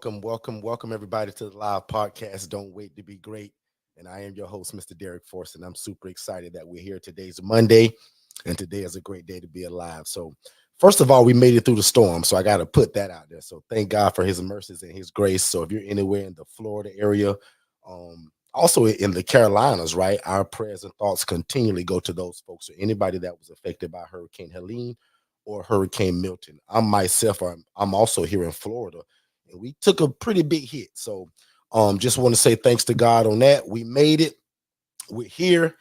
welcome everybody to the live podcast. Don't wait to be great. And I am your host, Mr. Derek Force, and I'm super excited that we're here. Today's Monday, and today is a great day to be alive. So, first of all, we made it through the storm. So, I got to put that out there. So, thank God for his mercies and his grace. So, if you're anywhere in the Florida area, also in the Carolinas, right, our prayers and thoughts continually go to those folks or anybody that was affected by Hurricane Helene or Hurricane Milton. I'm also here in Florida, and we took a pretty big hit. So, just want to say thanks to God on that. We made it. We're here.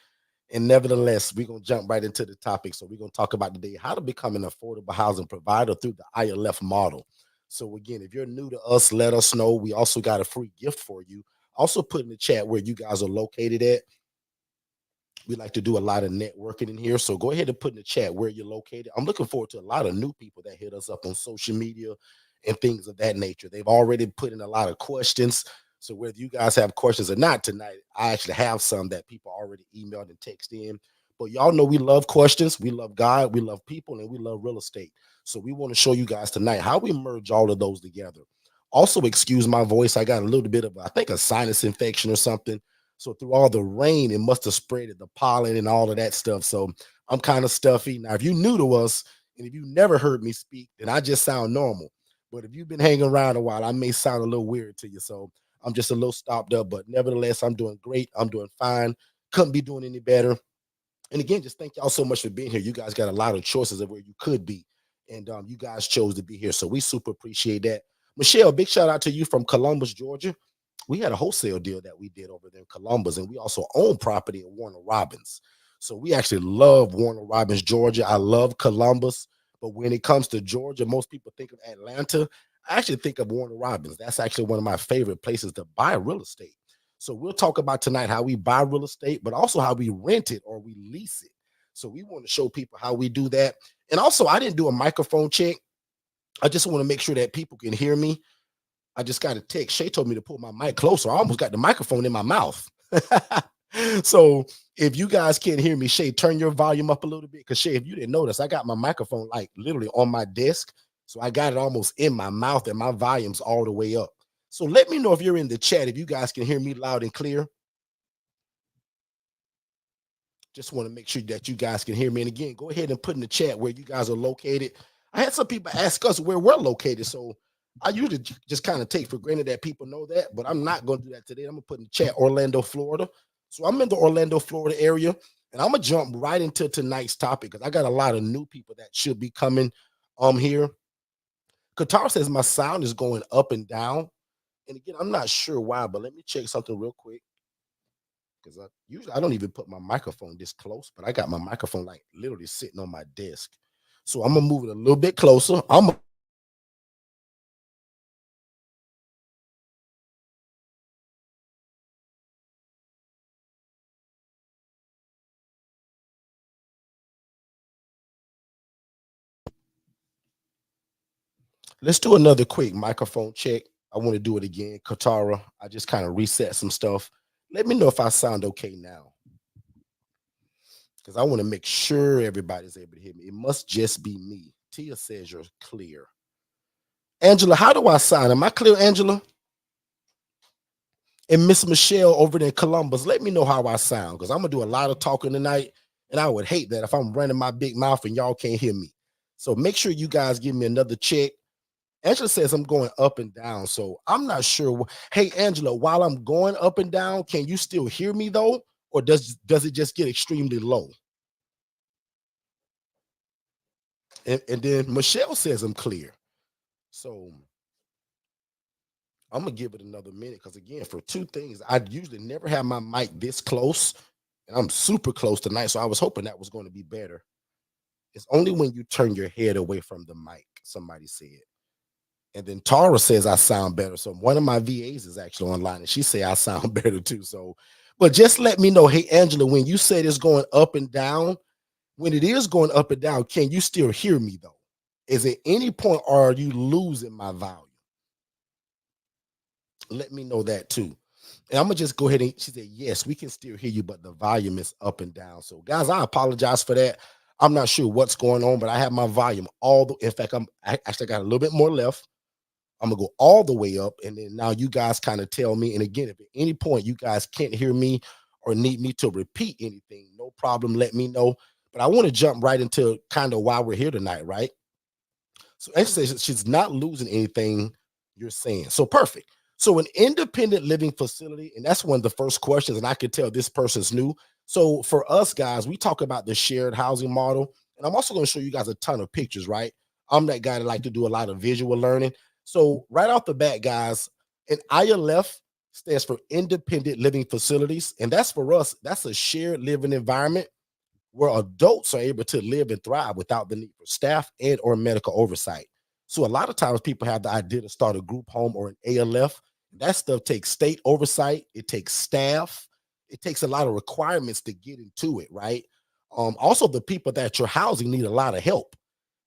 And nevertheless, we're going to jump right into the topic. So we're going to talk about today how to become an affordable housing provider through the ILF model. So again, if you're new to us, let us know. We also got a free gift for you. Also put in the chat where you guys are located at. We like to do a lot of networking in here. So go ahead and put in the chat where you're located. I'm looking forward to a lot of new people that hit us up on social media and things of that nature. They've already put in a lot of questions. So whether you guys have questions or not tonight, I actually have some that people already emailed and texted in. But y'all know we love questions, we love God, we love people, and we love real estate. So we want to show you guys tonight how we merge all of those together. Also, excuse my voice. I got a little bit of, I think, a sinus infection or something. So through all the rain, it must have spread the pollen and all of that stuff. So I'm kind of stuffy. Now, if you're new to us and if you've never heard me speak, then I just sound normal. But if you've been hanging around a while, I may sound a little weird to you. So I'm just a little stopped up, but nevertheless, I'm doing great. I'm doing fine. Couldn't be doing any better. And again, just thank y'all so much for being here. You guys got a lot of choices of where you could be. And you guys chose to be here. So we super appreciate that. Michelle, big shout out to you from Columbus, Georgia. We had a wholesale deal that we did over there in Columbus, and we also own property in Warner Robins. So we actually love Warner Robins, Georgia. I love Columbus. But when it comes to Georgia, most people think of Atlanta. I actually think of Warner Robins. That's actually one of my favorite places to buy real estate. So we'll talk about tonight how we buy real estate, but also how we rent it or we lease it. So we want to show people how we do that. And also, I didn't do a microphone check. I just want to make sure that people can hear me. I just got a text. Shay told me to pull my mic closer. I almost got the microphone in my mouth. So if you guys can't hear me, Shay, turn your volume up a little bit. Because Shay, if you didn't notice, I got my microphone like literally on my desk. So I got it almost in my mouth and my volume's all the way up. So let me know if you're in the chat, if you guys can hear me loud and clear. Just want to make sure that you guys can hear me. And again, go ahead and put in the chat where you guys are located. I had some people ask us where we're located. So I usually just kind of take for granted that people know that, but I'm not going to do that today. I'm going to put in the chat Orlando, Florida. So I'm in the Orlando, Florida area, and I'm going to jump right into tonight's topic because I got a lot of new people that should be coming here. Qatar says my sound is going up and down. And again, I'm not sure why, but let me check something real quick. Because I don't even put my microphone this close, but I got my microphone like literally sitting on my desk. So I'm gonna move it a little bit closer. Let's do another quick microphone check. I want to do it again. Katara, I just kind of reset some stuff. Let me know if I sound okay now. Because I want to make sure everybody's able to hear me. It must just be me. Tia says you're clear. Angela, how do I sound? Am I clear, Angela? And Miss Michelle over there in Columbus, let me know how I sound. Because I'm going to do a lot of talking tonight. And I would hate that if I'm running my big mouth and y'all can't hear me. So make sure you guys give me another check. Angela says I'm going up and down, so I'm not sure. Hey, Angela, while I'm going up and down, can you still hear me though, or does it just get extremely low? And then Michelle says I'm clear, so I'm gonna give it another minute because again, for two things, I usually never have my mic this close, and I'm super close tonight, so I was hoping that was going to be better. It's only when you turn your head away from the mic, somebody said. And then Tara says I sound better. So one of my VAs is actually online and she say I sound better too. So, but just let me know. Hey, Angela, when you said it's going up and down, when it is going up and down, can you still hear me though? Is at any point are you losing my volume? Let me know that too. And I'm gonna just go ahead and she said, yes, we can still hear you, but the volume is up and down. So guys, I apologize for that. I'm not sure what's going on, but I have my volume all the in fact, I actually got a little bit more left. I'm gonna go all the way up, and then now you guys kind of tell me. And again, if at any point you guys can't hear me or need me to repeat anything, no problem, let me know. But I want to jump right into kind of why we're here tonight, right? So says she's not losing anything you're saying. So perfect. So an independent living facility, and that's one of the first questions, and I can tell this person's new. So for us guys, we talk about the shared housing model, and I'm also going to show you guys a ton of pictures, right? I'm that guy that like to do a lot of visual learning. So right off the bat, guys, an ILF stands for independent living facilities, and that's for us, that's a shared living environment where adults are able to live and thrive without the need for staff and or medical oversight. So a lot of times people have the idea to start a group home or an ALF. That stuff takes state oversight. It takes staff. It takes a lot of requirements to get into it, right? Also, the people that you're housing need a lot of help.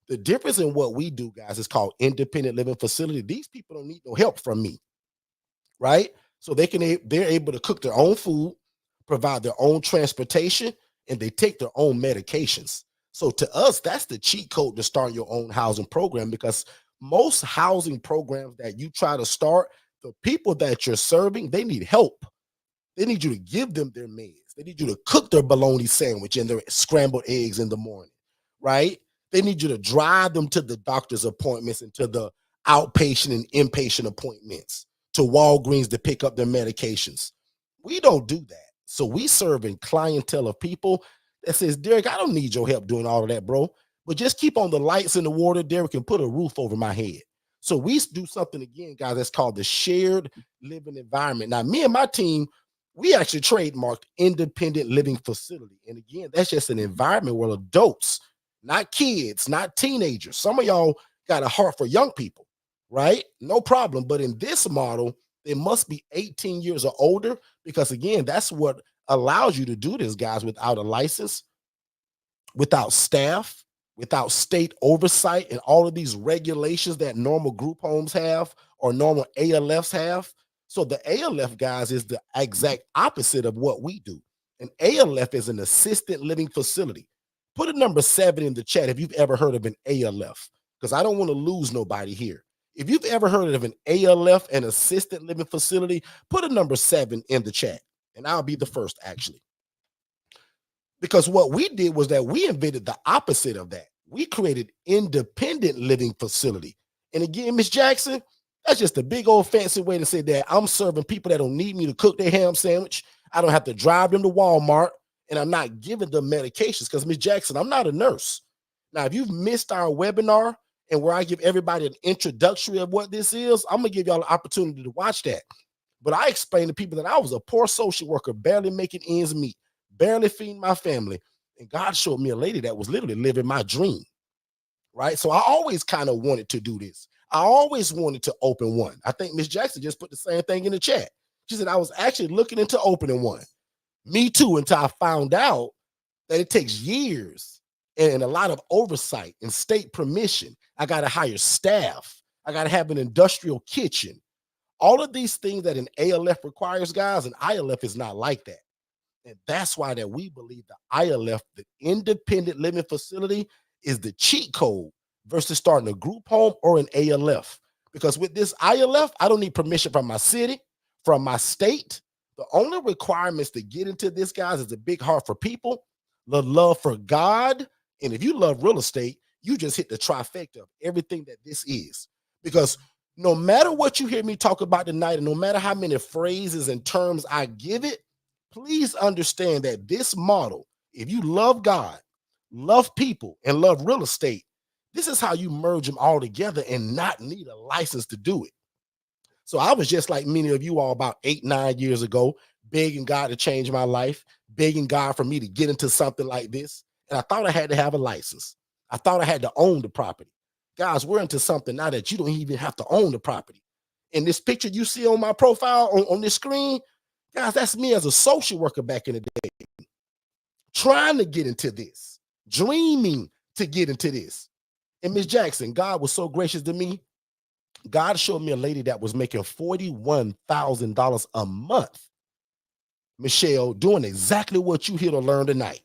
The difference in what we do, guys, is called independent living facility. These people don't need no help from me, right? So they're able to cook their own food, provide their own transportation, and they take their own medications. So to us, that's the cheat code to start your own housing program, because most housing programs that you try to start, the people that you're serving, they need help. They need you to give them their meds. They need you to cook their bologna sandwich and their scrambled eggs in the morning, right? They need you to drive them to the doctor's appointments and to the outpatient and inpatient appointments, to Walgreens to pick up their medications. We don't do that. So we serve in clientele of people that says, Derek, I don't need your help doing all of that, bro. But just keep on the lights and the water, Derek, and put a roof over my head. So we do something again, guys, that's called the shared living environment. Now, me and my team, we actually trademarked independent living facility. And again, that's just an environment where adults, not kids, not teenagers. Some of y'all got a heart for young people, right? No problem. But in this model, they must be 18 years or older, because again, that's what allows you to do this, guys, without a license, without staff, without state oversight, and all of these regulations that normal group homes have or normal ALFs have. So the ALF, guys, is the exact opposite of what we do. An ALF is an assisted living facility. Put a number 7 in the chat if you've ever heard of an ALF, because I don't want to lose nobody here. If you've ever heard of an ALF, an assisted living facility, put a number 7 in the chat, and I'll be the first, actually. Because what we did was that we invented the opposite of that. We created independent living facility. And again, Miss Jackson, that's just a big old fancy way to say that I'm serving people that don't need me to cook their ham sandwich. I don't have to drive them to Walmart, and I'm not giving them medications, because Miss Jackson, I'm not a nurse. Now, if you've missed our webinar and where I give everybody an introductory of what this is, I'm going to give y'all an opportunity to watch that. But I explained to people that I was a poor social worker, barely making ends meet, barely feeding my family. And God showed me a lady that was literally living my dream, right? So I always kind of wanted to do this. I always wanted to open one. I think Miss Jackson just put the same thing in the chat. She said, I was actually looking into opening one. Me too, until I found out that it takes years and a lot of oversight and state permission. I got to hire staff. I got to have an industrial kitchen. All of these things that an ALF requires, guys, an ILF is not like that. And that's why that we believe the ILF, the independent living facility, is the cheat code versus starting a group home or an ALF. Because with this ILF, I don't need permission from my city, from my state. The only requirements to get into this, guys, is a big heart for people, the love for God. And if you love real estate, you just hit the trifecta of everything that this is. Because no matter what you hear me talk about tonight, and no matter how many phrases and terms I give it, please understand that this model, if you love God, love people, and love real estate, this is how you merge them all together and not need a license to do it. So I was just like many of you all about 8-9 years ago, begging God to change my life, begging God for me to get into something like this. And I thought I had to have a license. I thought I had to own the property. Guys, we're into something now that you don't even have to own the property. In this picture you see on my profile on this screen, guys, that's me as a social worker back in the day, trying to get into this, dreaming to get into this. And Miss Jackson, God was so gracious to me. God showed me a lady that was making $41,000 a month, Michelle, doing exactly what you here to learn tonight.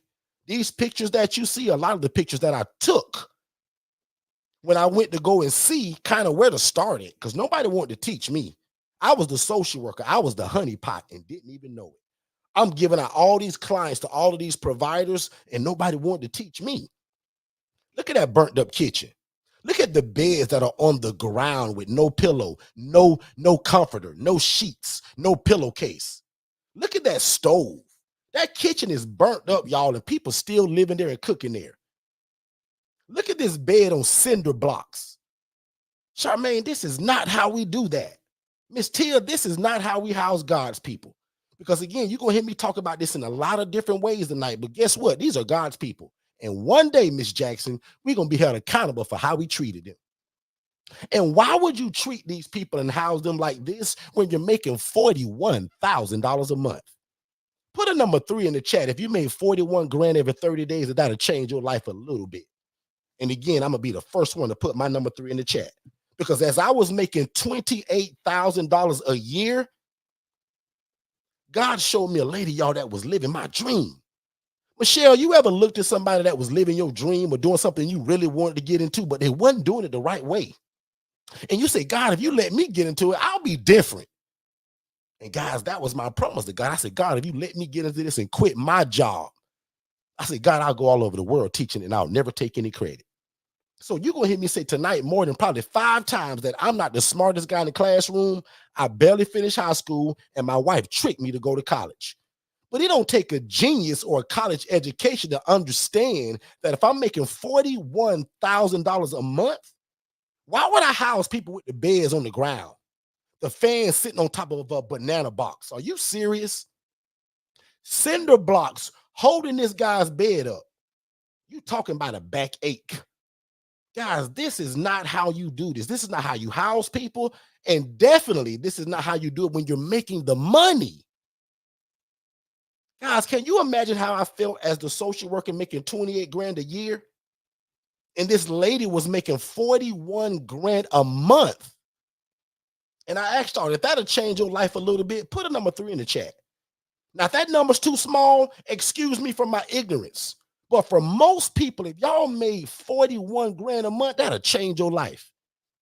These pictures that you see, a lot of the pictures that I took when I went to go and see kind of where to start it, because nobody wanted to teach me. I was the social worker. I was the honeypot and didn't even know it. I'm giving out all these clients to all of these providers, and nobody wanted to teach me. Look at that burnt up kitchen. Look at the beds that are on the ground with no pillow, no comforter, no sheets, no pillowcase. Look at that stove. That kitchen is burnt up, y'all, and people still living there and cooking there. Look at this bed on cinder blocks. Charmaine, this is not how we do that. Miss Tia, this is not how we house God's people. Because again, you're going to hear me talk about this in a lot of different ways tonight, but guess what? These are God's people. And one day, Miss Jackson, we're going to be held accountable for how we treated them. And why would you treat these people and house them like this when you're making $41,000 a month? Put a number 3 in the chat. If you made 41 grand every 30 days, that'll change your life a little bit. And again, I'm going to be the first one to put my number 3 in the chat. Because as I was making $28,000 a year, God showed me a lady, y'all, that was living my dream. Michelle, you ever looked at somebody that was living your dream or doing something you really wanted to get into, but they wasn't doing it the right way? And you say, God, if you let me get into it, I'll be different. And guys, that was my promise to God. I said, God, if you let me get into this and quit my job, I said, God, I'll go all over the world teaching and I'll never take any credit. So you're going to hear me say tonight more than probably 5 times that I'm not the smartest guy in the classroom. I barely finished high school, and my wife tricked me to go to college. But it don't take a genius or a college education to understand that if I'm making $41,000 a month, why would I house people with the beds on the ground, the fans sitting on top of a banana box? Are you serious? Cinder blocks holding this guy's bed up. You talking about a backache. Guys, this is not how you do this. This is not how you house people. And definitely, this is not how you do it when you're making the money. Guys, can you imagine how I felt as the social worker making 28 grand a year? And this lady was making 41 grand a month. And I asked y'all, if that'll change your life a little bit, put a number 3 in the chat. Now, if that number's too small, excuse me for my ignorance. But for most people, if y'all made 41 grand a month, that'll change your life.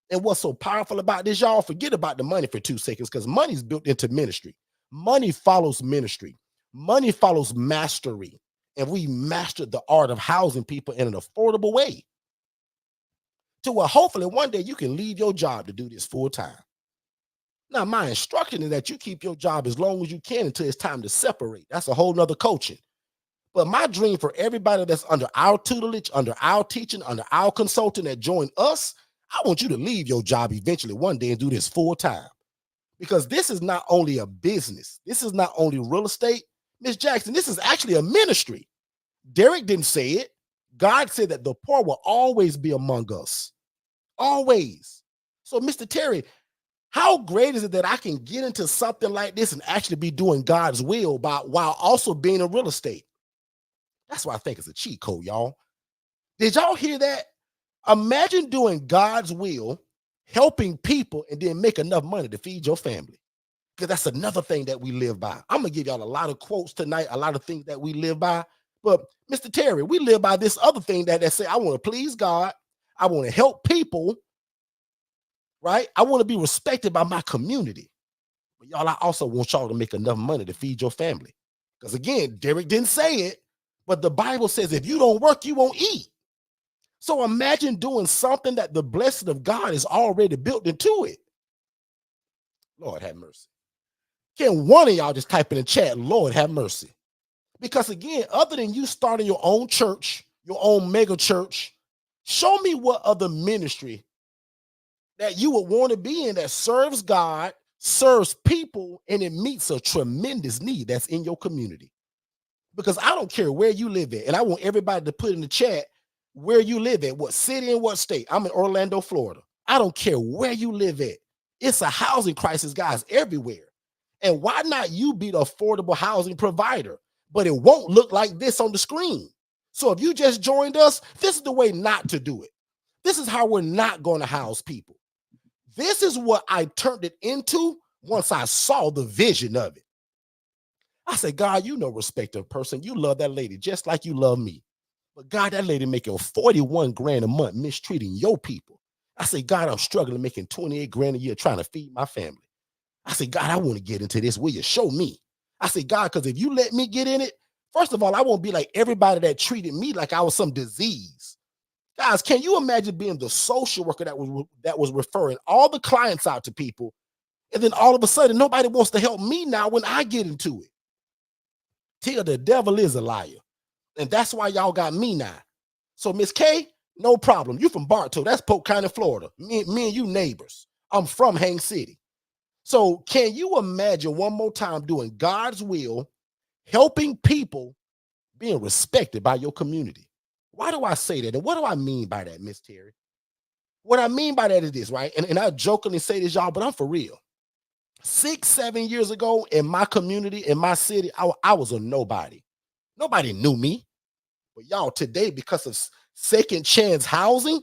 And what's so powerful about this, y'all, forget about the money for 2 seconds, because money's built into ministry. Money follows ministry. Money follows mastery. And we mastered the art of housing people in an affordable way. To where hopefully one day you can leave your job to do this full time. Now, my instruction is that you keep your job as long as you can until it's time to separate. That's a whole nother coaching. But my dream for everybody that's under our tutelage, under our teaching, under our consulting that joined us, I want you to leave your job eventually one day and do this full time. Because this is not only a business. This is not only real estate. Miss Jackson, this is actually a ministry. Derek didn't say it. God said that the poor will always be among us. Always. So, Mr. Terry, how great is it that I can get into something like this and actually be doing God's will while also being in real estate? That's why I think it's a cheat code, y'all. Did y'all hear that? Imagine doing God's will, helping people, and then make enough money to feed your family. Because that's another thing that we live by. I'm going to give y'all a lot of quotes tonight, a lot of things that we live by. But Mr. Terry, we live by this other thing that say, I want to please God. I want to help people, right? I want to be respected by my community. But y'all, I also want y'all to make enough money to feed your family. Because again, Derek didn't say it, but the Bible says if you don't work, you won't eat. So imagine doing something that the blessing of God is already built into it. Lord have mercy. Can one of y'all just type in the chat, Lord have mercy? Because again, other than you starting your own church, your own mega church, show me what other ministry that you would want to be in that serves God, serves people, and it meets a tremendous need that's in your community. Because I don't care where you live at, and I want everybody to put in the chat where you live at, what city and what state. I'm in Orlando, Florida. I don't care where you live at. It's a housing crisis, guys, everywhere. And why not you be the affordable housing provider? But it won't look like this on the screen. So if you just joined us, this is the way not to do it. This is how we're not going to house people. This is what I turned it into once I saw the vision of it. I said, God, you know, respect a person. You love that lady just like you love me. But God, that lady making 41 grand a month mistreating your people. I say, God, I'm struggling making 28 grand a year trying to feed my family. I say, God, I want to get into this. Will you show me? I say, God, because if you let me get in it, first of all, I won't be like everybody that treated me like I was some disease. Guys, can you imagine being the social worker that was referring all the clients out to people, and then all of a sudden nobody wants to help me now when I get into it? Till the devil is a liar. And that's why y'all got me now. So Miss K, no problem. You from Bartow. That's Polk County, Florida. Me and you neighbors. I'm from Haines City. So can you imagine one more time doing God's will, helping people, being respected by your community? Why do I say that? And what do I mean by that, Miss Terry? What I mean by that is this, right? And I jokingly say this, y'all, but I'm for real. 6-7 years ago in my community, in my city, I was a nobody. Nobody knew me. But y'all, today, because of second chance housing,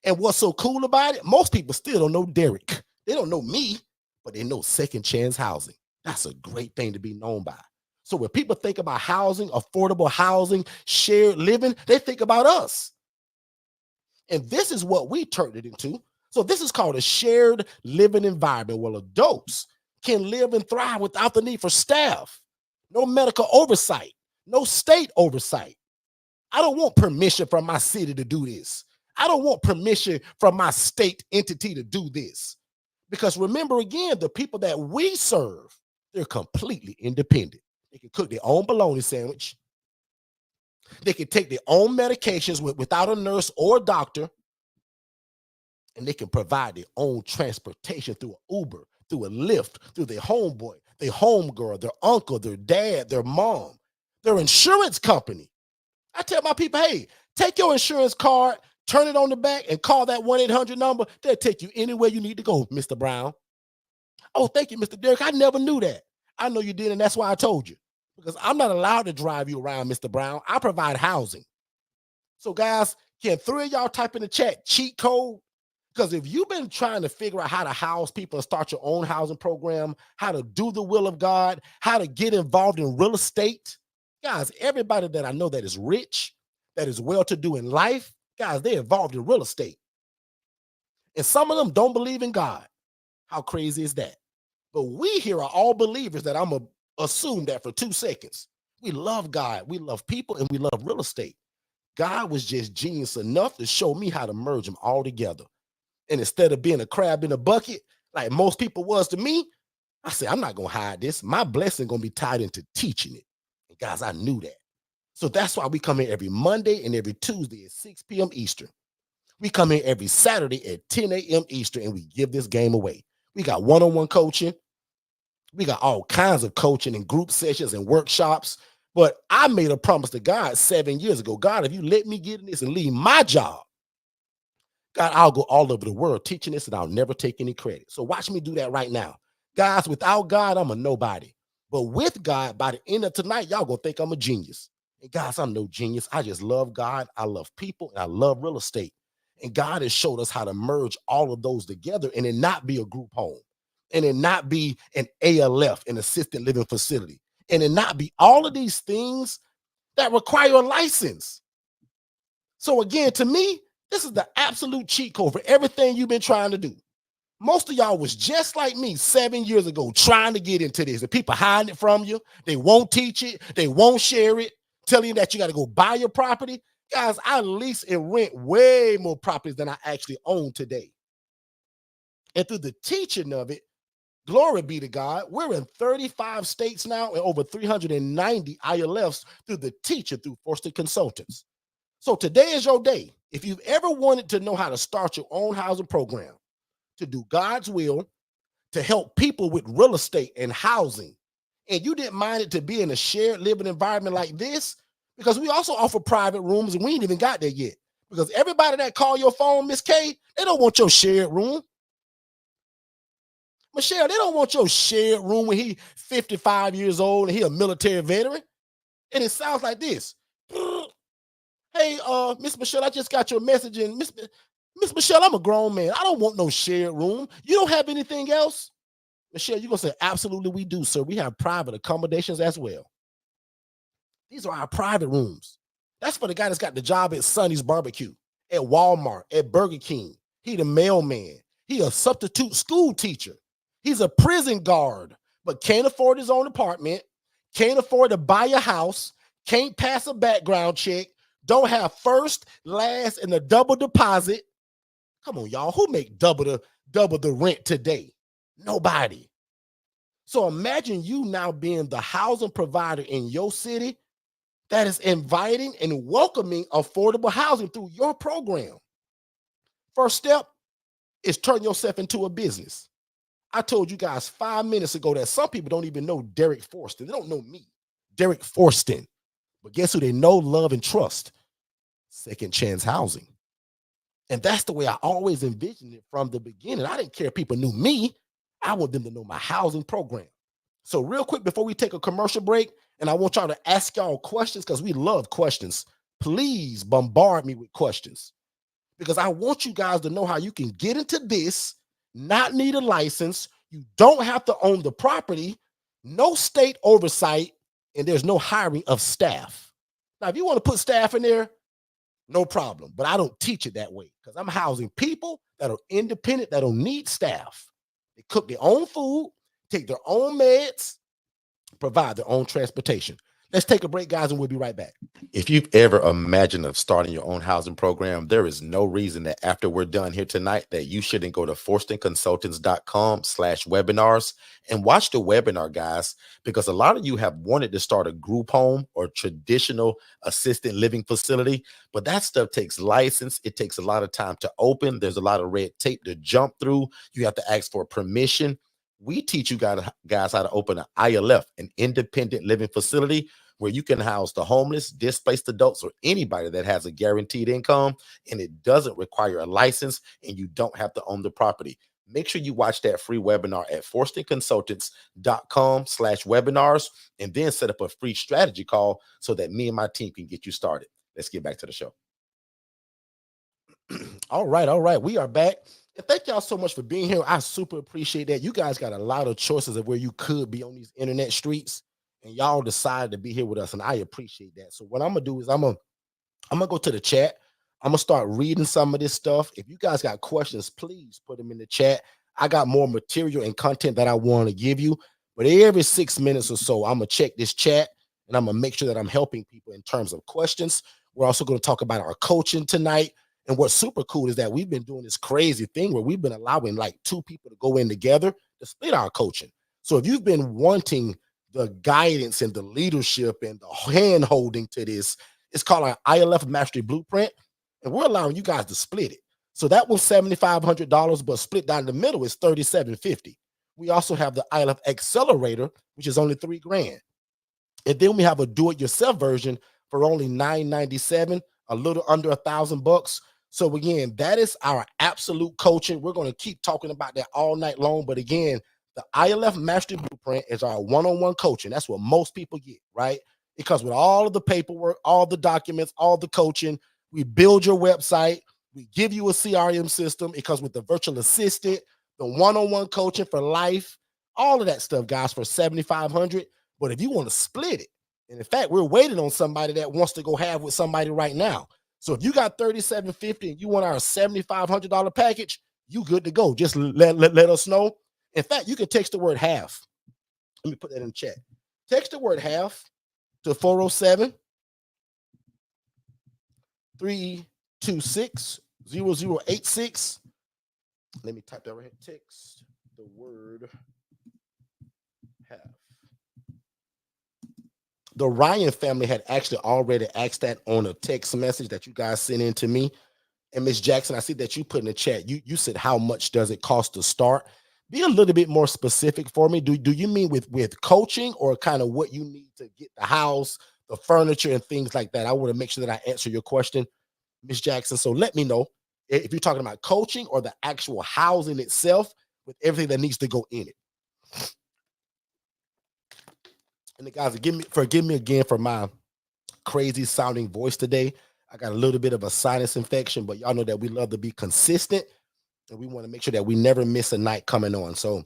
and what's so cool about it, most people still don't know Derek. They don't know me, but they know second chance housing. That's a great thing to be known by. So when people think about housing, affordable housing, shared living, they think about us. And this is what we turned it into. So this is called a shared living environment where adults can live and thrive without the need for staff, no medical oversight, no state oversight. I don't want permission from my city to do this. I don't want permission from my state entity to do this. Because remember, again, the people that we serve, they're completely independent. They can cook their own bologna sandwich. They can take their own medications without a nurse or a doctor. And they can provide their own transportation through an Uber, through a Lyft, through their homeboy, their homegirl, their uncle, their dad, their mom, their insurance company. I tell my people, hey, take your insurance card, turn it on the back, and call that 1-800 number. They'll take you anywhere you need to go, Mr. Brown. Oh, thank you, Mr. Derek. I never knew that. I know you did, and that's why I told you. Because I'm not allowed to drive you around, Mr. Brown. I provide housing. So, guys, can 3 of y'all type in the chat cheat code? Because if you've been trying to figure out how to house people and start your own housing program, how to do the will of God, how to get involved in real estate, guys, everybody that I know that is rich, that is well-to-do in life, guys, they're involved in real estate. And some of them don't believe in God. How crazy is that? But we here are all believers that I'm going to assume that for 2 seconds. We love God, we love people, and we love real estate. God was just genius enough to show me how to merge them all together. And instead of being a crab in a bucket, like most people was to me, I said, I'm not going to hide this. My blessing going to be tied into teaching it. And guys, I knew that. So that's why we come here every Monday and every Tuesday at 6 p.m. Eastern. We come here every Saturday at 10 a.m. Eastern, and we give this game away. We got one-on-one coaching. We got all kinds of coaching and group sessions and workshops. But I made a promise to God 7 years ago. God, if you let me get in this and leave my job, God, I'll go all over the world teaching this and I'll never take any credit. So watch me do that right now. Guys, without God, I'm a nobody. But with God, by the end of tonight, y'all gonna think I'm a genius. And guys, I'm no genius. I just love God. I love people and I love real estate. And God has showed us how to merge all of those together and it not be a group home. And it not be an ALF, an assisted living facility. And it not be all of these things that require a license. So again, to me, this is the absolute cheat code for everything you've been trying to do. Most of y'all was just like me 7 years ago trying to get into this. And people hiding it from you. They won't teach it. They won't share it, telling you that you got to go buy your property. Guys, I lease and rent way more properties than I actually own today. And through the teaching of it, glory be to God, we're in 35 states now and over 390 ILFs through the teaching through Forster Consultants. So today is your day. If you've ever wanted to know how to start your own housing program, to do God's will, to help people with real estate and housing, and you didn't mind it to be in a shared living environment like this, because we also offer private rooms and we ain't even got there yet. Because everybody that call your phone, Miss K, they don't want your shared room. Michelle, they don't want your shared room when he 55 years old and he a military veteran. And it sounds like this. Hey, Miss Michelle, I just got your message. And Miss Michelle, I'm a grown man. I don't want no shared room. You don't have anything else? Michelle, you're going to say, absolutely we do, sir. We have private accommodations as well. These are our private rooms. That's for the guy that's got the job at Sonny's Barbecue, at Walmart, at Burger King. He the mailman. He a substitute school teacher. He's a prison guard, but can't afford his own apartment, can't afford to buy a house, can't pass a background check, don't have first, last, and a double deposit. Come on, y'all. Who make double the rent today? Nobody. So imagine you now being the housing provider in your city that is inviting and welcoming affordable housing through your program. First step is turn yourself into a business. I told you guys 5 minutes ago that some people don't even know Derek Forston. They don't know me, Derek Forston. But guess who they know, love, and trust? Second Chance Housing. And that's the way I always envisioned it from the beginning. I didn't care if people knew me. I want them to know my housing program. So real quick, before we take a commercial break, and I want y'all to ask y'all questions because we love questions. Please bombard me with questions because I want you guys to know how you can get into this, not need a license. You don't have to own the property, no state oversight, and there's no hiring of staff. Now, if you want to put staff in there, no problem. But I don't teach it that way because I'm housing people that are independent, that don't need staff. They cook their own food, take their own meds, provide their own transportation. Let's take a break, guys, and we'll be right back. If you've ever imagined of starting your own housing program, there is no reason that after we're done here tonight that you shouldn't go to forstonconsultants.com/webinars and watch the webinar, guys, because a lot of you have wanted to start a group home or traditional assisted living facility, but that stuff takes license. It takes a lot of time to open. There's a lot of red tape to jump through. You have to ask for permission. We teach you guys how to open an ILF, an independent living facility, where you can house the homeless, displaced adults, or anybody that has a guaranteed income, and it doesn't require a license, and you don't have to own the property. Make sure you watch that free webinar at forstonconsultants.com/webinars, and then set up a free strategy call so that me and my team can get you started. Let's get back to the show. All right. We are back. And thank y'all so much for being here. I super appreciate that. You guys got a lot of choices of where you could be on these internet streets, and y'all decided to be here with us, and I appreciate that. So what I'm gonna do is I'm gonna go to the chat. I'm gonna start reading some of this stuff. If you guys got questions, please put them in the chat. I got more material and content that I want to give you, but every 6 minutes or so, I'm gonna check this chat and I'm gonna make sure that I'm helping people in terms of questions. We're also going to talk about our coaching tonight. And what's super cool is that we've been doing this crazy thing where we've been allowing like 2 people to go in together to split our coaching. So if you've been wanting the guidance and the leadership and the hand holding to this, it's called our ILF Mastery Blueprint. And we're allowing you guys to split it. So that was $7,500, but split down the middle is $3,750. We also have the ILF Accelerator, which is only $3,000. And then we have a do-it-yourself version for only $997, a little under $1,000. So again, that is our absolute coaching. We're going to keep talking about that all night long. But again, the ILF Mastery Blueprint is our one-on-one coaching. That's what most people get, right? Because with all of the paperwork, all the documents, all the coaching, we build your website. We give you a CRM system. It comes with the virtual assistant, the one-on-one coaching for life, all of that stuff, guys, for $7,500. But if you want to split it, and in fact, we're waiting on somebody that wants to go have with somebody right now. So if you got $3,750 and you want our $7,500 package, you good to go. Just let us know. In fact, you can text the word half. Let me put that in the chat. Text the word half to 407-326-0086. Let me type that right here. Text the word half. The Ryan family had actually already asked that on a text message that you guys sent in to me. And Miss Jackson, I see that you put in the chat. You said, how much does it cost to start? Be a little bit more specific for me. Do you mean with coaching or kind of what you need to get the house, the furniture, and things like that? I want to make sure that I answer your question, Miss Jackson. So let me know if you're talking about coaching or the actual housing itself with everything that needs to go in it. And the guys, forgive me again for my crazy sounding voice today. I got a little bit of a sinus infection, but y'all know that we love to be consistent and we want to make sure that we never miss a night coming on. So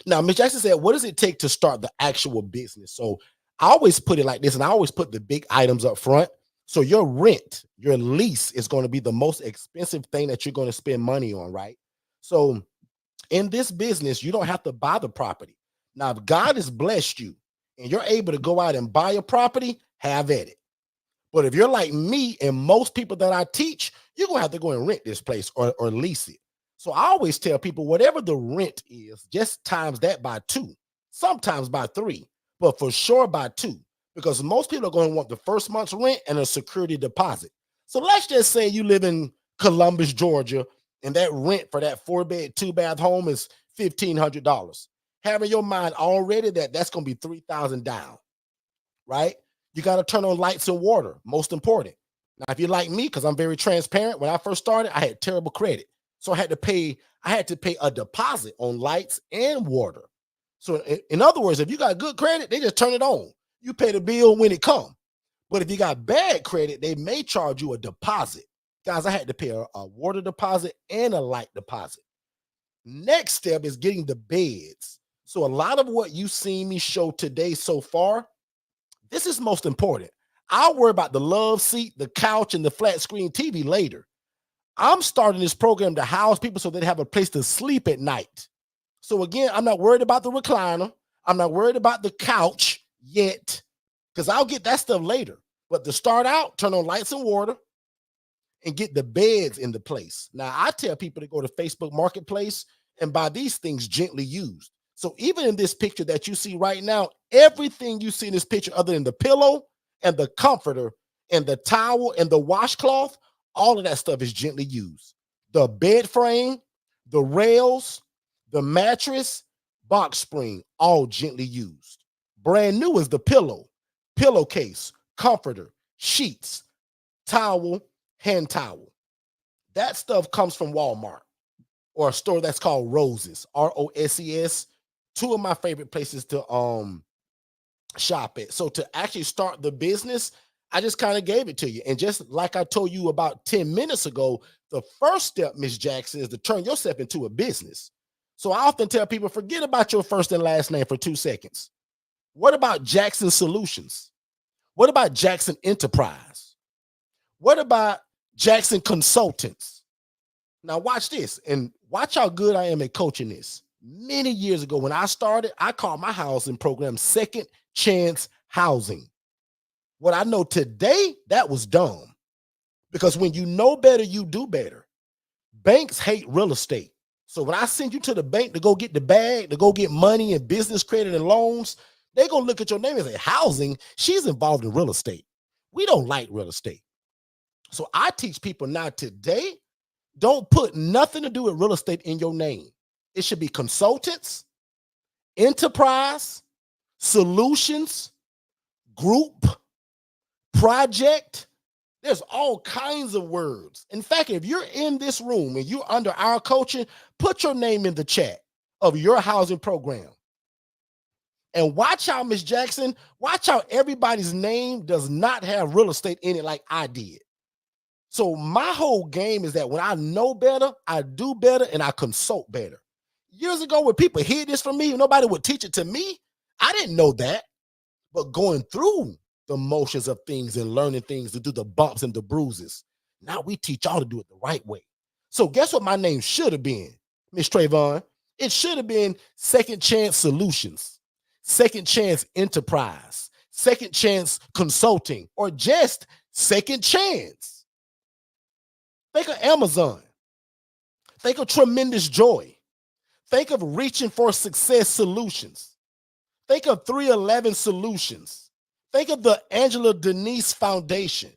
now Ms. Jackson said, what does it take to start the actual business? So I always put it like this, and I always put the big items up front. So your rent, your lease is going to be the most expensive thing that you're going to spend money on, right? So in this business, you don't have to buy the property. Now, if God has blessed you and you're able to go out and buy a property, have at it. But if you're like me and most people that I teach, you're gonna have to go and rent this place or lease it. So I always tell people whatever the rent is, just times that by two, sometimes by three, but for sure by two, because most people are going to want the first month's rent and a security deposit. So let's just say you live in Columbus, Georgia, and that rent for that 4-bed, 2-bath home is $1,500. Having your mind already that that's going to be 3,000 down, right? You got to turn on lights and water, most important. Now, if you're like me, because I'm very transparent, when I first started, I had terrible credit. So I had to pay a deposit on lights and water. So in other words, if you got good credit, they just turn it on. You pay the bill when it comes. But if you got bad credit, they may charge you a deposit. Guys, I had to pay a water deposit and a light deposit. Next step is getting the beds. So a lot of what you've seen me show today so far, this is most important. I'll worry about the love seat, the couch, and the flat screen TV later. I'm starting this program to house people so they have a place to sleep at night. So again, I'm not worried about the recliner. I'm not worried about the couch yet, because I'll get that stuff later. But to start out, turn on lights and water and get the beds into place. Now, I tell people to go to Facebook Marketplace and buy these things gently used. So even in this picture that you see right now, everything you see in this picture other than the pillow and the comforter and the towel and the washcloth, all of that stuff is gently used. The bed frame, the rails, the mattress, box spring, all gently used. Brand new is the pillow, pillowcase, comforter, sheets, towel, hand towel. That stuff comes from Walmart or a store that's called Roses, Roses. Two of my favorite places to shop at. So to actually start the business, I just kind of gave it to you. And just like I told you about 10 minutes ago, the first step, Miss Jackson, is to turn yourself into a business. So I often tell people, forget about your first and last name for 2 seconds. What about Jackson Solutions? What about Jackson Enterprise? What about Jackson Consultants? Now watch this and watch how good I am at coaching this. Many years ago when I started, I called my housing program Second Chance Housing. What I know today, that was dumb, because when you know better, you do better. Banks hate real estate. So when I send you to the bank to go get the bag, to go get money and business credit and loans, they're going to look at your name and say, housing, she's involved in real estate. We don't like real estate. So I teach people now today, don't put nothing to do with real estate in your name. It should be consultants, enterprise, solutions, group, project. There's all kinds of words. In fact, if you're in this room and you're under our coaching, put your name in the chat of your housing program. And watch how, Miss Jackson, watch how everybody's name does not have real estate in it like I did. So my whole game is that when I know better, I do better and I consult better. Years ago, when people hear this from me, nobody would teach it to me. I didn't know that. But going through the motions of things and learning things to do the bumps and the bruises, now we teach y'all to do it the right way. So guess what my name should have been, Miss Trayvon? It should have been Second Chance Solutions, Second Chance Enterprise, Second Chance Consulting, or just Second Chance. Think of Amazon. Think of Tremendous Joy. Think of Reaching for Success Solutions. Think of 311 Solutions. Think of the Angela Denise Foundation.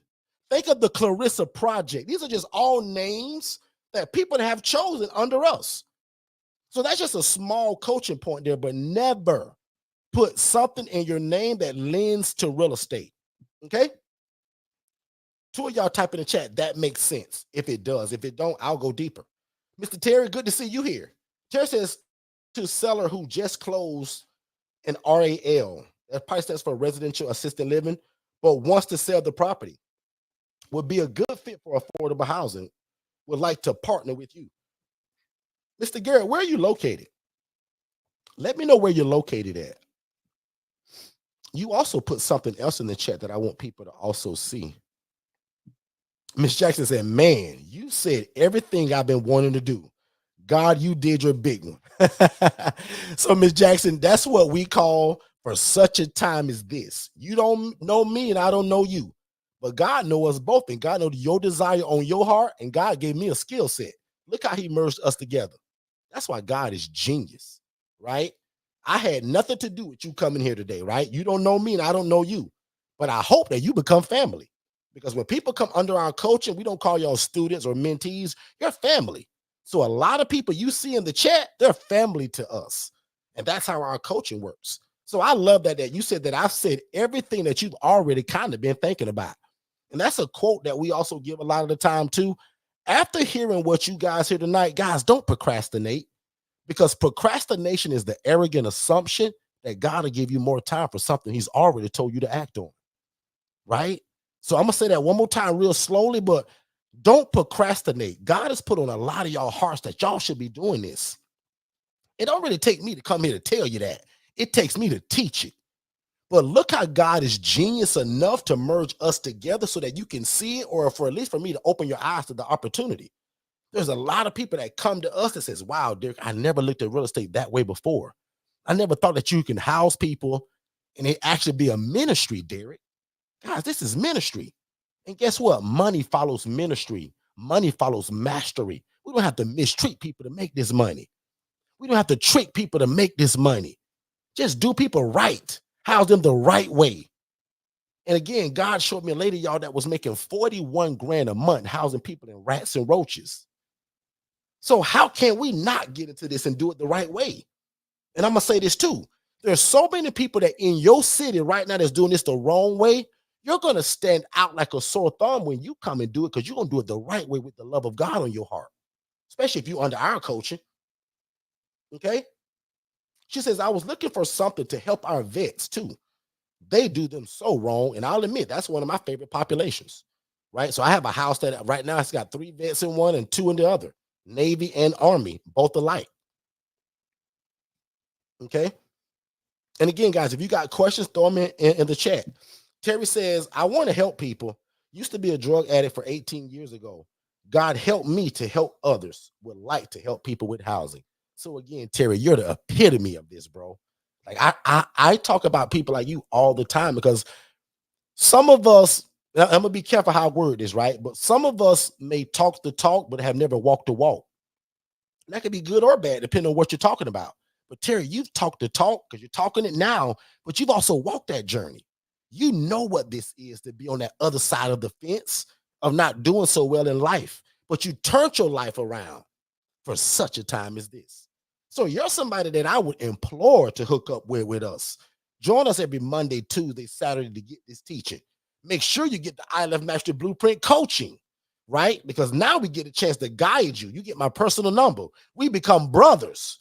Think of the Clarissa Project. These are just all names that people have chosen under us. So that's just a small coaching point there, but never put something in your name that lends to real estate. Okay? Two of y'all type in the chat, that makes sense. If it does. If it don't, I'll go deeper. Mr. Terry, good to see you here. Terry says, to seller who just closed an RAL, that price stands for residential assisted living, but wants to sell the property, would be a good fit for affordable housing, would like to partner with you. Mr. Garrett, where are you located? Let me know where you're located at. You also put something else in the chat that I want people to also see. Miss Jackson said, man, you said everything I've been wanting to do. God, you did your big one. So, Miss Jackson, that's what we call for such a time as this. You don't know me and I don't know you, but God knows us both, and God knows your desire on your heart, and God gave me a skill set. Look how he merged us together. That's why God is genius, right? I had nothing to do with you coming here today, right? You don't know me and I don't know you, but I hope that you become family, because when people come under our coaching, we don't call y'all students or mentees, you're family. So a lot of people you see in the chat, they're family to us. And that's how our coaching works. So I love that you said that I've said everything that you've already kind of been thinking about. And that's a quote that we also give a lot of the time too. After hearing what you guys hear tonight, guys, don't procrastinate, because procrastination is the arrogant assumption that God will give you more time for something he's already told you to act on, right? So I'm going to say that one more time real slowly, but don't procrastinate. God has put on a lot of y'all hearts that y'all should be doing this. It don't really take me to come here to tell you that. It takes me to teach it. But look how God is genius enough to merge us together so that you can see it, or for at least for me to open your eyes to the opportunity. There's a lot of people that come to us that says, wow, Derek, I never looked at real estate that way before. I never thought that you can house people and it actually be a ministry, Derek. Guys, this is ministry. And guess what? Money follows ministry. Money follows mastery. We don't have to mistreat people to make this money. We don't have to trick people to make this money. Just do people right. House them the right way. And again, God showed me a lady, y'all, that was making 41 grand a month housing people in rats and roaches. So how can we not get into this and do it the right way? And I'm going to say this too. There's so many people that in your city right now that's doing this the wrong way. You're going to stand out like a sore thumb when you come and do it, because you're going to do it the right way with the love of God on your heart, especially if you're under our coaching. Okay. She says, I was looking for something to help our vets too. They do them so wrong. And I'll admit, that's one of my favorite populations, right? So I have a house that right now it's got 3 vets in one and 2 in the other, Navy and Army, both alike. Okay. And again, guys, if you got questions, throw them in the chat. Terry says, I want to help people. Used to be a drug addict for 18 years ago. God helped me to help others. Would like to help people with housing. So again, Terry, you're the epitome of this, bro. Like I talk about people like you all the time, because some of us, I'm gonna be careful how I word this, right? But some of us may talk the talk, but have never walked the walk. That could be good or bad, depending on what you're talking about. But Terry, you've talked the talk because you're talking it now, but you've also walked that journey. You know what this is to be on that other side of the fence of not doing so well in life, but you turned your life around for such a time as this. So you're somebody that I would implore to hook up with us. Join us every Monday, Tuesday, Saturday to get this teaching. Make sure you get the ILF Mastery Blueprint coaching, right? Because now we get a chance to guide you. You get my personal number. We become brothers.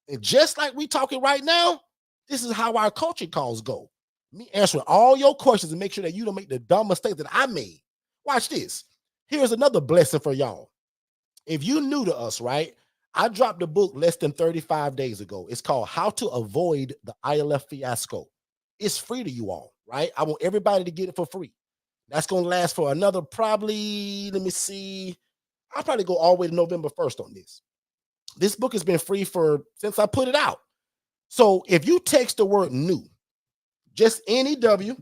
And just like we talking right now, this is how our coaching calls go. Me answering all your questions and make sure that you don't make the dumb mistakes that I made. Watch this. Here's another blessing for y'all. If you're new to us, right? I dropped the book less than 35 days ago. It's called How to Avoid the ILF Fiasco. It's free to you all, right? I want everybody to get it for free. That's going to last for another probably, let me see. I'll probably go all the way to November 1st on this. This book has been free since I put it out. So if you text the word new, just NEW,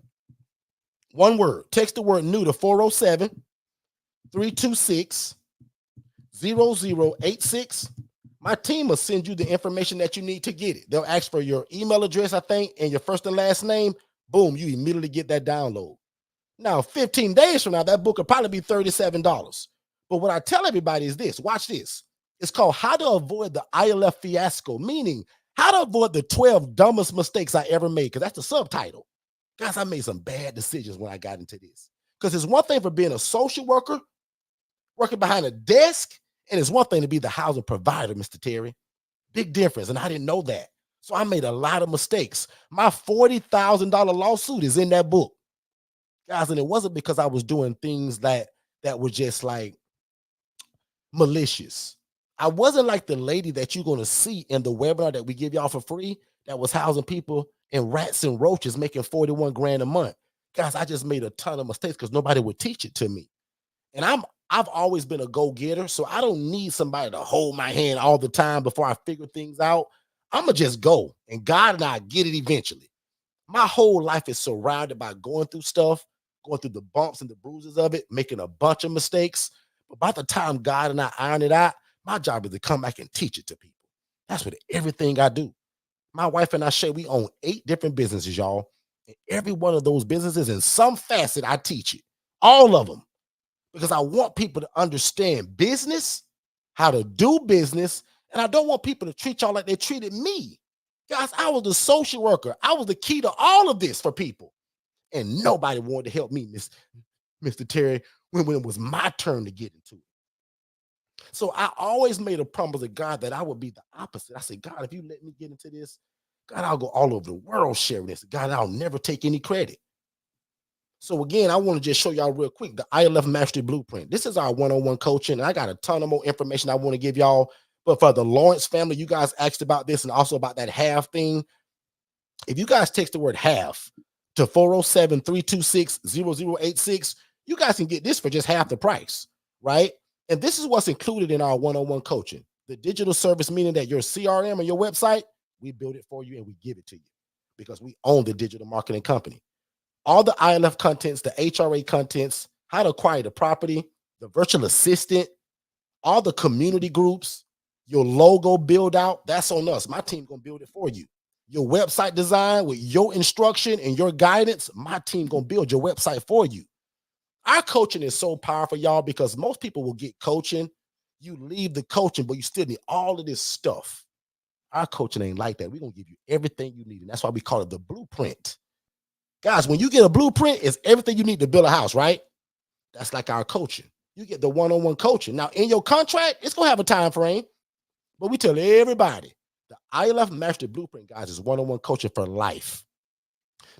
one word, text the word new to 407-326-0086. My team will send you the information that you need to get it. They'll ask for your email address, I think, and your first and last name. Boom, you immediately get that download. Now, 15 days from now, that book will probably be $37. But what I tell everybody is this. Watch this. It's called How to Avoid the ILF Fiasco, meaning how to avoid the 12 dumbest mistakes I ever made, because that's the subtitle. Guys, I made some bad decisions when I got into this. Because it's one thing for being a social worker, working behind a desk, and it's one thing to be the housing provider, Mr. Terry. Big difference, and I didn't know that. So I made a lot of mistakes. My $40,000 lawsuit is in that book. Guys, and it wasn't because I was doing things that were just like malicious. I wasn't like the lady that you're going to see in the webinar that we give y'all for free that was housing people in rats and roaches making 41 grand a month. Guys, I just made a ton of mistakes because nobody would teach it to me. And I'm I've always been a go-getter, so I don't need somebody to hold my hand all the time before I figure things out. I'ma just go, and God and I get it eventually. My whole life is surrounded by going through stuff, going through the bumps and the bruises of it, making a bunch of mistakes. But by the time God and I iron it out, my job is to come back and teach it to people. That's what everything I do. My wife and I share, we own 8 different businesses, y'all. And every one of those businesses, in some facet, I teach it. All of them. Because I want people to understand business, how to do business, and I don't want people to treat y'all like they treated me. Guys, I was the social worker. I was the key to all of this for people. And nobody wanted to help me, Mr. Terry, when it was my turn to get into it. So I always made a promise to God that I would be the opposite. I said, God, if you let me get into this, God, I'll go all over the world sharing this. God, I'll never take any credit. So again, I want to just show y'all real quick the ILF Mastery Blueprint. This is our one-on-one coaching, and I got a ton of more information I want to give y'all. But for the Lawrence family, you guys asked about this and also about that half thing. If you guys text the word half to 407-326-0086, you guys can get this for just half the price, right? And this is what's included in our one-on-one coaching. The digital service, meaning that your CRM or your website, we build it for you and we give it to you because we own the digital marketing company. All the ILF contents, the HRA contents, how to acquire the property, the virtual assistant, all the community groups, your logo build out, that's on us. My team gonna build it for you. Your website design with your instruction and your guidance, my team gonna build your website for you. Our coaching is so powerful, y'all, because most people will get coaching. You leave the coaching, but you still need all of this stuff. Our coaching ain't like that. We're gonna give you everything you need, and that's why we call it the blueprint. Guys, when you get a blueprint, it's everything you need to build a house, right? That's like our coaching. You get the one-on-one coaching. Now, in your contract, it's going to have a time frame, but we tell everybody the ILF Master Blueprint, guys, is one-on-one coaching for life.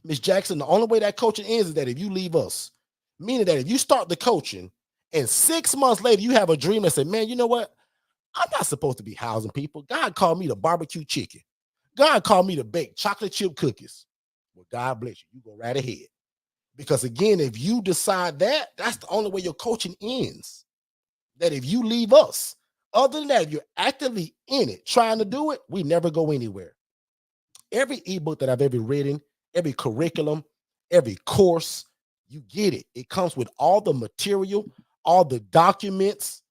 Miss Jackson, the only way that coaching ends is that if you leave us, meaning that if you start the coaching and 6 months later you have a dream and say, man, you know what? I'm not supposed to be housing people. God called me to barbecue chicken. God called me to bake chocolate chip cookies. Well, God bless you. You go right ahead. Because again, if you decide that, that's the only way your coaching ends. That if you leave us, other than that, if you're actively in it, trying to do it, we never go anywhere. Every ebook that I've ever written, every curriculum, every course, you get it. It comes with all the material, all the documents.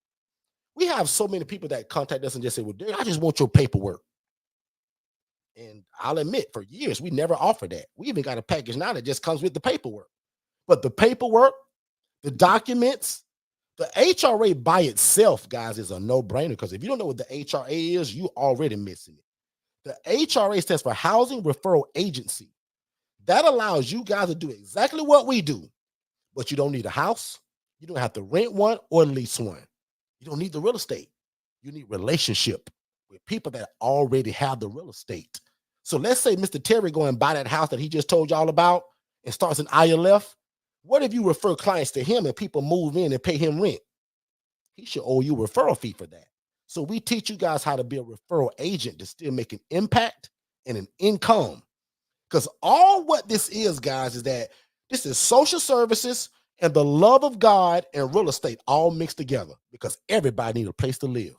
We have so many people that contact us and just say, well, I just want your paperwork. And I'll admit, for years, we never offered that. We even got a package now that just comes with the paperwork. But the paperwork, the documents, the HRA by itself, guys, is a no-brainer because if you don't know what the HRA is, you already missing it. The HRA stands for Housing Referral Agency. That allows you guys to do exactly what we do, but you don't need a house. You don't have to rent one or lease one. You don't need the real estate. You need relationship with people that already have the real estate. So let's say Mr. Terry go and buy that house that he just told y'all about and starts an ILF. What if you refer clients to him and people move in and pay him rent? He should owe you a referral fee for that. So we teach you guys how to be a referral agent to still make an impact and an income. Because all what this is, guys, is that this is social services and the love of God and real estate all mixed together because everybody needs a place to live.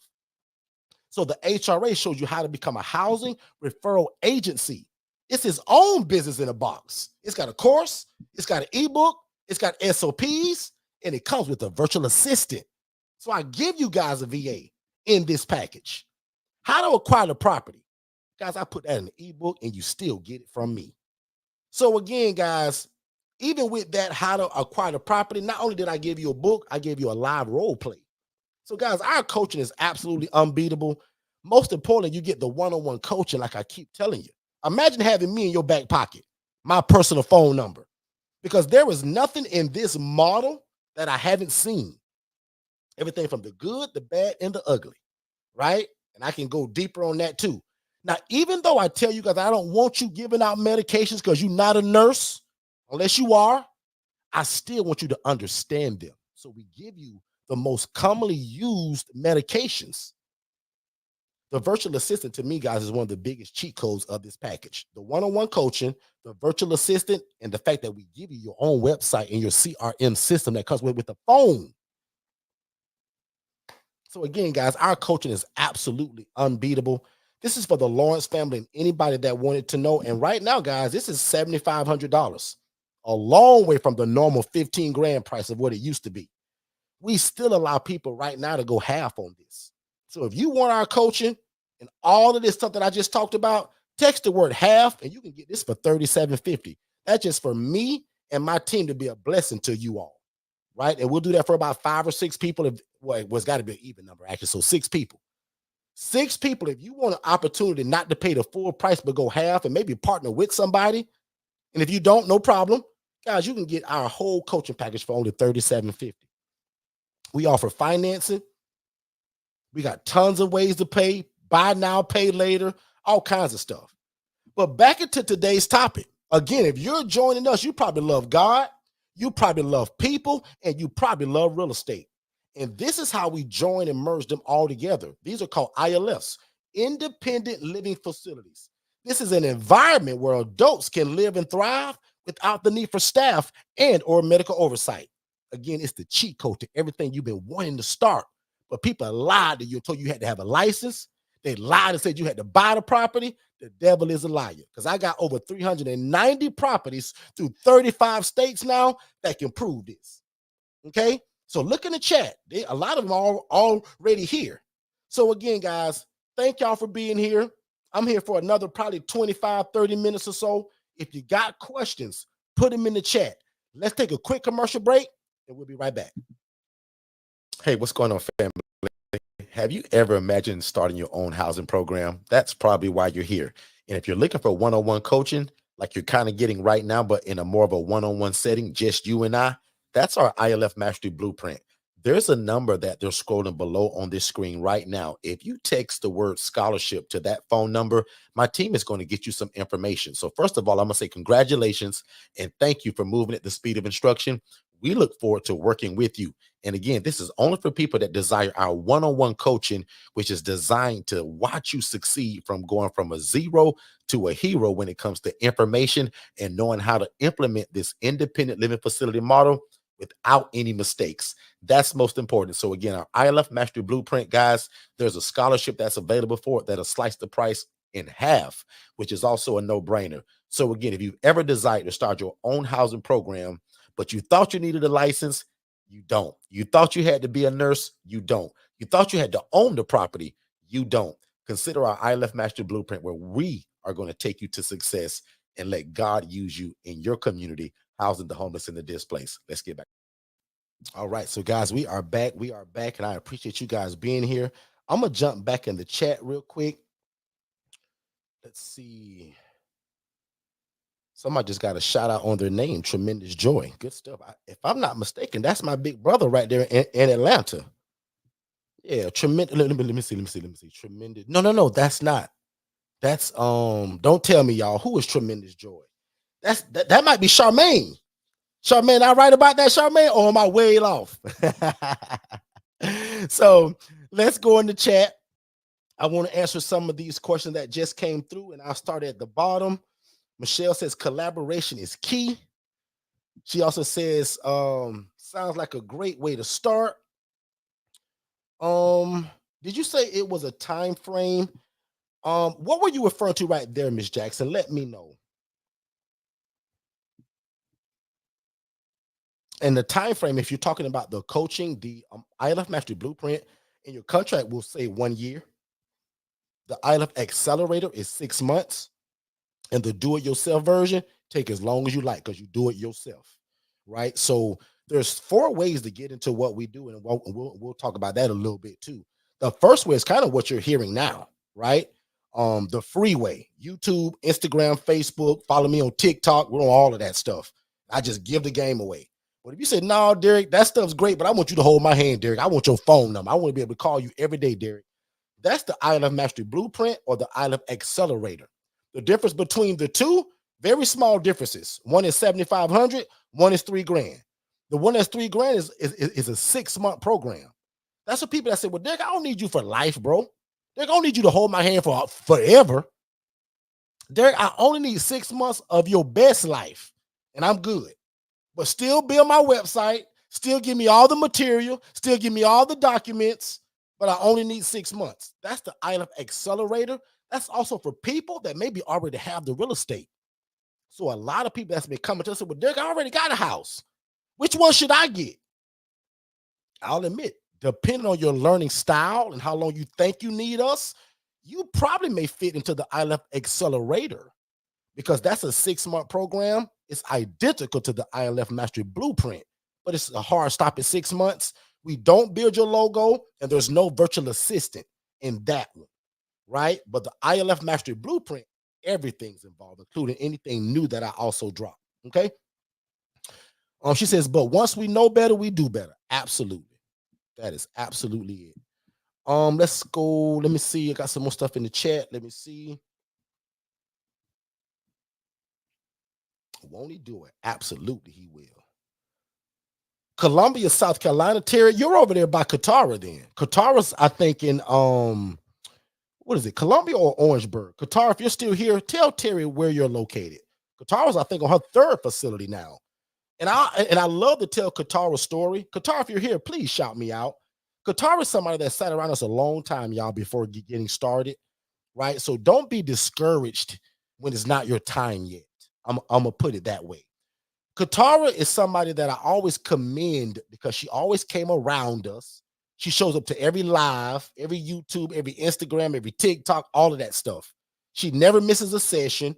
So the HRA shows you how to become a housing referral agency. It's his own business in a box. It's got a course, it's got an ebook, it's got SOPs, and it comes with a virtual assistant. So I give you guys a VA in this package. How to acquire the property. Guys, I put that in the ebook and you still get it from me. So again, guys, even with that, how to acquire the property, not only did I give you a book, I gave you a live role play. So guys, our coaching is absolutely unbeatable. Most importantly, you get the one-on-one coaching like I keep telling you. Imagine having me in your back pocket, my personal phone number, because there is nothing in this model that I haven't seen. Everything from the good, the bad, and the ugly, right? And I can go deeper on that too. Now, even though I tell you guys I don't want you giving out medications because you're not a nurse, unless you are, I still want you to understand them. So we give you the most commonly used medications. The virtual assistant to me, guys, is one of the biggest cheat codes of this package. The one-on-one coaching, the virtual assistant, and the fact that we give you your own website and your CRM system that comes with the phone. So again, guys, our coaching is absolutely unbeatable. This is for the Lawrence family and anybody that wanted to know. And right now, guys, this is $7,500, a long way from the normal 15 grand price of what it used to be. We still allow people right now to go half on this. So if you want our coaching and all of this stuff that I just talked about, text the word half and you can get this for $3,750. That's just for me and my team to be a blessing to you all. Right. And we'll do that for about 5 or 6 people. If well, it was got to be an even number, actually. So 6 people. 6 people, if you want an opportunity not to pay the full price, but go half and maybe partner with somebody. And if you don't, no problem. Guys, you can get our whole coaching package for only $3,750. We offer financing. We got tons of ways to pay, buy now, pay later, all kinds of stuff. But back into today's topic. Again, if you're joining us, you probably love God, you probably love people, and you probably love real estate. And this is how we join and merge them all together. These are called ILFs, independent living facilities. This is an environment where adults can live and thrive without the need for staff and or medical oversight. Again, it's the cheat code to everything you've been wanting to start. But people lied to you and told you had to have a license. They lied and said you had to buy the property. The devil is a liar, because I got over 390 properties through 35 states now that can prove this. Okay, so look in the chat. A lot of them are already here. So again, guys, thank y'all for being here. I'm here for another probably 25, 30 minutes or so. If you got questions, put them in the chat. Let's take a quick commercial break and we'll be right back. Hey, what's going on, family? Have you ever imagined starting your own housing program? That's probably why you're here. And if you're looking for one-on-one coaching, like you're kind of getting right now, but in a more of a one-on-one setting, just you and I, that's our ILF Mastery Blueprint. There's a number that they're scrolling below on this screen right now. If you text the word scholarship to that phone number, my team is going to get you some information. So first of all, I'm going to say congratulations and thank you for moving at the speed of instruction. We look forward to working with you. And again, this is only for people that desire our one-on-one coaching, which is designed to watch you succeed from going from a zero to a hero when it comes to information and knowing how to implement this independent living facility model without any mistakes. That's most important. So again, our ILF Mastery Blueprint, guys, there's a scholarship that's available for it that'll slice the price in half, which is also a no-brainer. So again, if you've ever desired to start your own housing program, but you thought you needed a license, you don't. You thought you had to be a nurse, you don't. You thought you had to own the property, you don't. Consider our ILF Mastery Blueprint, where we are going to take you to success and let God use you in your community, housing the homeless and the displaced. Let's get back. All right, so guys, we are back. We are back, and I appreciate you guys being here. I'm gonna jump back in the chat real quick. Let's see. Somebody just got a shout out on their name. Tremendous Joy. Good stuff. If I'm not mistaken, that's my big brother right there in Atlanta. Yeah, tremendous. Let me see. Tremendous. No. That's not. That's Don't tell me, y'all. Who is Tremendous Joy? That might be Charmaine. Charmaine, I right about that, Charmaine, or am I way off? So let's go in the chat. I want to answer some of these questions that just came through, and I'll start at the bottom. Michelle says collaboration is key. She also says, sounds like a great way to start. Did you say it was a time frame? What were you referring to right there, Miss Jackson? Let me know. And the time frame, if you're talking about the coaching, the ILF Mastery Blueprint, in your contract will say 1 year. The ILF Accelerator is 6 months. And the do-it-yourself version take as long as you like, because you do it yourself, right? So there's 4 ways to get into what we do, and we'll talk about that a little bit too. The first way is kind of what you're hearing now, right? The free way: YouTube, Instagram, Facebook. Follow me on TikTok. We're on all of that stuff. I just give the game away. But if you say, no, Derek, that stuff's great, but I want you to hold my hand, Derek. I want your phone number. I want to be able to call you every day, Derek. That's the ILF Mastery Blueprint or the ILF Accelerator. The difference between the two, very small differences. One is 7,500, one is $3,000. The one that's $3,000 is a 6-month program. That's what people that say, well, Derek, I don't need you for life, bro. Derek, I don't need you to hold my hand for forever. Derek, I only need 6 months of your best life, and I'm good. But still build my website, still give me all the material, still give me all the documents, but I only need 6 months. That's the ILF Accelerator. That's also for people that maybe already have the real estate. So a lot of people that's been coming to us and say, well, Derek, I already got a house. Which one should I get? I'll admit, depending on your learning style and how long you think you need us, you probably may fit into the ILF Accelerator because that's a 6-month program. It's identical to the ILF Mastery Blueprint, but it's a hard stop at 6 months. We don't build your logo, and there's no virtual assistant in that one, right? But the ILF Mastery Blueprint, everything's involved, including anything new that I also drop. Okay. She says, but once we know better, we do better. Absolutely. That is absolutely it. Let's go. Let me see. I got some more stuff in the chat. Let me see. Won't he do it? Absolutely, he will. Columbia, South Carolina. Terry, you're over there by Katara then. Katara's, I think, in what is it, Columbia or Orangeburg? Katara, if you're still here, tell Terry where you're located. Katara's, I think, on her 3rd facility now. And I love to tell Katara's story. Katara, if you're here, please shout me out. Katara is somebody that sat around us a long time, y'all, before getting started, right? So don't be discouraged when it's not your time yet. I'm going to put it that way. Katara is somebody that I always commend because she always came around us. She shows up to every live, every YouTube, every Instagram, every TikTok, all of that stuff. She never misses a session.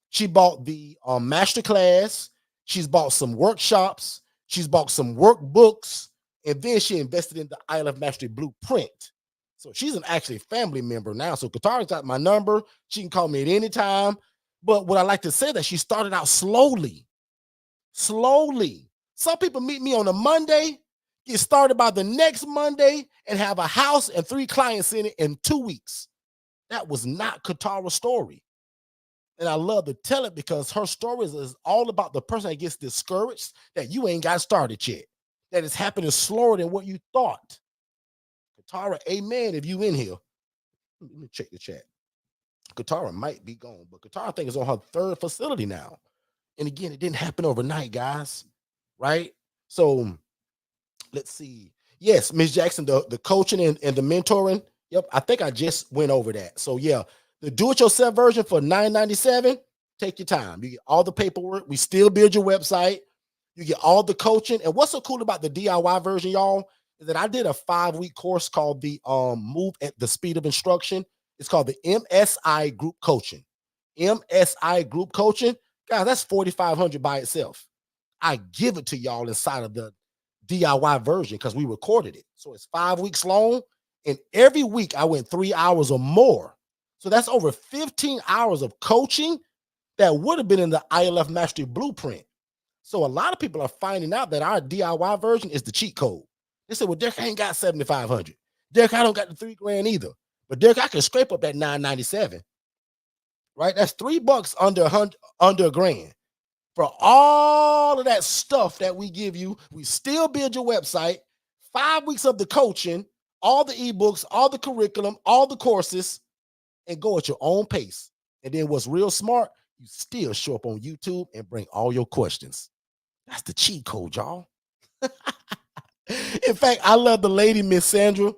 She bought the masterclass. She's bought some workshops. She's bought some workbooks. And then she invested in the ILF Mastery Blueprint. So she's an actually family member now. So Katara's got my number. She can call me at any time. But what I like to say that she started out slowly. Slowly. Some people meet me on a Monday, get started by the next Monday, and have a house and 3 clients in it in 2 weeks. That was not Katara's story. And I love to tell it because her story is all about the person that gets discouraged, that you ain't got started yet, that it's happening slower than what you thought. Katara, amen, if you in here. Let me check the chat. Katara might be gone, but Katara, I think, is on her 3rd facility now. And again, it didn't happen overnight, guys, right? So let's see. Yes, Ms. Jackson, the coaching and the mentoring. Yep, I think I just went over that. So yeah, the do-it-yourself version for $9.97, take your time. You get all the paperwork. We still build your website. You get all the coaching. And what's so cool about the DIY version, y'all, is that I did a 5-week course called the Move at the Speed of Instruction. It's called the MSI Group Coaching. MSI Group Coaching. Guys, that's $4,500 by itself. I give it to y'all inside of the DIY version because we recorded it. So it's 5 weeks long. And every week I went 3 hours or more. So that's over 15 hours of coaching that would have been in the ILF Mastery Blueprint. So a lot of people are finding out that our DIY version is the cheat code. They say, well, Derek, I ain't got 7,500. Derek, I don't got the $3,000 either. But Derek, I can scrape up that 997. Right? That's $3 under $100,000. For all of that stuff that we give you, we still build your website, 5 weeks of the coaching, all the ebooks, all the curriculum, all the courses, and go at your own pace. And then what's real smart, you still show up on YouTube and bring all your questions. That's the cheat code, y'all. In fact, I love the lady, Miss Sandra.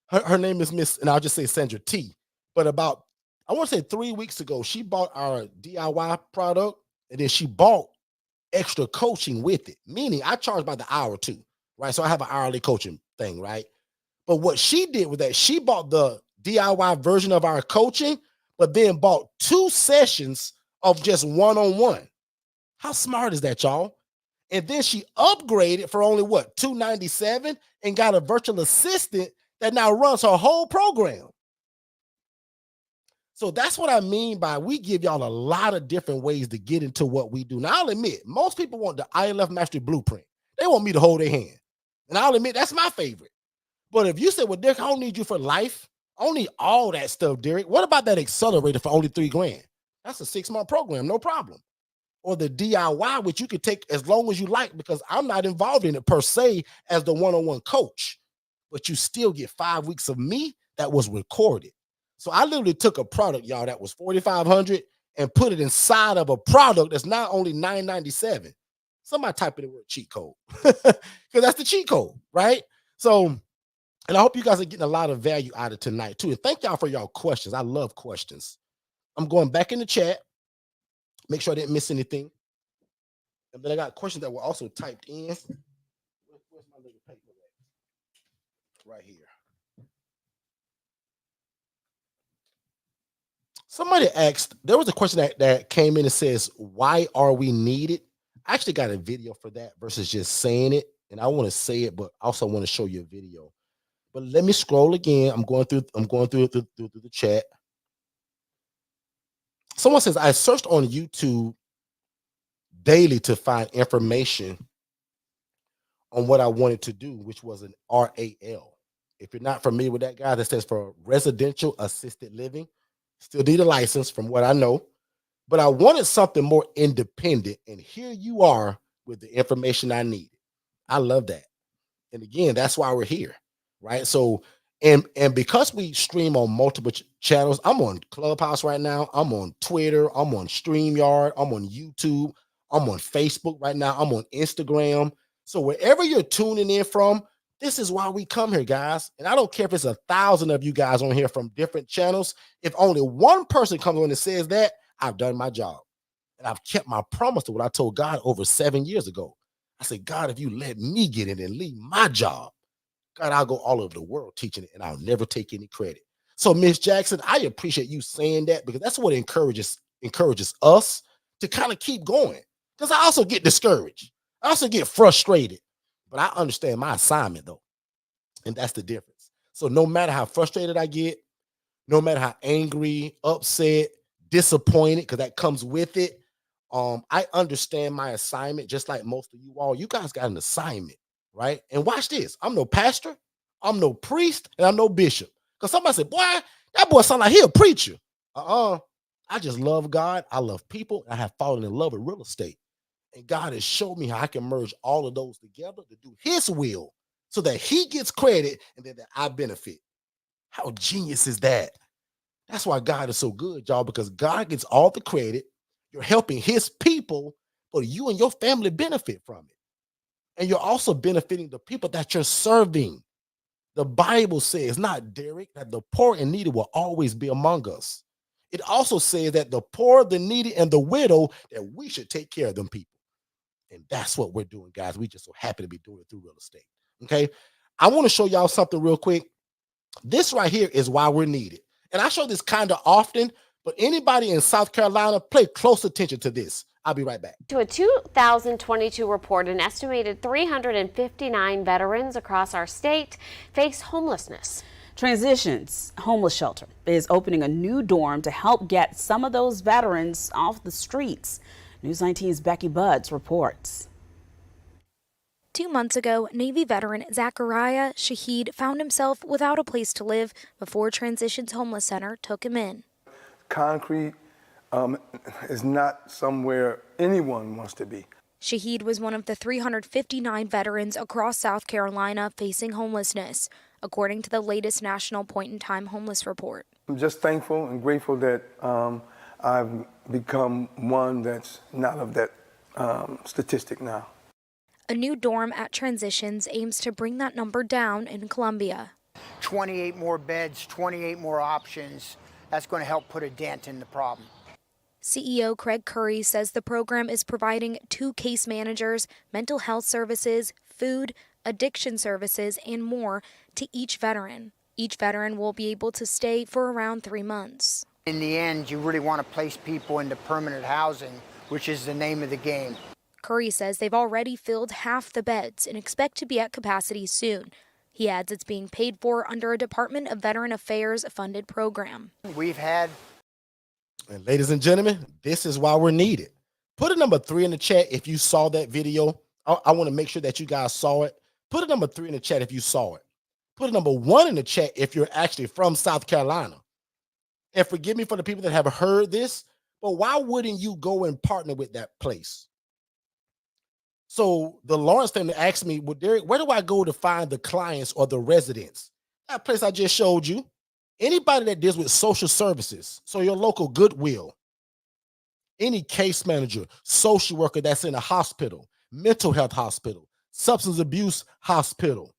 Her name is Miss, and I'll just say Sandra T. But about, I want to say 3 weeks ago, she bought our DIY product, and then she bought extra coaching with it, meaning I charge by the hour too, right? So I have an hourly coaching thing, right? But what she did with that, she bought the DIY version of our coaching, but then bought 2 sessions of just one-on-one. How smart is that, y'all? And then she upgraded for only what, $297, and got a virtual assistant that now runs her whole program. So that's what I mean by we give y'all a lot of different ways to get into what we do. Now, I'll admit, most people want the ILF Mastery Blueprint. They want me to hold their hand. And I'll admit, that's my favorite. But if you say, well, Derek, I don't need you for life. I don't need all that stuff, Derek. What about that accelerator for only $3,000? That's a 6-month program, no problem. Or the DIY, which you could take as long as you like, because I'm not involved in it per se as the one-on-one coach. But you still get 5 weeks of me that was recorded. So I literally took a product, y'all, that was $4,500 and put it inside of a product that's not only $997. Somebody type in the word cheat code because that's the cheat code, right? So And I hope you guys are getting a lot of value out of tonight too. And thank y'all for y'all questions. I love questions. I'm going back in the chat, make sure I didn't miss anything. And then I got questions that were also typed in. Where's my little paper at? Right here. Somebody asked, there was a question that came in and says, why are we needed? I actually got a video for that versus just saying it. And I want to say it, but I also want to show you a video. But let me scroll again. I'm going through the chat. Someone says, I searched on YouTube daily to find information on what I wanted to do, which was an RAL. If you're not familiar with that, guy, that stands for residential assisted living. Still need a license from what I know, but I wanted something more independent. And here you are with the information I needed. I love that. And again, that's why we're here, right? So, and because we stream on multiple channels, I'm on Clubhouse right now. I'm on Twitter. I'm on StreamYard. I'm on YouTube. I'm on Facebook right now. I'm on Instagram. So wherever you're tuning in from, this is why we come here, guys. And I don't care if it's 1,000 of you guys on here from different channels. If only one person comes on and says that, I've done my job. And I've kept my promise to what I told God over 7 years ago. I said, God, if you let me get in and leave my job, God, I'll go all over the world teaching it and I'll never take any credit. So, Miss Jackson, I appreciate you saying that because that's what encourages us to kind of keep going. Because I also get discouraged. I also get frustrated. But I understand my assignment, though. And that's the difference. So no matter how frustrated I get, no matter how angry, upset, disappointed, because that comes with it, I understand my assignment just like most of you all. You guys got an assignment, right? And watch this. I'm no pastor, I'm no priest, and I'm no bishop. Because somebody said, boy, that boy sound like he a preacher. I just love God. I love people. And I have fallen in love with real estate. And God has showed me how I can merge all of those together to do his will so that he gets credit and then that I benefit. How genius is that? That's why God is so good, y'all, because God gets all the credit. You're helping his people, but you and your family benefit from it. And you're also benefiting the people that you're serving. The Bible says, not Derek, that the poor and needy will always be among us. It also says that the poor, the needy, and the widow, that we should take care of them people. And that's what we're doing, guys. We just so happy to be doing it through real estate. Okay. I want to show y'all something real quick. This right here is why we're needed. And I show this kind of often, but anybody in South Carolina, pay close attention to this. I'll be right back. To a 2022 report, an estimated 359 veterans across our state face homelessness. Transitions Homeless Shelter is opening a new dorm to help get some of those veterans off the streets. News 19's Becky Buds reports. 2 months ago, Navy veteran Zachariah Shaheed found himself without a place to live before Transitions Homeless Center took him in. Concrete is not somewhere anyone wants to be. Shaheed was one of the 359 veterans across South Carolina facing homelessness, according to the latest National Point-in-Time Homeless Report. I'm just thankful and grateful that I've become one that's not of that statistic now. A new dorm at Transitions aims to bring that number down in Columbia. 28 more beds, 28 more options. That's going to help put a dent in the problem. CEO Craig Curry says the program is providing 2 case managers, mental health services, food, addiction services, and more to each veteran. Each veteran will be able to stay for around 3 months. In the end, you really want to place people into permanent housing, which is the name of the game. Curry says they've already filled half the beds and expect to be at capacity soon. He adds it's being paid for under a Department of Veteran Affairs funded program. We've had... And ladies and gentlemen, this is why we're needed. Put a number 3 in the chat if you saw that video. I want to make sure that you guys saw it. Put a number 3 in the chat if you saw it. Put a number 1 in the chat if you're actually from South Carolina. And forgive me for the people that have heard this, but why wouldn't you go and partner with that place? So the Lawrence family asked me, well, Derek, where do I go to find the clients or the residents? That place I just showed you. Anybody that deals with social services, so your local Goodwill, any case manager, social worker that's in a hospital, mental health hospital, substance abuse hospital,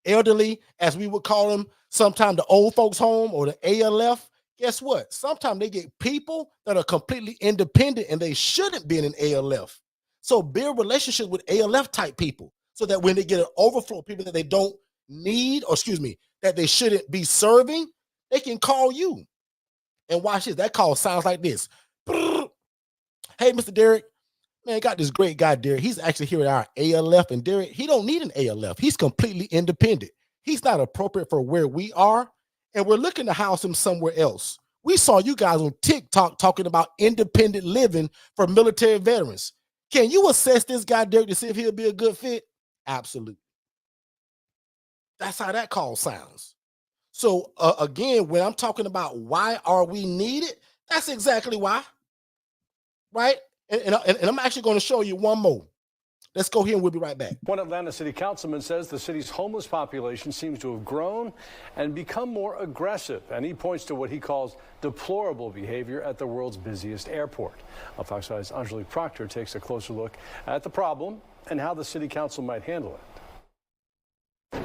elderly, as we would call them, sometimes the old folks home or the ALF, guess what? Sometimes they get people that are completely independent and they shouldn't be in an ALF. So build relationships with ALF type people so that when they get an overflow of people that they don't need, or excuse me, that they shouldn't be serving, they can call you. And watch this. That call sounds like this. Hey, Mr. Derek, man, got this great guy, Derek. He's actually here at our ALF, and Derek, he don't need an ALF. He's completely independent. He's not appropriate for where we are, and we're looking to house him somewhere else. We saw you guys on TikTok talking about independent living for military veterans. Can you assess this guy, Derek, to see if he'll be a good fit? Absolutely. That's how that call sounds. So again, when I'm talking about why are we needed, that's exactly why, right? And I'm actually going to show you one more. Let's go here and we'll be right back. One Atlanta city councilman says the city's homeless population seems to have grown and become more aggressive. And he points to what he calls deplorable behavior at the world's busiest airport. Fox 5's Angelique Proctor takes a closer look at the problem and how the city council might handle it.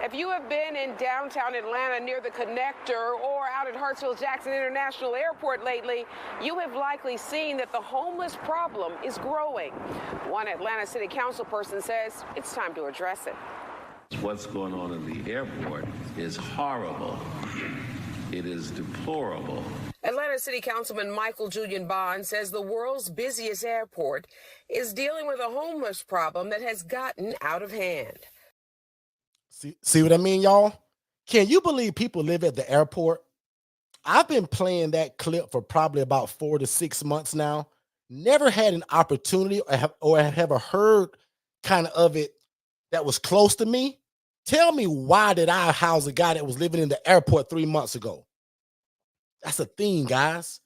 If you have been in downtown Atlanta near the connector or out at Hartsfield-Jackson International Airport lately, you have likely seen that the homeless problem is growing. One Atlanta City Council person says it's time to address it. What's going on in the airport is horrible. It is deplorable. Atlanta City Councilman Michael Julian Bond says the world's busiest airport is dealing with a homeless problem that has gotten out of hand. See what I mean, y'all? Can you believe people live at the airport? I've been playing that clip for probably about 4 to 6 months now. Never had an opportunity or have ever heard kind of it that was close to me. Tell me, why did I house a guy that was living in the airport 3 months ago? That's a theme, guys.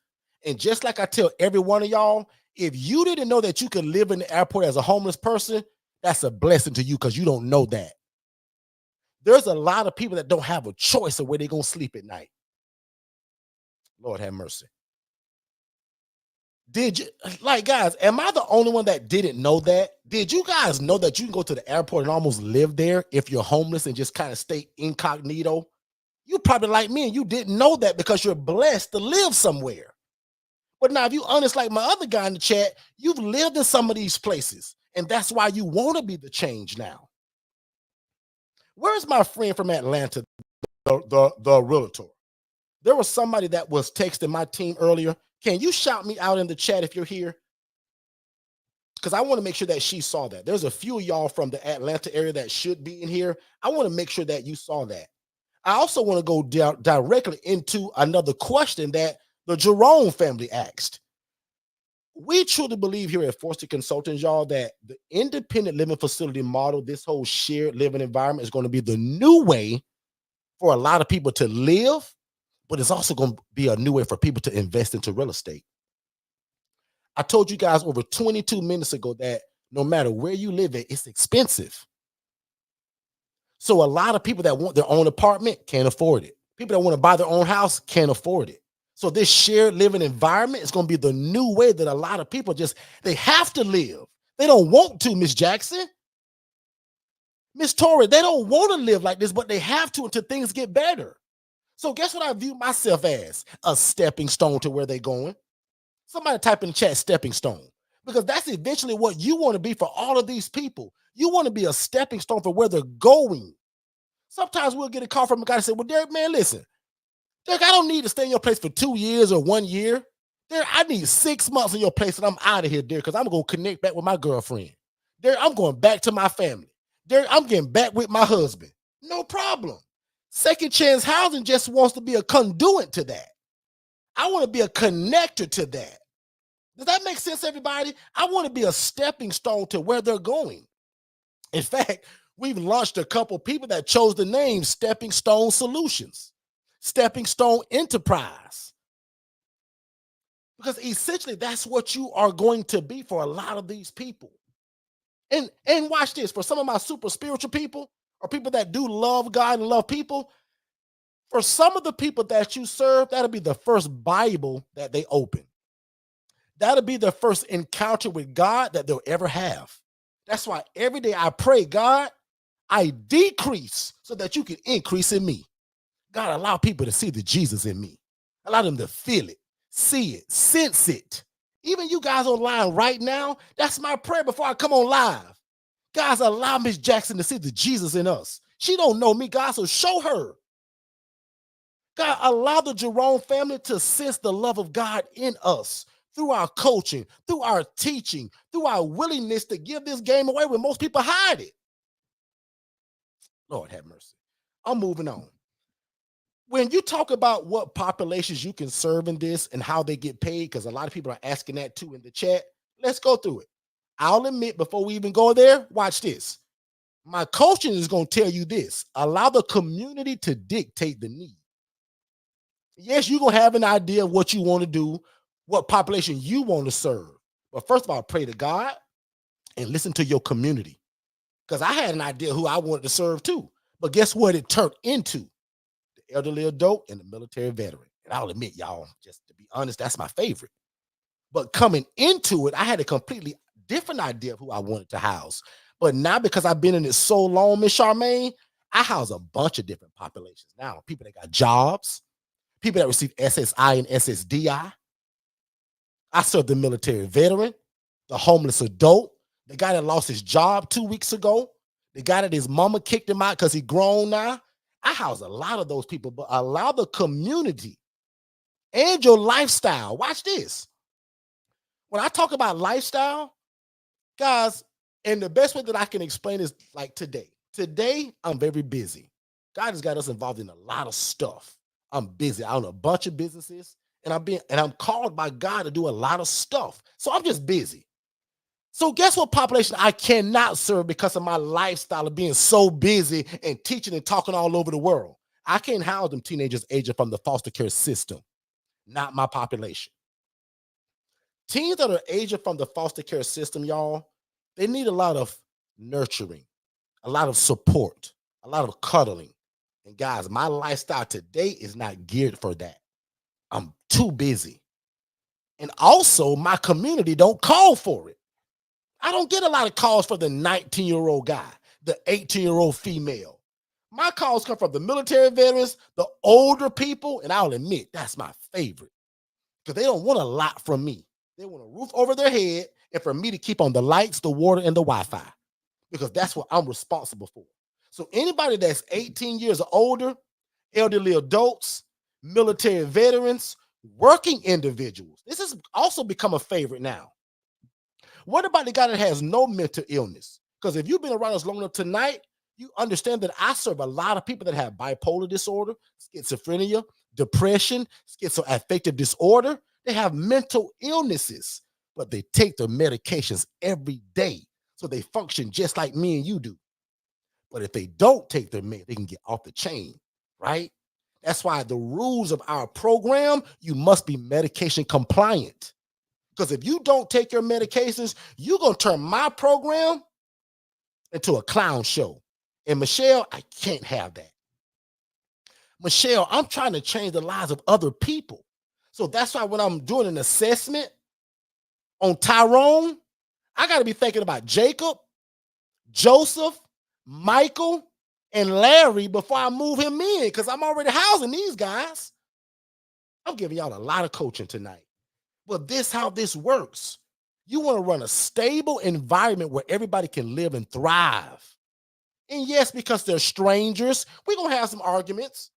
And just like I tell every one of y'all, if you didn't know that you could live in the airport as a homeless person, that's a blessing to you because you don't know that. There's a lot of people that don't have a choice of where they're going to sleep at night. Lord have mercy. Did you, like, guys, am I the only one that didn't know that? Did you guys know that you can go to the airport and almost live there if you're homeless and just kind of stay incognito? You probably like me and you didn't know that because you're blessed to live somewhere. But now, if you're honest, like my other guy in the chat, you've lived in some of these places, and that's why you want to be the change now. Where's my friend from Atlanta, the realtor? There was somebody that was texting my team earlier. Can you shout me out in the chat if you're here? Because I want to make sure that she saw that. There's a few of y'all from the Atlanta area that should be in here. I want to make sure that you saw that. I also want to go directly into another question that the Jerome family asked. We truly believe here at Forster Consultants, y'all, that the independent living facility model, this whole shared living environment, is going to be the new way for a lot of people to live, but it's also going to be a new way for people to invest into real estate. I told you guys over 22 minutes ago that no matter where you live at, it's expensive. So a lot of people that want their own apartment can't afford it. People that want to buy their own house can't afford it. So this shared living environment is going to be the new way that a lot of people they have to live. They don't want to, Miss Jackson. Miss Torrey, they don't want to live like this, but they have to until things get better. So guess what I view myself as? A stepping stone to where they're going. Somebody type in the chat, stepping stone, because that's eventually what you want to be for all of these people. You want to be a stepping stone for where they're going. Sometimes we'll get a call from a guy that said, well, Derek, man, listen, Derek, I don't need to stay in your place for 2 years or 1 year. Derek, I need 6 months in your place and I'm out of here, Derek, because I'm going to connect back with my girlfriend. Derek, I'm going back to my family. Derek, I'm getting back with my husband. No problem. Second Chance Housing just wants to be a conduit to that. I want to be a connector to that. Does that make sense, everybody? I want to be a stepping stone to where they're going. In fact, we've launched a couple people that chose the name Stepping Stone Solutions, Stepping Stone Enterprise. Because essentially that's what you are going to be for a lot of these people. And watch this, for some of my super spiritual people or people that do love God and love people, for some of the people that you serve, that'll be the first Bible that they open. That'll be their first encounter with God that they'll ever have. That's why every day I pray, God, I decrease so that you can increase in me. God, allow people to see the Jesus in me. Allow them to feel it, see it, sense it. Even you guys online right now, that's my prayer before I come on live. Guys, allow Miss Jackson to see the Jesus in us. She don't know me, God, so show her. God, allow the Jerome family to sense the love of God in us through our coaching, through our teaching, through our willingness to give this game away when most people hide it. Lord have mercy. I'm moving on. When you talk about what populations you can serve in this and how they get paid, because a lot of people are asking that too in the chat, let's go through it. I'll admit before we even go there, watch this. My coaching is going to tell you this. Allow the community to dictate the need. Yes, you're going to have an idea of what you want to do, what population you want to serve. But first of all, pray to God and listen to your community. Because I had an idea who I wanted to serve too. But guess what it turned into? The elderly adult and the military veteran. And I'll admit, y'all, just to be honest, that's my favorite. But coming into it, I had a completely different idea of who I wanted to house. But now because I've been in it so long, Miss Charmaine, I house a bunch of different populations now. People that got jobs, people that receive SSI and SSDI. I serve the military veteran, the homeless adult, the guy that lost his job 2 weeks ago, the guy that his mama kicked him out because he grown now. I house a lot of those people, but allow the community and your lifestyle. Watch this. When I talk about lifestyle, guys, and the best way that I can explain is like today. Today, I'm very busy. God has got us involved in a lot of stuff. I'm busy. I own a bunch of businesses, and I'm called by God to do a lot of stuff. So I'm just busy. So guess what population I cannot serve because of my lifestyle of being so busy and teaching and talking all over the world? I can't house them teenagers aging from the foster care system. Not my population. Teens that are aging from the foster care system, y'all, they need a lot of nurturing, a lot of support, a lot of cuddling. And guys, my lifestyle today is not geared for that. I'm too busy. And also, my community don't call for it. I don't get a lot of calls for the 19-year-old guy, the 18-year-old female. My calls come from the military veterans, the older people, and I'll admit that's my favorite because they don't want a lot from me. They want a roof over their head and for me to keep on the lights, the water, and the Wi-Fi because that's what I'm responsible for. So anybody that's 18 years or older, elderly adults, military veterans, working individuals, this has also become a favorite now. What about the guy that has no mental illness? Because if you've been around us long enough tonight, you understand that I serve a lot of people that have bipolar disorder, schizophrenia, depression, schizoaffective disorder. They have mental illnesses, but they take their medications every day. So they function just like me and you do. But if they don't take their med, they can get off the chain, right? That's why the rules of our program, you must be medication compliant. Because if you don't take your medications, you're going to turn my program into a clown show. And Michelle, I can't have that. Michelle, I'm trying to change the lives of other people. So that's why when I'm doing an assessment on Tyrone, I got to be thinking about Jacob, Joseph, Michael, and Larry before I move him in because I'm already housing these guys. I'm giving y'all a lot of coaching tonight. But this how this works. You want to run a stable environment where everybody can live and thrive. And yes, because they're strangers, we're going to have some arguments.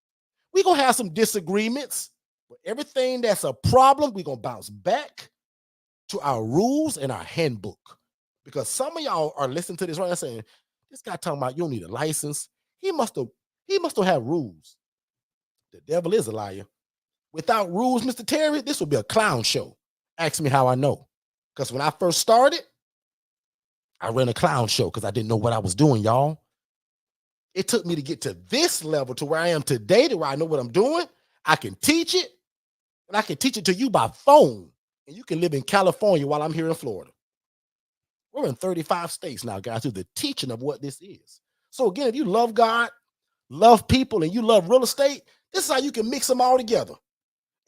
We're going to have some disagreements. But everything that's a problem, we're going to bounce back to our rules and our handbook. Because some of y'all are listening to this right now saying, this guy talking about you don't need a license. He must have rules. The devil is a liar. Without rules, Mr. Terry, this would be a clown show. Ask me how I know. Because when I first started, I ran a clown show because I didn't know what I was doing, y'all. It took me to get to this level to where I am today, to where I know what I'm doing. I can teach it, and I can teach it to you by phone. And you can live in California while I'm here in Florida. We're in 35 states now, guys, through the teaching of what this is. So again, if you love God, love people, and you love real estate, this is how you can mix them all together.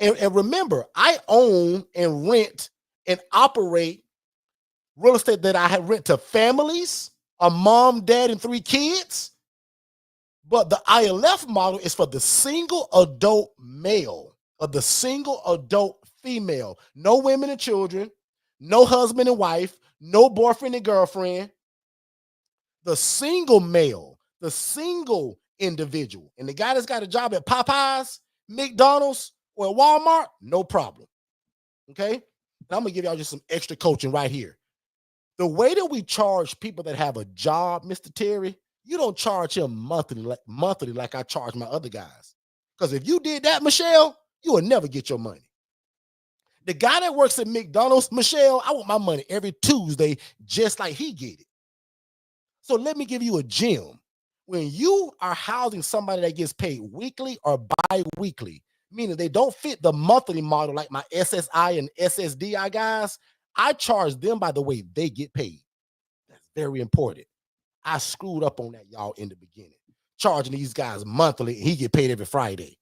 And remember, I own and rent and operate real estate that I have rent to families, a mom, dad, and 3 kids. But the ILF model is for the single adult male or the single adult female. No women and children, no husband and wife, no boyfriend and girlfriend. The single male, the single individual. And the guy that's got a job at Popeyes, McDonald's, or at Walmart, no problem. Okay? And I'm going to give y'all just some extra coaching right here. The way that we charge people that have a job, Mr. Terry, you don't charge him monthly like I charge my other guys. Because if you did that, Michelle, you will never get your money. The guy that works at McDonald's, Michelle, I want my money every Tuesday just like he get it. So let me give you a gem. When you are housing somebody that gets paid weekly or bi-weekly, meaning they don't fit the monthly model like my SSI and SSDI guys, I charge them by the way they get paid. That's very important. I screwed up on that, y'all, in the beginning. Charging these guys monthly, and he get paid every Friday.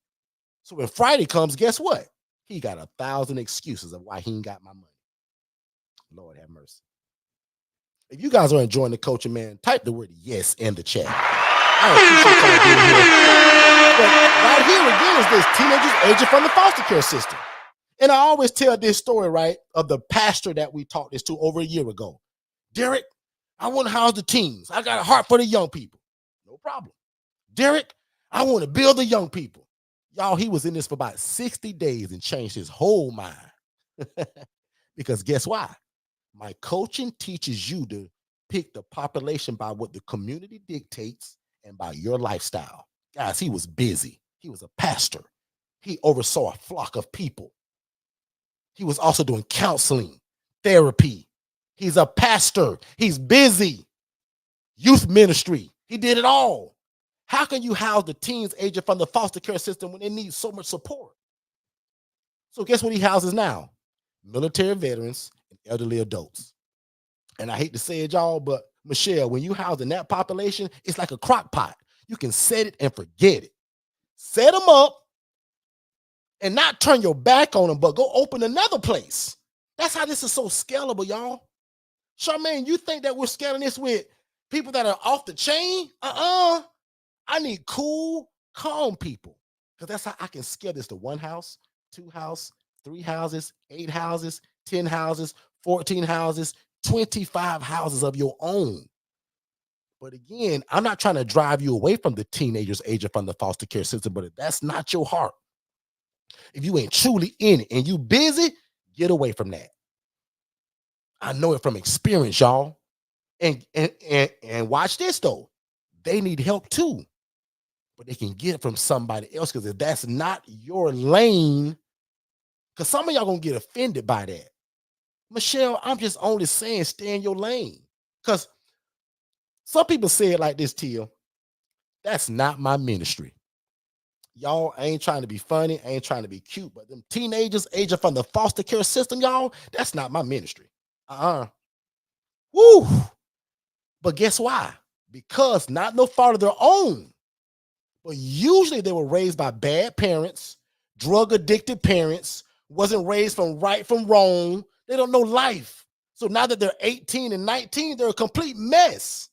So when Friday comes, guess what? He got 1,000 excuses of why he ain't got my money. Lord have mercy. If you guys are enjoying the coaching, man, type the word yes in the chat. I appreciate y'all being here. But right here again is this teenagers aging from the foster care system. And I always tell this story, right, of the pastor that we taught this to over a year ago. Derek, I want to house the teens. I got a heart for the young people. No problem. Derek, I want to build the young people. Y'all, he was in this for about 60 days and changed his whole mind. Because guess why? My coaching teaches you to pick the population by what the community dictates and by your lifestyle. Guys, he was busy. He was a pastor. He oversaw a flock of people. He was also doing counseling, therapy. He's a pastor. He's busy. Youth ministry. He did it all. How can you house the teens aging from the foster care system when they need so much support? So guess what he houses now? Military veterans and elderly adults. And I hate to say it, y'all, but Michelle, when you house in that population, it's like a crock pot. You can set it and forget it. Set them up and not turn your back on them, but go open another place. That's how this is so scalable, y'all. Charmaine, you think that we're scaling this with people that are off the chain? I need cool, calm people. Because that's how I can scale this to 1 house, 2 house, 3 houses, 8 houses, 10 houses, 14 houses, 25 houses of your own. But again, I'm not trying to drive you away from the teenagers aging from the foster care system, but if that's not your heart, if you ain't truly in it and you busy, get away from that. I know it from experience, y'all. And watch this though. They need help too. But they can get it from somebody else, because if that's not your lane, because some of y'all gonna get offended by that. Michelle, I'm just only saying stay in your lane. Because some people say it like this, Tia. That's not my ministry. Y'all, I ain't trying to be funny. I ain't trying to be cute. But them teenagers aging from the foster care system, y'all, that's not my ministry. Woo. But guess why? Because not no fault of their own. But usually they were raised by bad parents, drug addicted parents, wasn't raised from right from wrong. They don't know life. So now that they're 18 and 19, they're a complete mess.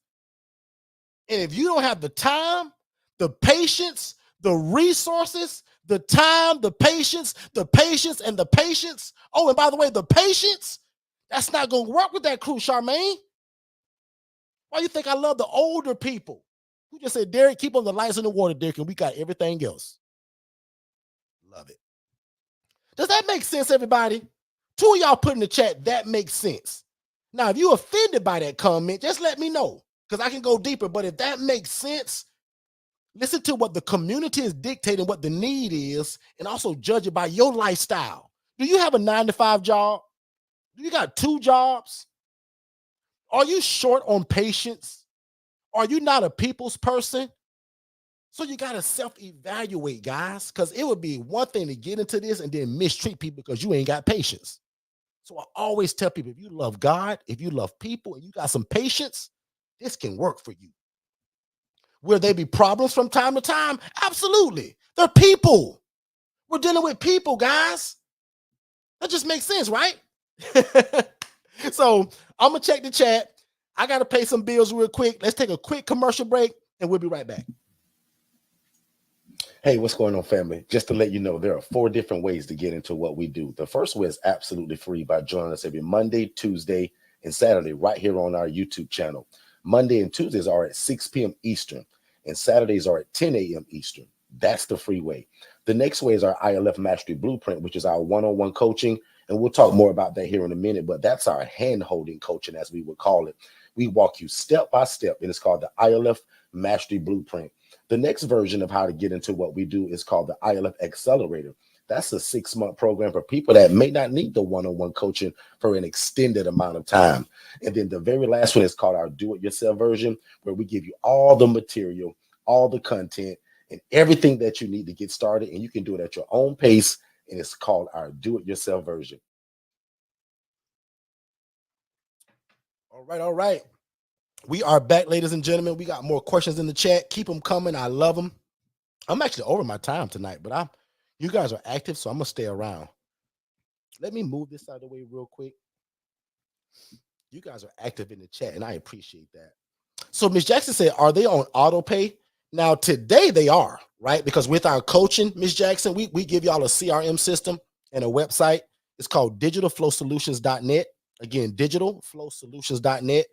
And if you don't have the time, the patience, the resources, the time, the patience, and the patience. Oh, and by the way, the patience, that's not going to work with that crew, Charmaine. Why you think I love the older people? Who just said, Derek, keep on the lights in the water, Derek, and we got everything else. Love it. Does that make sense, everybody? 2 of y'all put in the chat, that makes sense. Now, if you're offended by that comment, just let me know, because I can go deeper. But if that makes sense, listen to what the community is dictating, what the need is, and also judge it by your lifestyle. Do you have a 9-to-5 job? Do you got 2 jobs? Are you short on patience? Are you not a people's person? So you got to self-evaluate, guys, because it would be one thing to get into this and then mistreat people because you ain't got patience. So I always tell people, if you love God, if you love people, and you got some patience, this can work for you. Will there be problems from time to time? Absolutely. They're people. We're dealing with people, guys. That just makes sense, right? So I'm going to check the chat. I got to pay some bills real quick. Let's take a quick commercial break, and we'll be right back. Hey, what's going on, family? Just to let you know, there are 4 different ways to get into what we do. The first way is absolutely free by joining us every Monday, Tuesday, and Saturday right here on our YouTube channel. Monday and Tuesdays are at 6 p.m. Eastern, and Saturdays are at 10 a.m. Eastern. That's the free way. The next way is our ILF Mastery Blueprint, which is our one-on-one coaching, and we'll talk more about that here in a minute, but that's our hand-holding coaching, as we would call it. We walk you step by step, and it's called the ILF Mastery Blueprint. The next version of how to get into what we do is called the ILF Accelerator. That's a 6-month program for people that may not need the one-on-one coaching for an extended amount of time. And then the very last one is called our do-it-yourself version, where we give you all the material, all the content, and everything that you need to get started. And you can do it at your own pace. And it's called our do-it-yourself version. All right, all right. We are back, ladies and gentlemen. We got more questions in the chat. Keep them coming. I love them. I'm actually over my time tonight, but you guys are active, so I'm gonna stay around. Let me move this out of the way real quick. You guys are active in the chat, and I appreciate that. So Miss Jackson said, are they on auto pay? Now today they are, right? Because with our coaching, Miss Jackson, we give y'all a CRM system and a website. It's called digitalflowsolutions.net. Again, digitalflowsolutions.net.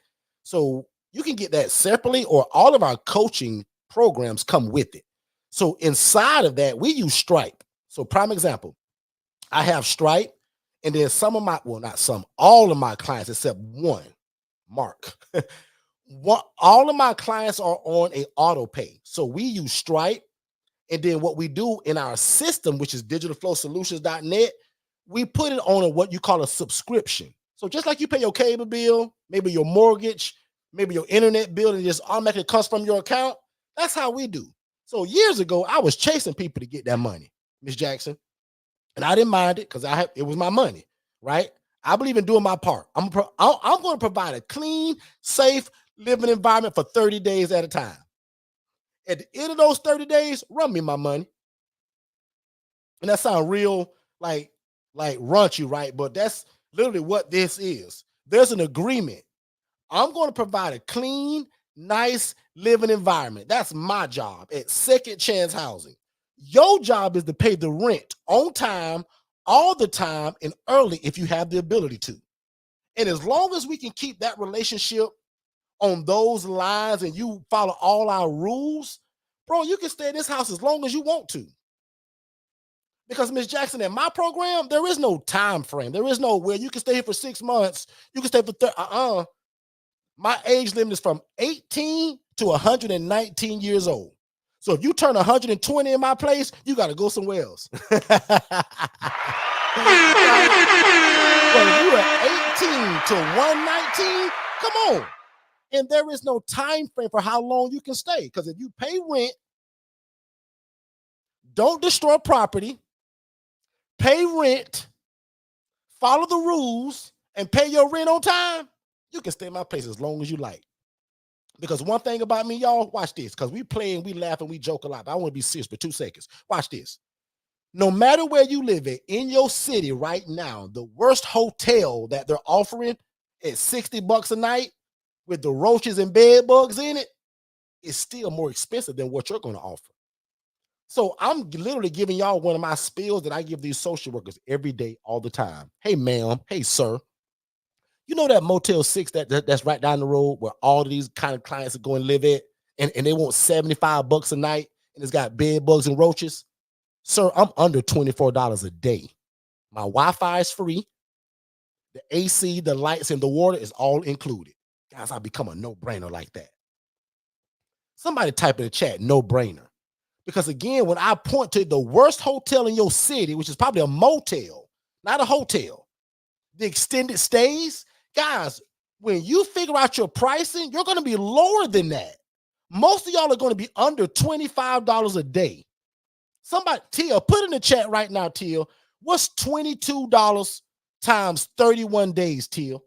So you can get that separately, or all of our coaching programs come with it. So inside of that, we use Stripe. So prime example, I have Stripe, and then some of my, well, not some, all of my clients except one, Mark. All of my clients are on a auto pay. So we use Stripe. And then what we do in our system, which is digitalflowsolutions.net, we put it on what you call a subscription. So just like you pay your cable bill, maybe your mortgage, maybe your internet bill, and it just automatically comes from your account, that's how we do. So years ago, I was chasing people to get that money, Miss Jackson, and I didn't mind it because it was my money, right? I believe in doing my part. I'm going to provide a clean, safe living environment for 30 days at a time. At the end of those 30 days, run me my money. And that sounds real like raunchy, right? But that's literally what this is. There's an agreement. I'm going to provide a clean, nice living environment. That's my job at Second Chance Housing. Your job is to pay the rent on time, all the time, and early if you have the ability to. And as long as we can keep that relationship on those lines and you follow all our rules, bro, you can stay in this house as long as you want to. Because Miss Jackson, in my program, there is no time frame. There is no where you can stay here for 6 months. You can stay for my age limit is from 18 to 119 years old. So if you turn 120 in my place, you got to go somewhere else. But if you are 18 to 119, come on. And there is no time frame for how long you can stay. Because if you pay rent, don't destroy property, pay rent, follow the rules, and pay your rent on time, you can stay in my place as long as you like. Because one thing about me, y'all, watch this, because we play and we laugh and we joke a lot, but I want to be serious for 2 seconds. Watch this. No matter where you live in your city right now, the worst hotel that they're offering at $60 a night with the roaches and bed bugs in it is still more expensive than what you're going to offer. So I'm literally giving y'all one of my spills that I give these social workers every day, all the time. Hey, ma'am. Hey, sir. You know that Motel 6 that's right down the road where all of these kind of clients are going to live at, and they want $75 a night, and it's got bed bugs and roaches? Sir, I'm under $24 a day. My Wi-Fi is free. The AC, the lights, and the water is all included. Guys, I become a no-brainer like that. Somebody type in the chat, no-brainer. Because again, when I point to the worst hotel in your city, which is probably a motel, not a hotel, the extended stays, guys, when you figure out your pricing, you're going to be lower than that. Most of y'all are going to be under $25 a day. Somebody, Tia, put in the chat right now, Tia, what's $22 times 31 days, Tia?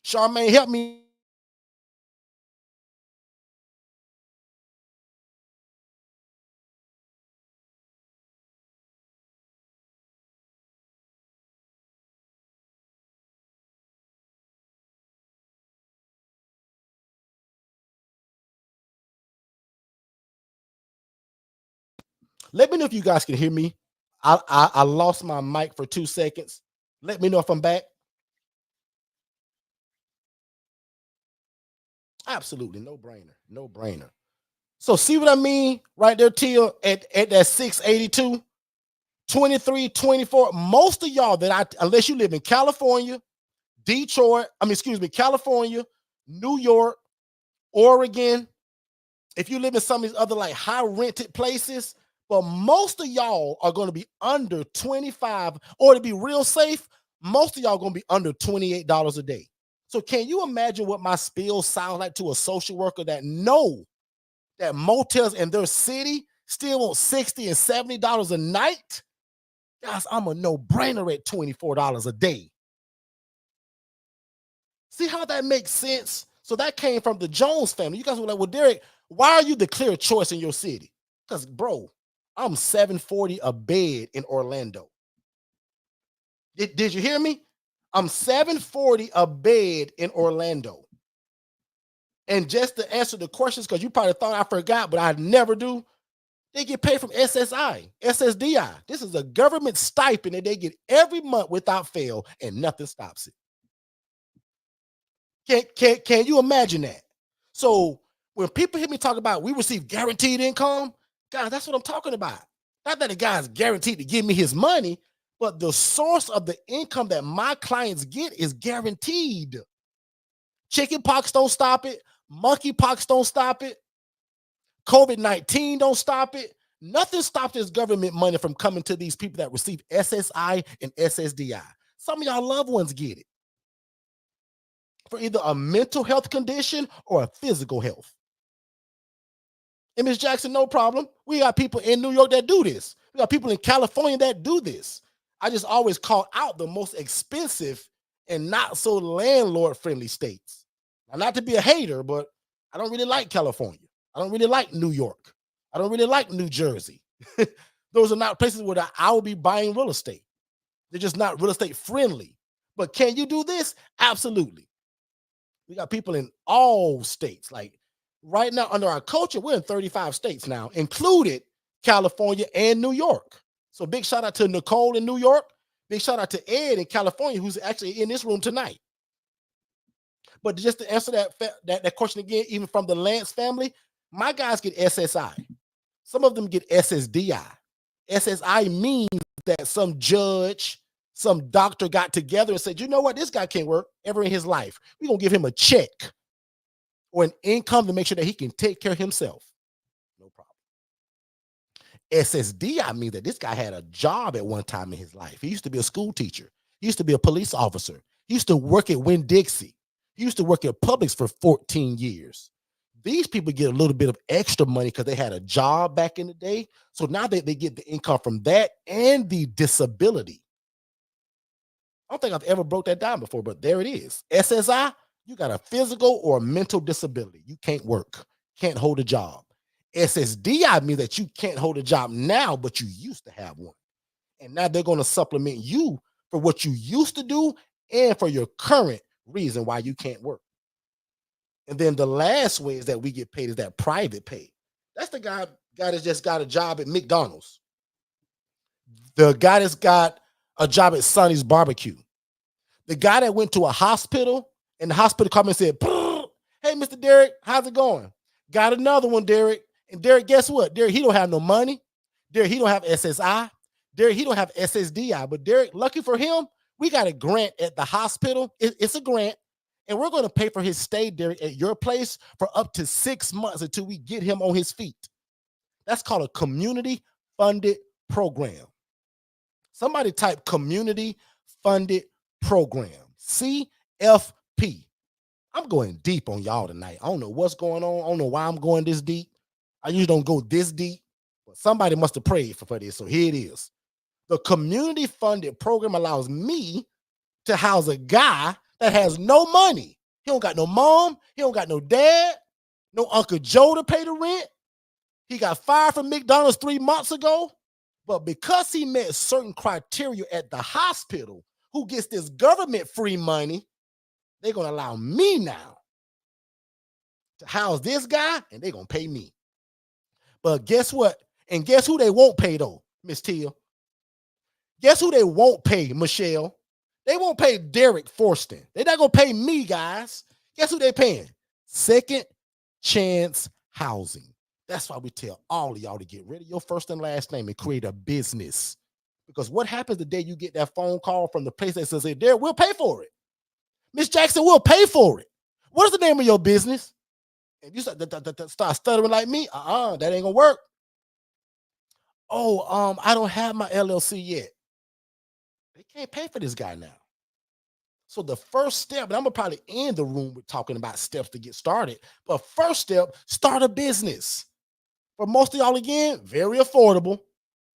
Charmaine, help me. Let me know if you guys can hear me. I lost my mic for 2 seconds. Let me know if I'm back. Absolutely, no brainer, no brainer. So see what I mean right there, Tia, at that 682, 23, 24. Most of y'all unless you live in California, Detroit, California, New York, Oregon, if you live in some of these other like high rented places, but most of y'all are going to be under 25, or to be real safe, most of y'all going to be under $28 a day. So can you imagine what my spiel sounds like to a social worker that know that motels in their city still want $60 and $70 a night? Guys, I'm a no-brainer at $24 a day. See how that makes sense? So that came from the Jones family. You guys were like, well, Derek, why are you the clear choice in your city? Because, bro, I'm $740 a bed in Orlando. Did you hear me? I'm $740 a bed in Orlando. And just to answer the questions, because you probably thought I forgot, but I never do, they get paid from SSDI. This is a government stipend that they get every month without fail, and nothing stops it. Can you imagine that? So when people hear me talk about we receive guaranteed income, guys, that's what I'm talking about. Not that the guy's guaranteed to give me his money, but the source of the income that my clients get is guaranteed. Chickenpox don't stop it. Monkeypox don't stop it. COVID-19 don't stop it. Nothing stops this government money from coming to these people that receive SSI and SSDI. Some of y'all loved ones get it for either a mental health condition or a physical health. And Ms. Jackson, no problem. We got people in New York that do this. We got people in California that do this. I just always call out the most expensive and not so landlord-friendly states. Now, not to be a hater, but I don't really like California. I don't really like New York. I don't really like New Jersey. Those are not places where I will be buying real estate. They're just not real estate friendly. But can you do this? Absolutely. We got people in all states. Like right now, under our culture, we're in 35 states now, included California and New York. So big shout out to Nicole in New York. Big shout out to Ed in California, who's actually in this room tonight. But just to answer that question again, even from the Lance family, my guys get SSI. Some of them get SSDI. SSI means that some judge, some doctor got together and said, you know what, this guy can't work ever in his life. We're going to give him a check or an income to make sure that he can take care of himself. No problem. SSDI means that this guy had a job at one time in his life. He used to be a school teacher. He used to be a police officer. He used to work at Winn-Dixie. He used to work at Publix for 14 years. These people get a little bit of extra money because they had a job back in the day. So now they get the income from that and the disability. I don't think I've ever broke that down before, but there it is. SSI, you got a physical or a mental disability. You can't work, can't hold a job. SSDI means that you can't hold a job now, but you used to have one. And now they're going to supplement you for what you used to do and for your current reason why you can't work. And then the last way is that we get paid is that private pay. That's the guy that's just got a job at McDonald's. The guy that's got a job at Sonny's Barbecue. The guy that went to a hospital and the hospital called me and said, hey, Mr. Derek, how's it going? Got another one, Derek. And Derek, guess what? Derek, he don't have no money. Derek, he don't have SSI. Derek, he don't have SSDI. But Derek, lucky for him, we got a grant at the hospital. It's a grant. And we're going to pay for his stay, Derek, at your place for up to 6 months until we get him on his feet. That's called a community-funded program. Somebody type community-funded program, CFP. I'm going deep on y'all tonight. I don't know what's going on. I don't know why I'm going this deep. I usually don't go this deep, but somebody must have prayed for this, so here it is. The community-funded program allows me to house a guy that has no money. He don't got no mom. He don't got no dad. No Uncle Joe to pay the rent. He got fired from McDonald's 3 months ago. But because he met certain criteria at the hospital, who gets this government free money, they're going to allow me now to house this guy, and they're going to pay me. But guess what? And guess who they won't pay though, Miss Tia? Guess who they won't pay, Michelle? They won't pay Derek Forston. They're not gonna pay me, guys. Guess who they paying? Second Chance Housing. That's why we tell all of y'all to get rid of your first and last name and create a business. Because what happens the day you get that phone call from the place that says, hey, Derek, we'll pay for it. Miss Jackson, we'll pay for it. What is the name of your business? If you start stuttering like me, that ain't gonna work. Oh, I don't have my LLC yet. They can't pay for this guy now. So the first step, and I'm gonna probably end the room with talking about steps to get started. But first step, start a business. For most of y'all, again, very affordable.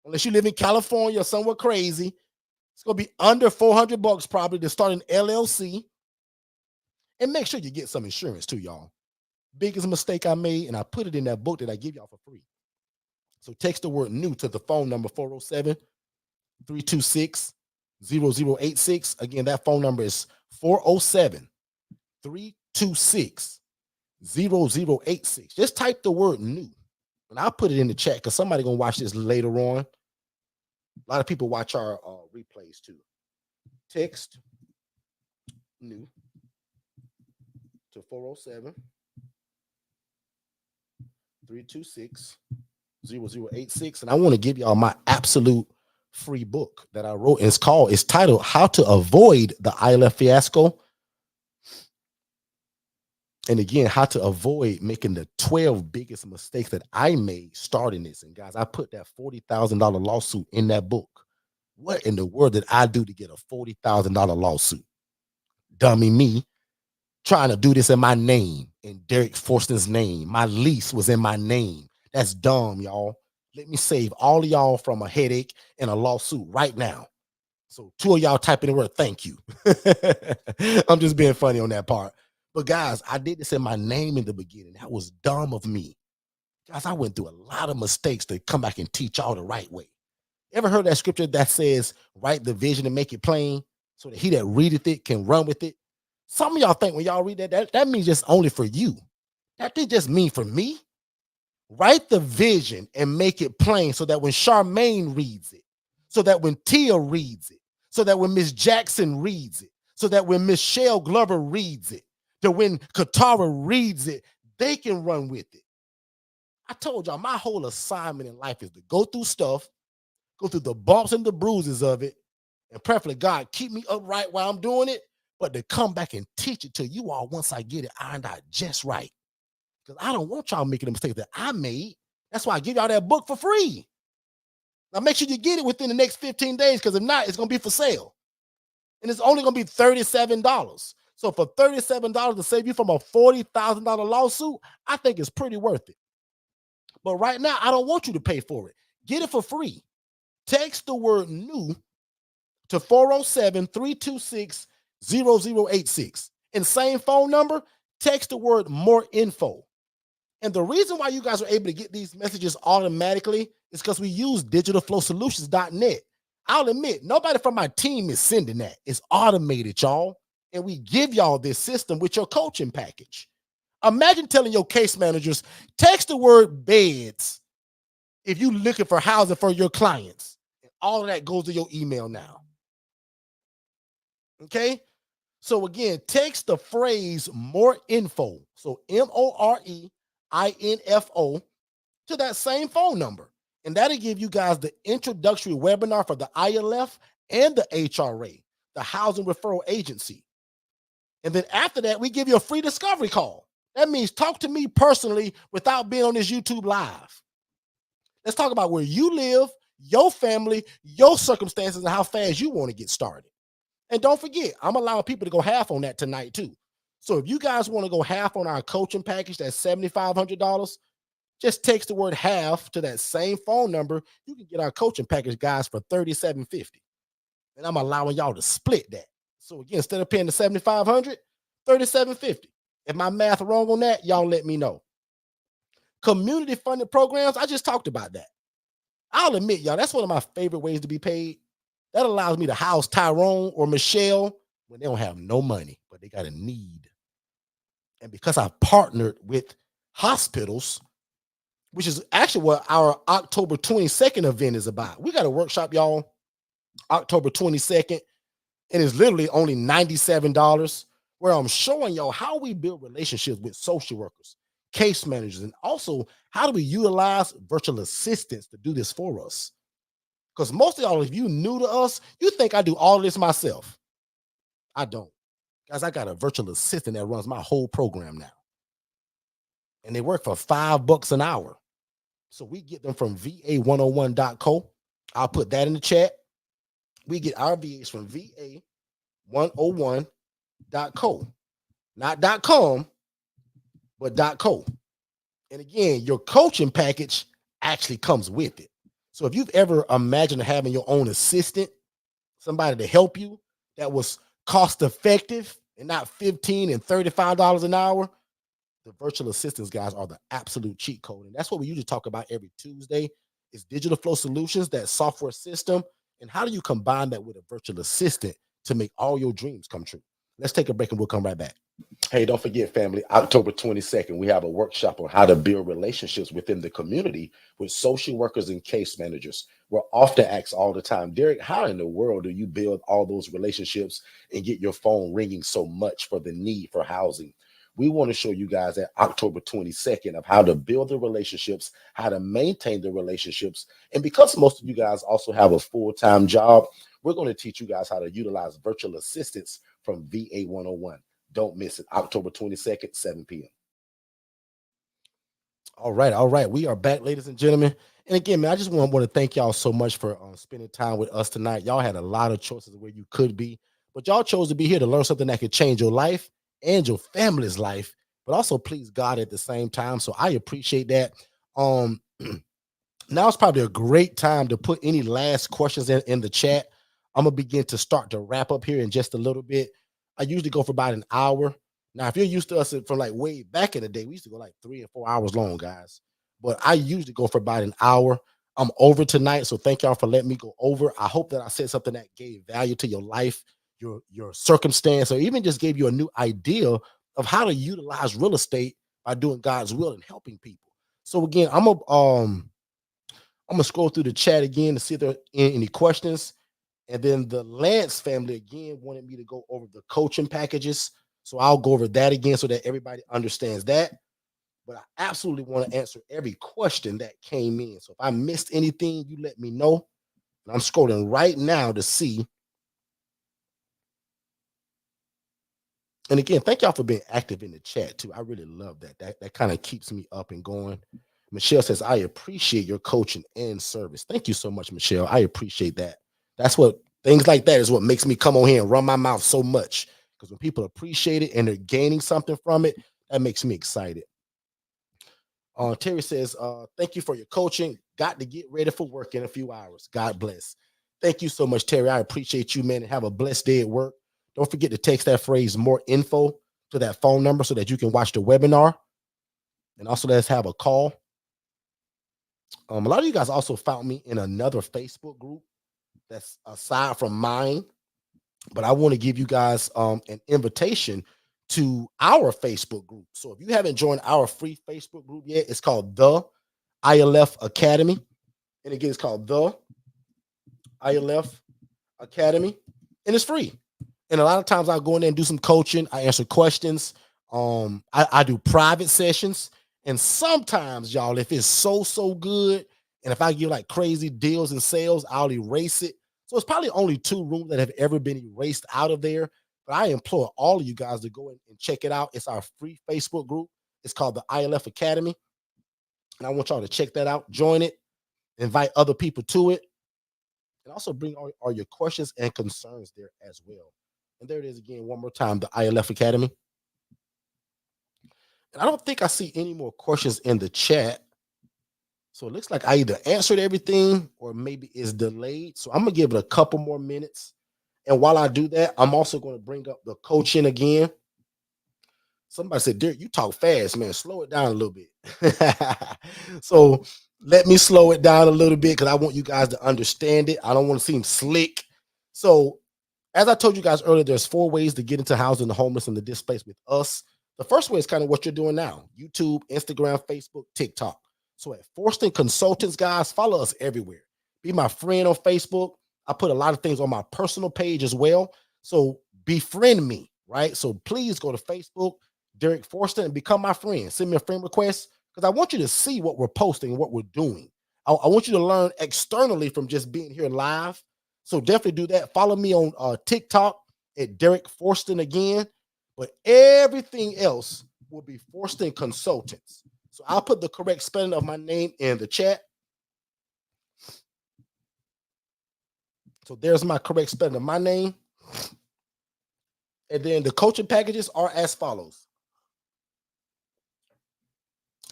Unless you live in California or somewhere crazy, it's gonna be under $400 probably to start an LLC. And make sure you get some insurance too, y'all. Biggest mistake I made, and I put it in that book that I give y'all for free. So text the word new to the phone number 407-326-0086. Again, that phone number is 407-326-0086. Just type the word new. And I'll put it in the chat because somebody gonna watch this later on. A lot of people watch our replays too. Text new to 407-326-0086. And I want to give y'all my absolute free book that I wrote. It's titled How to Avoid the ILF Fiasco. And again, how to avoid making the 12 biggest mistakes that I made starting this. And guys, I put that $40,000 lawsuit in that book. What in the world did I do to get a $40,000 lawsuit? Dummy me, trying to do this in my name, in Derek Forston's name. My lease was in my name. That's dumb, y'all. Let me save all of y'all from a headache and a lawsuit right now. So 2 of y'all type in the word thank you. I'm just being funny on that part. But guys, I did this in my name in the beginning. That was dumb of me. Guys, I went through a lot of mistakes to come back and teach y'all the right way. Ever heard that scripture that says, write the vision and make it plain so that he that readeth it can run with it? Some of y'all think when y'all read that means just only for you. That didn't just mean for me. Write the vision and make it plain so that when Charmaine reads it, so that when Tia reads it, so that when Miss Jackson reads it, so that when Michelle Glover reads it, that when Katara reads it, they can run with it. I told y'all my whole assignment in life is to go through stuff, go through the bumps and the bruises of it, and preferably God keep me upright while I'm doing it, but to come back and teach it to you all once I get it ironed out just right. Because I don't want y'all making the mistakes that I made. That's why I give y'all that book for free. Now make sure you get it within the next 15 days, because if not, it's going to be for sale. And it's only going to be $37. So for $37 to save you from a $40,000 lawsuit, I think it's pretty worth it. But right now, I don't want you to pay for it. Get it for free. Text the word new to 407-326-0086. And same phone number, text the word more info. And the reason why you guys are able to get these messages automatically is because we use digitalflowsolutions.net. I'll admit, nobody from my team is sending that. It's automated, y'all. And we give y'all this system with your coaching package. Imagine telling your case managers, text the word beds if you're looking for housing for your clients. And all of that goes to your email now. Okay? So again, text the phrase more info. So MOREINFO to that same phone number. And that'll give you guys the introductory webinar for the ILF and the HRA, the Housing Referral Agency. And then after that, we give you a free discovery call. That means talk to me personally without being on this YouTube live. Let's talk about where you live, your family, your circumstances, and how fast you want to get started. And don't forget, I'm allowing people to go half on that tonight too. So if you guys want to go half on our coaching package, that's $7,500. Just text the word half to that same phone number. You can get our coaching package, guys, for $3,750. And I'm allowing y'all to split that. So again, instead of paying the $7,500, $3,750. If my math wrong on that, y'all let me know. Community funded programs, I just talked about that. I'll admit, y'all, that's one of my favorite ways to be paid. That allows me to house Tyrone or Michelle when they don't have no money, but they got a need. And because I've partnered with hospitals, which is actually what our October 22nd event is about. We got a workshop, y'all, October 22nd, and it's literally only $97, where I'm showing y'all how we build relationships with social workers, case managers, and also how do we utilize virtual assistants to do this for us. Because most of y'all, if you new to us, you think I do all of this myself. I don't. Guys, I got a virtual assistant that runs my whole program now. And they work for $5 an hour. So we get them from va101.co. I'll put that in the chat. We get our VAs from va101.co. Not .com, but .co. And again, your coaching package actually comes with it. So if you've ever imagined having your own assistant, somebody to help you that was cost effective and not $15 and $35 an hour, the virtual assistants guys are the absolute cheat code. And that's what we usually talk about every Tuesday is digital flow solutions, that software system. And how do you combine that with a virtual assistant to make all your dreams come true? Let's take a break and we'll come right back. Hey, don't forget, family, October 22nd, we have a workshop on how to build relationships within the community with social workers and case managers. We're often asked all the time, Derek, how in the world do you build all those relationships and get your phone ringing so much for the need for housing? We want to show you guys at October 22nd of how to build the relationships, how to maintain the relationships. And because most of you guys also have a full-time job, we're going to teach you guys how to utilize virtual assistants from VA 101. Don't miss it. October 22nd, 7 p.m. All right. We are back, ladies and gentlemen. And again, man, I just want to thank y'all so much for spending time with us tonight. Y'all had a lot of choices of where you could be, but y'all chose to be here to learn something that could change your life and your family's life, but also please God at the same time. So I appreciate that. Now it's probably a great time to put any last questions in the chat. I'm gonna begin to start to wrap up here in just a little bit. I usually go for about an hour. Now, if you're used to us from like way back in the day, we used to go like 3 or 4 hours long, guys. But I usually go for about an hour. I'm over tonight, so thank y'all for letting me go over. I hope that I said something that gave value to your life, your circumstance, or even just gave you a new idea of how to utilize real estate by doing God's will and helping people. So again, I'm gonna scroll through the chat again to see if there are any questions. And then the Lance family again wanted me to go over the coaching packages. So I'll go over that again so that everybody understands that. But I absolutely want to answer every question that came in. So if I missed anything, you let me know. And I'm scrolling right now to see. And again, thank y'all for being active in the chat too. I really love that. That kind of keeps me up and going. Michelle says, I appreciate your coaching and service. Thank you so much, Michelle. I appreciate that. That's what things like that is what makes me come on here and run my mouth so much. Because when people appreciate it and they're gaining something from it, that makes me excited. Terry says, thank you for your coaching. Got to get ready for work in a few hours. God bless. Thank you so much, Terry. I appreciate you, man, and have a blessed day at work. Don't forget to text that phrase more info to that phone number so that you can watch the webinar. And also let's have a call. A lot of you guys also found me in another Facebook group that's aside from mine, but I want to give you guys an invitation to our Facebook group. So if you haven't joined our free Facebook group yet, it's called the ILF Academy. And again, it's called the ILF Academy, and it's free. And a lot of times I go in there and do some coaching. I answer questions. I do private sessions. And sometimes, y'all, if it's so good, and if I give like crazy deals and sales, I'll erase it. So it's probably only 2 rooms that have ever been erased out of there. But I implore all of you guys to go in and check it out. It's our free Facebook group. It's called the ILF Academy. And I want y'all to check that out. Join it. Invite other people to it. And also bring all your questions and concerns there as well. And there it is again, one more time, the ILF Academy. And I don't think I see any more questions in the chat. So it looks like I either answered everything or maybe it's delayed. So I'm going to give it a couple more minutes. And while I do that, I'm also going to bring up the coaching again. Somebody said, Derek, you talk fast, man. Slow it down a little bit. So let me slow it down a little bit because I want you guys to understand it. I don't want to seem slick. So as I told you guys earlier, there's 4 ways to get into housing the homeless and the displaced with us. The first way is kind of what you're doing now: YouTube, Instagram, Facebook, TikTok. So at Forston Consultants, guys, follow us everywhere. Be my friend on Facebook. I put a lot of things on my personal page as well. So befriend me, right? So please go to Facebook, Derek Forston, and become my friend. Send me a friend request because I want you to see what we're posting and what we're doing. I want you to learn externally from just being here live. So definitely do that. Follow me on TikTok at Derek Forston again. But everything else will be Forston Consultants. So I'll put the correct spelling of my name in the chat. So there's my correct spelling of my name. And then the coaching packages are as follows.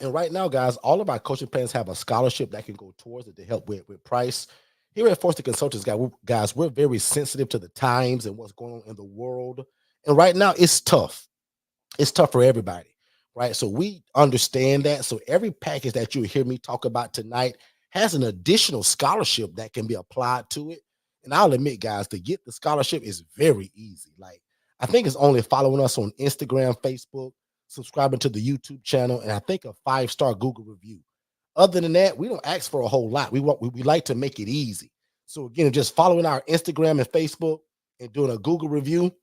And right now, guys, all of our coaching plans have a scholarship that can go towards it to help with price. Here at Forston Consultants, guys, we're very sensitive to the times and what's going on in the world. And right now, it's tough. It's tough for everybody, right? So we understand that. So every package that you hear me talk about tonight has an additional scholarship that can be applied to it. And I'll admit, guys, to get the scholarship is very easy. Like, I think it's only following us on Instagram, Facebook, subscribing to the YouTube channel, and I think a 5-star Google review. Other than that, we don't ask for a whole lot. We like to make it easy. So again, just following our Instagram and Facebook and doing a Google review,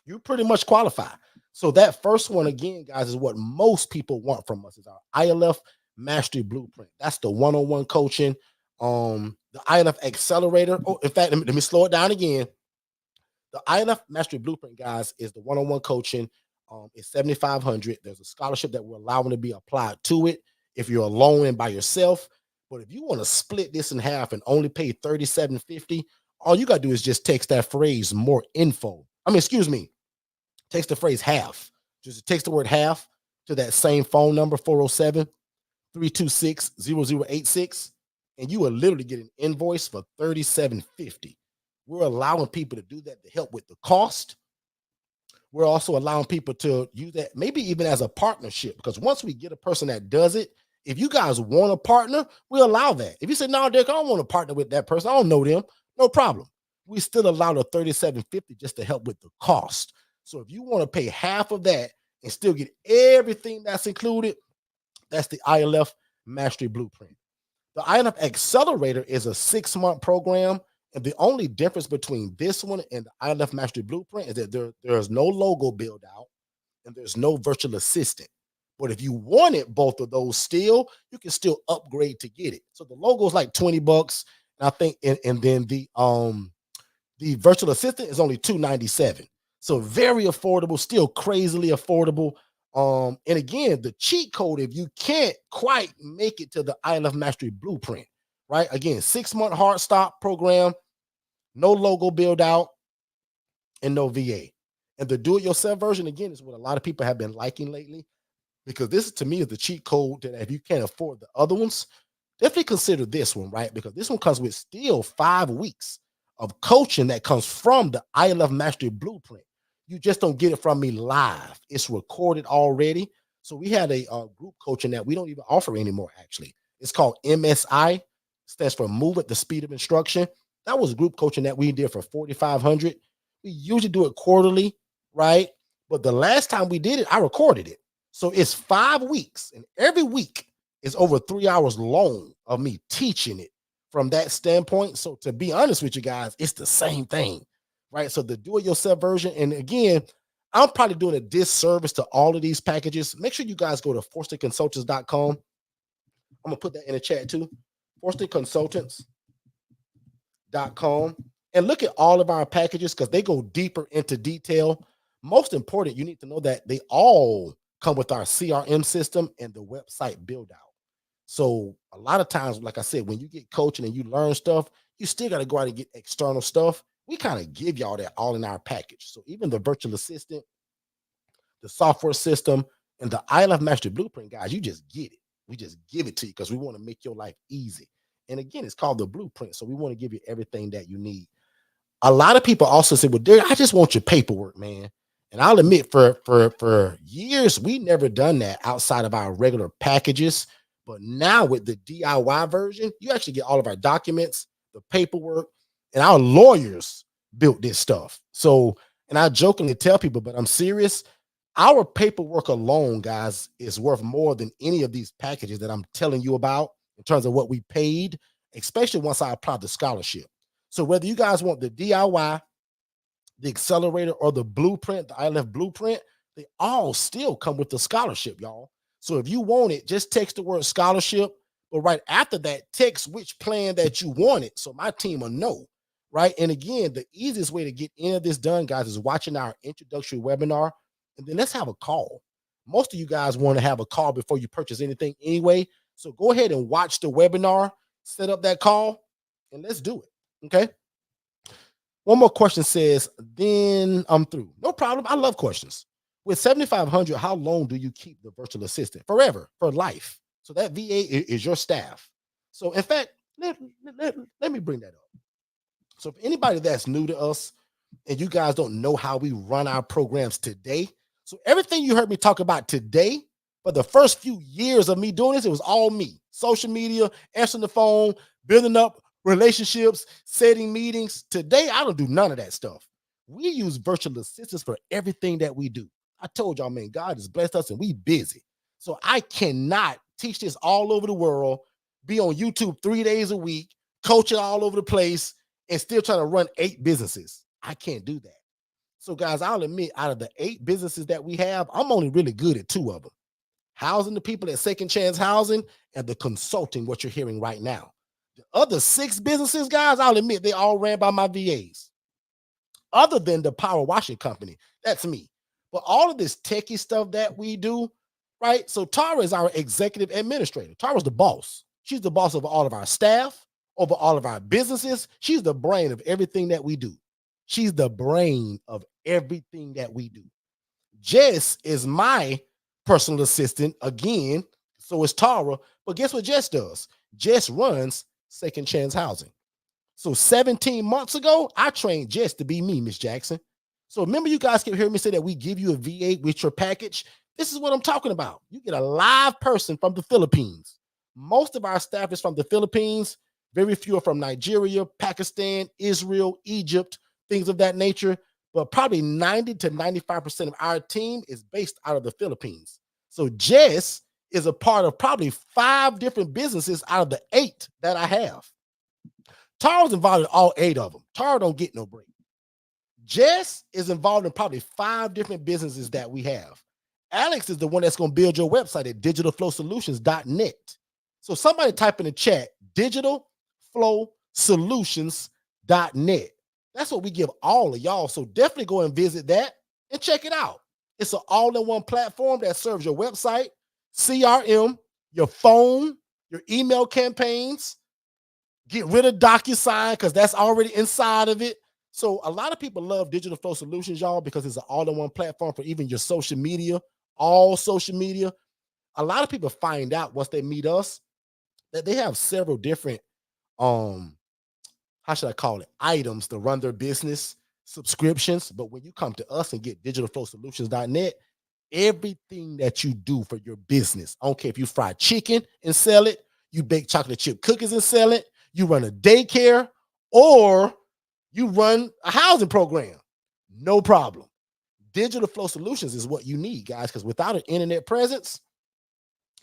you pretty much qualify. So that first one, again, guys, is what most people want from us, is our ILF Mastery Blueprint. That's the one-on-one coaching. The ILF Accelerator. Oh, in fact, let me slow it down again. The ILF Mastery Blueprint, guys, is the one-on-one coaching. It's $7,500. There's a scholarship that we're allowing to be applied to it if you're alone and by yourself. But if you want to split this in half and only pay $37.50, all you got to do is just text that phrase more info. Text the phrase half. Just text the word half to that same phone number, 407-326-0086. And you will literally get an invoice for $37.50. We're allowing people to do that to help with the cost. We're also allowing people to use that maybe even as a partnership, because once we get a person that does it, if you guys want a partner, we'll allow that. If you say, no, Derek, I don't want to partner with that person, I don't know them, no problem. We still allow the $37.50 just to help with the cost. So if you want to pay half of that and still get everything that's included, that's the ILF Mastery Blueprint. The ILF Accelerator is a 6-month program. And the only difference between this one and the ILF Mastery Blueprint is that there's no logo build out and there's no virtual assistant. But if you wanted both of those still, you can still upgrade to get it. So the logo is like $20. And I think, and then the virtual assistant is only $297. So very affordable, still crazily affordable. And again, the cheat code, if you can't quite make it to the ILF Mastery Blueprint, right? Again, 6-month hard stop program, no logo build out, and no VA. And the do-it-yourself version, again, is what a lot of people have been liking lately, because this, to me, is the cheat code that if you can't afford the other ones, definitely consider this one, right? Because this one comes with still 5 weeks of coaching that comes from the ILF Mastery Blueprint. You just don't get it from me live. It's recorded already. So we had a group coaching that we don't even offer anymore, actually. It's called MSI, stands for Move at the Speed of Instruction. That was group coaching that we did for $4,500. We usually do it quarterly, right? But the last time we did it, I recorded it. So it's 5 weeks, and every week is over 3 hours long of me teaching it from that standpoint. So to be honest with you guys, it's the same thing, right? So the do-it-yourself version, and again, I'm probably doing a disservice to all of these packages. Make sure you guys go to forstonconsultants.com. I'm going to put that in the chat too. forstonconsultants.com. And look at all of our packages because they go deeper into detail. Most important, you need to know that they all come with our CRM system and the website build out. So a lot of times, like I said, when you get coaching and you learn stuff, you still got to go out and get external stuff. We kind of give y'all that all in our package. So even the virtual assistant, the software system, and the ILF Mastery Blueprint, guys, you just get it. We just give it to you because we want to make your life easy. And again, it's called the blueprint. So we want to give you everything that you need. A lot of people also say, well, Derek, I just want your paperwork, man. And I'll admit, for years, we never done that outside of our regular packages. But now with the DIY version, you actually get all of our documents, the paperwork, and our lawyers built this stuff. So, and I jokingly tell people, but I'm serious. Our paperwork alone, guys, is worth more than any of these packages that I'm telling you about in terms of what we paid, especially once I applied the scholarship. So whether you guys want the DIY, the accelerator, or the blueprint, the ILF blueprint, they all still come with the scholarship, y'all. So if you want it, just text the word scholarship, but right after that, text which plan that you wanted so my team will know, right? And again, the easiest way to get any of this done, guys, is watching our introductory webinar, and then let's have a call. Most of you guys want to have a call before you purchase anything anyway. So go ahead and watch the webinar, set up that call, and let's do it. Okay. One more question says, then I'm through. No problem. I love questions. With 7,500, how long do you keep the virtual assistant? Forever, for life. So that VA is your staff. So in fact, let me bring that up. So if anybody that's new to us and you guys don't know how we run our programs today, so everything you heard me talk about today, for the first few years of me doing this, it was all me. Social media, answering the phone, building up relationships, setting meetings. Today, I don't do none of that stuff. We use virtual assistants for everything that we do. I told y'all, man, God has blessed us and we busy. So I cannot teach this all over the world, be on YouTube 3 days a week, coach it all over the place, and still trying to run 8 businesses. I can't do that. So guys, I'll admit, out of the 8 businesses that we have, I'm only really good at 2 of them. Housing the people at Second Chance Housing and the consulting, what you're hearing right now. The other 6 businesses, guys, I'll admit, they all ran by my VAs. Other than the power washing company, that's me. But all of this techie stuff that we do, right? So Tara is our executive administrator. Tara's the boss. She's the boss of all of our staff, over all of our businesses. She's the brain of everything that we do. She's the brain of everything that we do. Jess is my personal assistant again. So is Tara. But guess what Jess does? Jess runs Second Chance Housing. So 17 months ago, I trained Jess to be me, Miss Jackson. So remember, you guys keep hearing me say that we give you a VA with your package. This is what I'm talking about. You get a live person from the Philippines. Most of our staff is from the Philippines. Very few are from Nigeria, Pakistan, Israel, Egypt, things of that nature. But probably 90 to 95% of our team is based out of the Philippines. So Jess is a part of probably 5 different businesses out of the 8 that I have. Tara's involved in all 8 of them. Tara don't get no break. Jess is involved in probably 5 different businesses that we have. Alex is the one that's going to build your website at digitalflowsolutions.net. So somebody type in the chat, digitalflowsolutions.net. That's what we give all of y'all. So definitely go and visit that and check it out. It's an all-in-one platform that serves your website, CRM, your phone, your email campaigns. Get rid of DocuSign because that's already inside of it. So a lot of people love Digital Flow Solutions, y'all, because it's an all-in-one platform for even your social media, all social media. A lot of people find out once they meet us that they have several different, how should I call it, items to run their business, subscriptions. But when you come to us and get digitalflowsolutions.net, everything that you do for your business, I don't care if you fry chicken and sell it, you bake chocolate chip cookies and sell it, you run a daycare, or you run a housing program, no problem. Digital Flow Solutions is what you need, guys, because without an internet presence,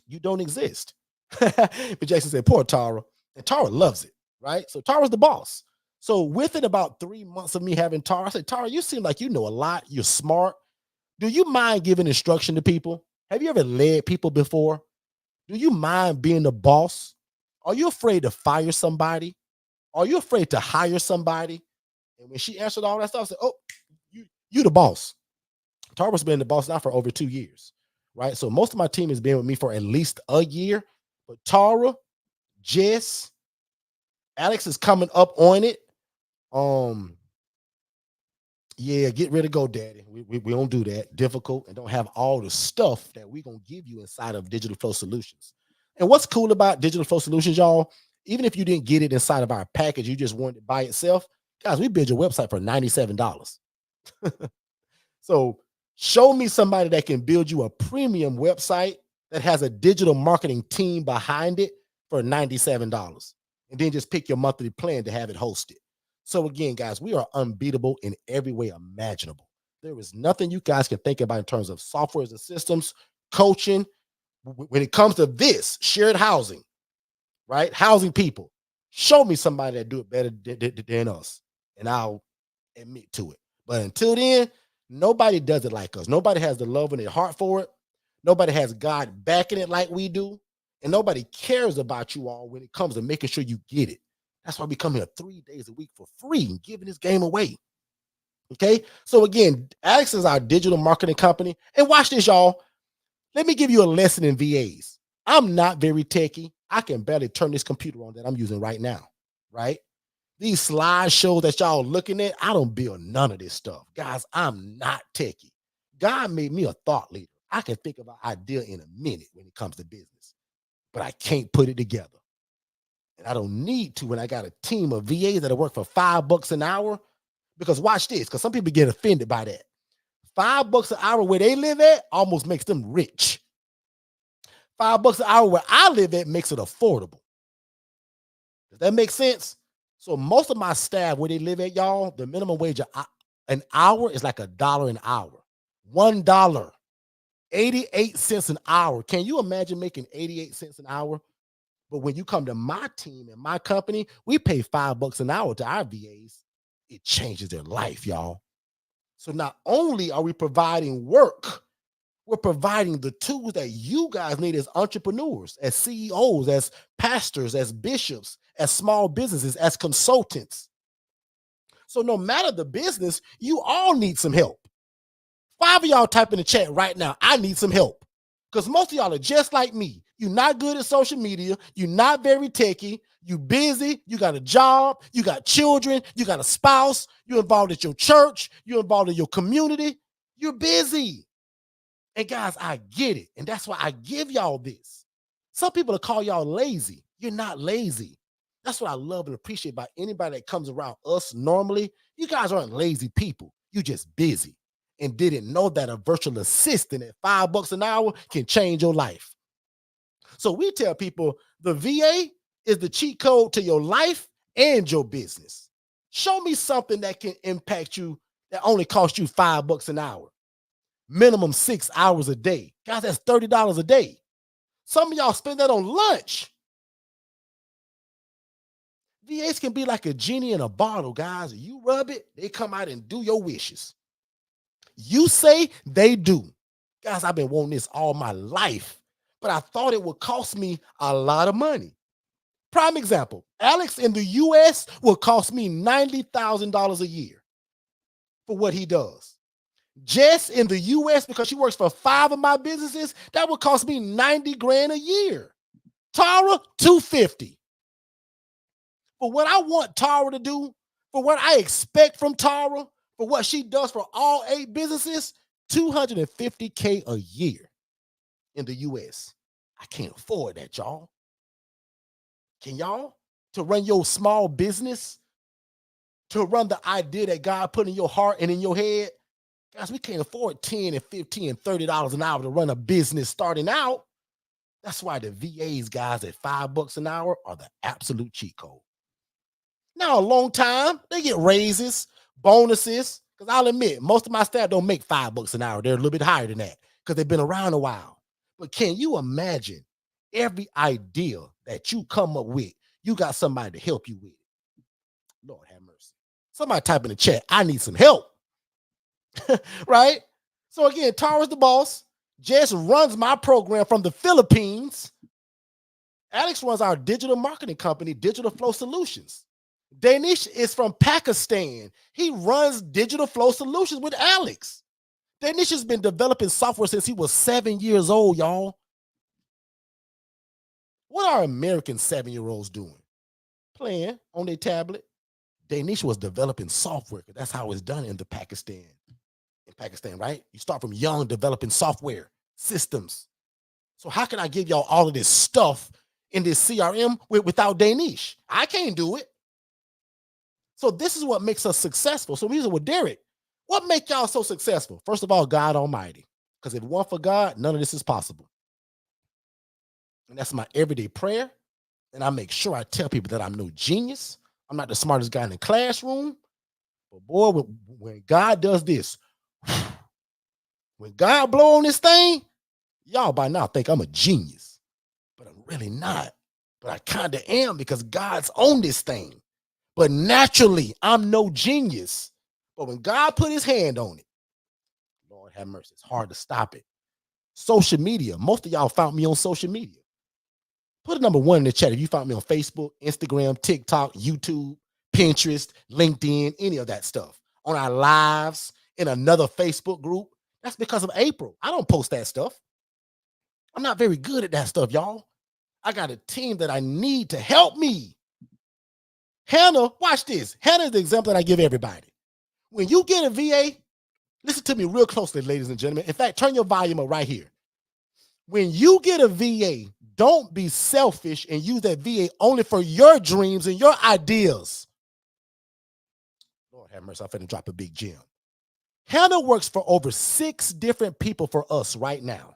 you don't exist. But Jason said, poor Tara. And Tara loves it, right? So Tara's the boss. So within about 3 months of me having Tara, I said, Tara, you seem like you know a lot. You're smart. Do you mind giving instruction to people? Have you ever led people before? Do you mind being the boss? Are you afraid to fire somebody? Are you afraid to hire somebody? And when she answered all that stuff, I said, oh, you the boss. Tara's been the boss now for over 2 years, right? So most of my team has been with me for at least a year. But Tara, Jess, Alex is coming up on it. Yeah, get ready to go, daddy. We don't do that. Difficult and don't have all the stuff that we're going to give you inside of Digital Flow Solutions. And what's cool about Digital Flow Solutions, y'all, even if you didn't get it inside of our package, you just wanted it by itself, guys, we build your website for $97. So show me somebody that can build you a premium website that has a digital marketing team behind it for $97. And then just pick your monthly plan to have it hosted. So again, guys, we are unbeatable in every way imaginable. There is nothing you guys can think about in terms of softwares and systems, coaching. When it comes to this shared housing, right? Housing people, show me somebody that do it better than us, and I'll admit to it. But until then, nobody does it like us. Nobody has the love in their heart for it. Nobody has God backing it like we do. And nobody cares about you all when it comes to making sure you get it. That's why we come here 3 days a week for free and giving this game away. Okay. So again, Alex is our digital marketing company. And watch this, y'all. Let me give you a lesson in VAs. I'm not very techy. I can barely turn this computer on that I'm using right now. Right. These slideshows that y'all looking at, I don't build none of this stuff. Guys, I'm not techie. God made me a thought leader. I can think of an idea in a minute when it comes to business, but I can't put it together. And I don't need to when I got a team of VAs that'll work for $5 an hour. Because watch this, because some people get offended by that. $5 an hour where they live at almost makes them rich. $5 an hour where I live at makes it affordable. Does that make sense? So most of my staff where they live at, y'all, the minimum wage an hour is like $1 an hour. $1, 88 cents an hour. Can you imagine making 88 cents an hour? But when you come to my team and my company, we pay $5 an hour to our VAs. It changes their life, y'all. So not only are we providing work, we're providing the tools that you guys need as entrepreneurs, as CEOs, as pastors, as bishops, as small businesses, as consultants. So no matter the business, you all need some help. 5 of y'all type in the chat right now, I need some help. Because most of y'all are just like me. You're not good at social media. You're not very techy. You busy. You got a job. You got children. You got a spouse. You're involved at your church. You're involved in your community. You're busy. And guys, I get it. And that's why I give y'all this. Some people will call y'all lazy. You're not lazy. That's what I love and appreciate about anybody that comes around us normally. You guys aren't lazy people. You're just busy and didn't know that a virtual assistant at $5 an hour can change your life. So we tell people the VA is the cheat code to your life and your business. Show me something that can impact you that only costs you $5 an hour. Minimum 6 hours a day. Guys, that's $30 a day. Some of y'all spend that on lunch. VAs can be like a genie in a bottle, guys. You rub it, they come out and do your wishes. You say, they do. Guys, I've been wanting this all my life, but I thought it would cost me a lot of money. Prime example, Alex in the US will cost me $90,000 a year for what he does. Jess in the US, because she works for 5 of my businesses, that would cost me 90 grand a year. Tara, 250. For what I want Tara to do, for what I expect from Tara, for what she does for all 8 businesses, $250K a year in the US. I can't afford that, y'all. Can y'all? To run your small business, to run the idea that God put in your heart and in your head. Guys, we can't afford $10 and $15 and $30 an hour to run a business starting out. That's why the VAs, guys, at $5 an hour are the absolute cheat code. Now, a long time, they get raises, bonuses, because I'll admit, most of my staff don't make $5 an hour. They're a little bit higher than that because they've been around a while. But can you imagine every idea that you come up with, you got somebody to help you with it? Lord have mercy. Somebody type in the chat, I need some help. Right? So again, Tara's the boss. Jess runs my program from the Philippines. Alex runs our digital marketing company, Digital Flow Solutions. Danish is from Pakistan. He runs Digital Flow Solutions with Alex. Danish has been developing software since he was 7 years old, y'all. What are American 7-year-olds doing? Playing on their tablet. Danish was developing software. That's how it's done in Pakistan. In Pakistan, right? You start from young developing software systems. So how can I give y'all all of this stuff in this CRM without Danish? I can't do it. So this is what makes us successful. So we say, well, Derek, what make y'all so successful? First of all, God Almighty. Because if it weren't for God, none of this is possible. And that's my everyday prayer. And I make sure I tell people that I'm no genius. I'm not the smartest guy in the classroom. But boy, when God does this, When God blow on this thing, y'all by now think I'm a genius, but I'm really not. But I kind of am because God's on this thing. But naturally, I'm no genius. But when God put his hand on it, Lord have mercy, it's hard to stop it. Social media. Most of y'all found me on social media. Put a number 1 in the chat if you found me on Facebook, Instagram, TikTok, YouTube, Pinterest, LinkedIn, any of that stuff. On our lives, in another Facebook group. That's because of April. I don't post that stuff. I'm not very good at that stuff, y'all. I got a team that I need to help me. Hannah, watch this. Hannah is the example that I give everybody. When you get a VA, listen to me real closely, ladies and gentlemen. In fact, turn your volume up right here. When you get a VA, don't be selfish and use that VA only for your dreams and your ideas. Lord have mercy, I'm finna drop a big gem. Hannah works for over 6 different people for us right now,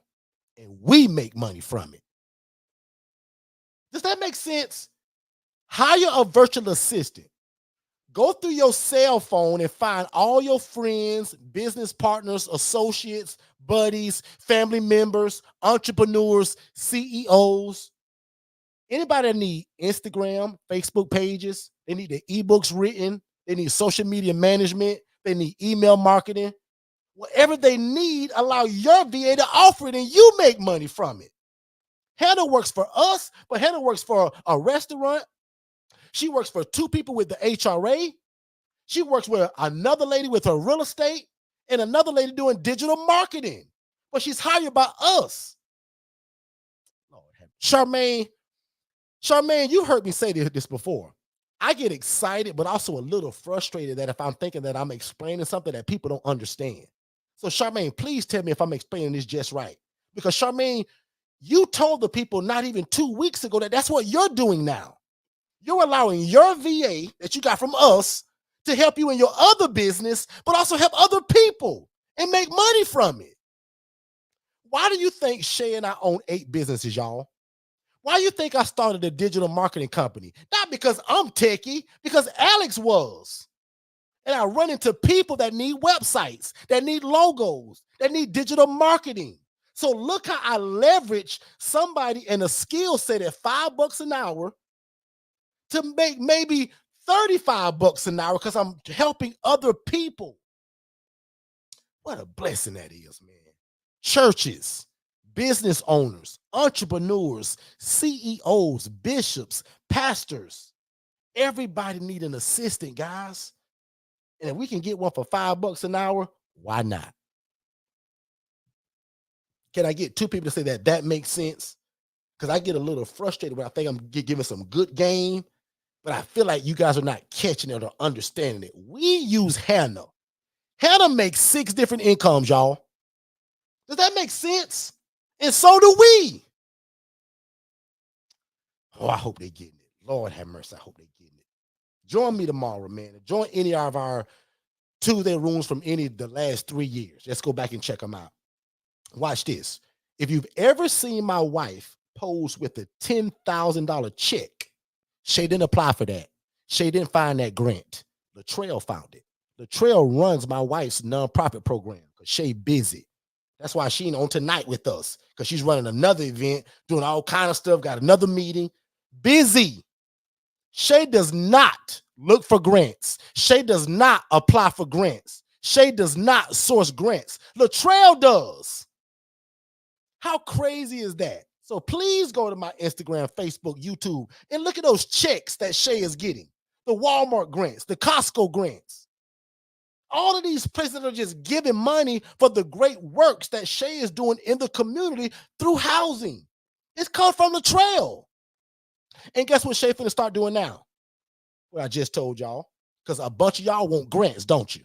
and we make money from it. Does that make sense? Hire a virtual assistant. Go through your cell phone and find all your friends, business partners, associates, buddies, family members, entrepreneurs, CEOs. Anybody that need Instagram, Facebook pages, they need the ebooks written, they need social media management, they need email marketing. Whatever they need, allow your VA to offer it and you make money from it. Hannah works for us, but Hannah works for a restaurant. She works for 2 people with the HRA. She works with another lady with her real estate and another lady doing digital marketing. But she's hired by us. Lord, Charmaine, you heard me say this before. I get excited, but also a little frustrated that if I'm thinking that I'm explaining something that people don't understand. So Charmaine, please tell me if I'm explaining this just right. Because Charmaine, you told the people not even 2 weeks ago that that's what you're doing now. You're allowing your VA that you got from us to help you in your other business, but also help other people and make money from it. Why do you think Shay and I own 8 businesses, y'all? Why do you think I started a digital marketing company? Not because I'm techie, because Alex was. And I run into people that need websites, that need logos, that need digital marketing. So look how I leverage somebody in a skill set at $5 an hour to make maybe $35 an hour because I'm helping other people. What a blessing that is, man. Churches, business owners, entrepreneurs, CEOs, bishops, pastors, everybody need an assistant, guys. And if we can get one for $5 an hour, why not? Can I get 2 people to say that makes sense? Because I get a little frustrated when I think I'm giving some good game, but I feel like you guys are not catching it or understanding it. We use Hannah. Hannah makes 6 different incomes, y'all. Does that make sense? And so do we. Oh, I hope they're getting it. Lord have mercy, I hope they're getting it. Join me tomorrow, man. Join any of our Tuesday rooms from any of the last 3 years. Let's go back and check them out. Watch this. If you've ever seen my wife pose with a $10,000 check, Shay didn't apply for that. Shay didn't find that grant. Latrell found it. Latrell runs my wife's nonprofit program because Shay busy. That's why she ain't on tonight with us, because she's running another event, doing all kind of stuff, got another meeting. Busy. Shay does not look for grants. Shay does not apply for grants. Shay does not source grants. Latrell does. How crazy is that? So please go to my Instagram, Facebook, YouTube, and look at those checks that Shay is getting. The Walmart grants, the Costco grants. All of these places are just giving money for the great works that Shay is doing in the community through housing. It's come from Latrell. And guess what Shay finna start doing now? What I just told y'all. Because a bunch of y'all want grants, don't you?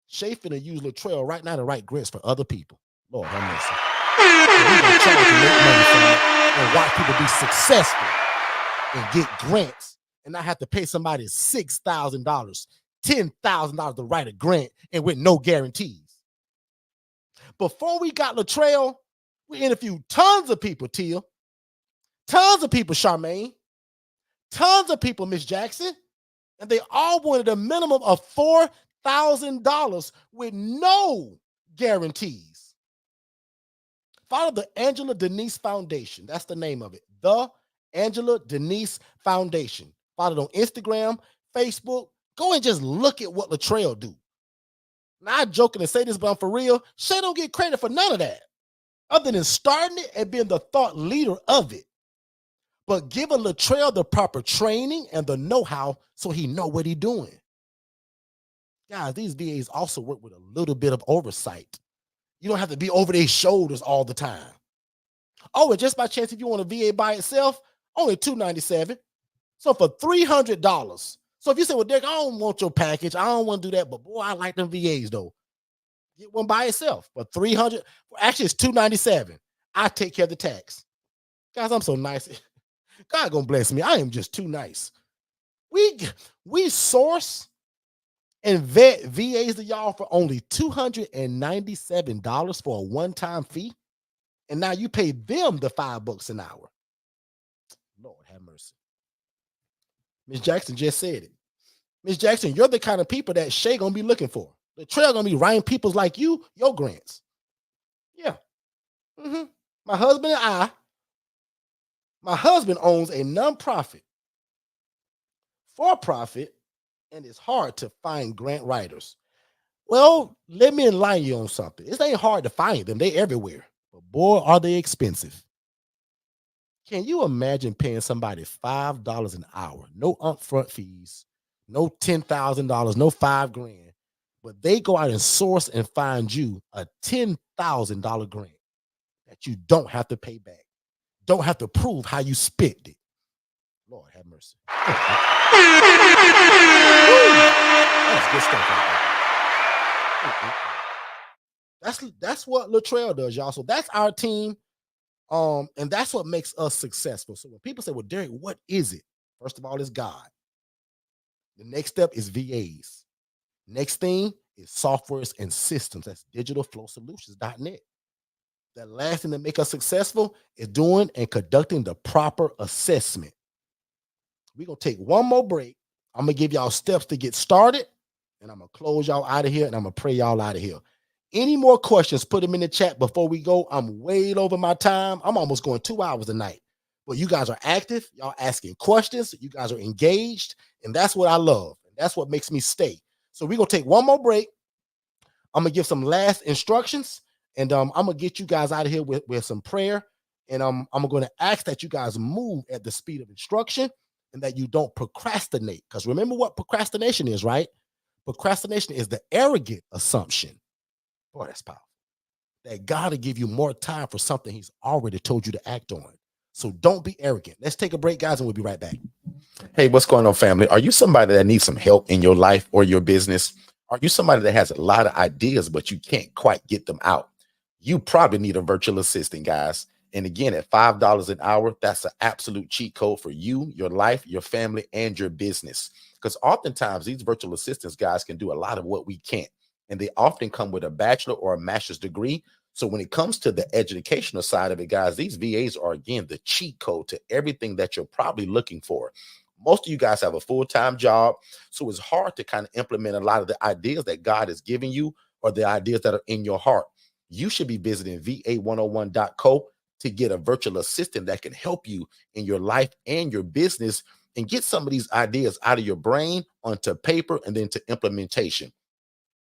Shay finna use Latrell right now to write grants for other people. Lord have mercy. We're gonna charge to make money from it and watch people be successful and get grants and not have to pay somebody $6,000, $10,000 to write a grant and with no guarantees. Before we got Latrell, we interviewed tons of people, Tia. Tons of people, Charmaine. Tons of people, Miss Jackson. And they all wanted a minimum of $100,000 with no guarantees. Follow the Angela Denise Foundation. That's the name of it. The Angela Denise Foundation. Follow it on Instagram, Facebook. Go and just look at what Latrell do. Now, I'm joking to say this, but I'm for real. Shay don't get credit for none of that, other than starting it and being the thought leader of it. But giving Latrell the proper training and the know-how so he know what he doing. Guys, these VAs also work with a little bit of oversight. You don't have to be over their shoulders all the time. Oh, and just by chance, if you want a VA by itself, only $297. So for $300. So if you say, well, Derek, I don't want your package, I don't want to do that, but boy, I like them VAs though. Get one by itself for $300. Actually, it's $297. I take care of the tax. Guys, I'm so nice. God gonna bless me. I am just too nice. We source and vet VAs to y'all for only $297 for a one-time fee. And now you pay them the $5 an hour. Lord have mercy. Miss Jackson just said it. Miss Jackson, you're the kind of people that Shay gonna be looking for. The trail gonna be writing peoples like you, your grants. Yeah. My husband and my husband owns a nonprofit, for-profit, and it's hard to find grant writers. Well, let me enlighten you on something. It ain't hard to find them. They everywhere. But boy, are they expensive. Can you imagine paying somebody $5 an hour? No upfront fees, no $10,000, no $5,000. But they go out and source and find you a $10,000 grant that you don't have to pay back. Don't have to prove how you spent it. Lord have mercy. That's good stuff right there. That's what Latrell does, y'all. So that's our team. And that's what makes us successful. So when people say, well, Derek, what is it? First of all, it's God. The next step is VAs. Next thing is softwares and systems. That's digitalflowsolutions.net. The last thing that make us successful is doing and conducting the proper assessment. We're going to take one more break. I'm going to give y'all steps to get started, and I'm going to close y'all out of here, and I'm going to pray y'all out of here. Any more questions, put them in the chat before we go. I'm way over my time. I'm almost going 2 hours a night. But you guys are active. Y'all asking questions. You guys are engaged, and that's what I love. And that's what makes me stay. So we're going to take one more break. I'm going to give some last instructions, and I'm going to get you guys out of here with some prayer. And I'm going to ask that you guys move at the speed of instruction and that you don't procrastinate. Because remember what procrastination is, right? Procrastination is the arrogant assumption. Boy, that's powerful. That God will give you more time for something he's already told you to act on. So don't be arrogant. Let's take a break, guys, and we'll be right back. Hey, what's going on, family? Are you somebody that needs some help in your life or your business? Are you somebody that has a lot of ideas, but you can't quite get them out? You probably need a virtual assistant, guys. And again, at $5 an hour, that's an absolute cheat code for you, your life, your family, and your business. Because oftentimes these virtual assistants, guys, can do a lot of what we can't. And they often come with a bachelor or a master's degree. So when it comes to the educational side of it, guys, these VAs are, again, the cheat code to everything that you're probably looking for. Most of you guys have a full-time job, so it's hard to kind of implement a lot of the ideas that God has given you or the ideas that are in your heart. You should be visiting va101.co to get a virtual assistant that can help you in your life and your business and get some of these ideas out of your brain onto paper and then to implementation.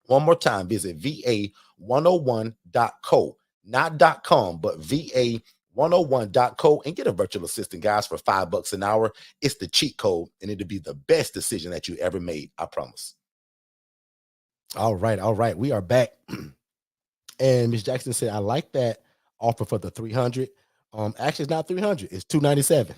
One more time, visit va101.co, not .com, but va101.co and get a virtual assistant, guys, for $5 an hour. It's the cheat code, and it'll be the best decision that you ever made. I promise. All right. We are back. And Ms. Jackson said, I like that offer for the 300. Actually, it's not 300, it's 297.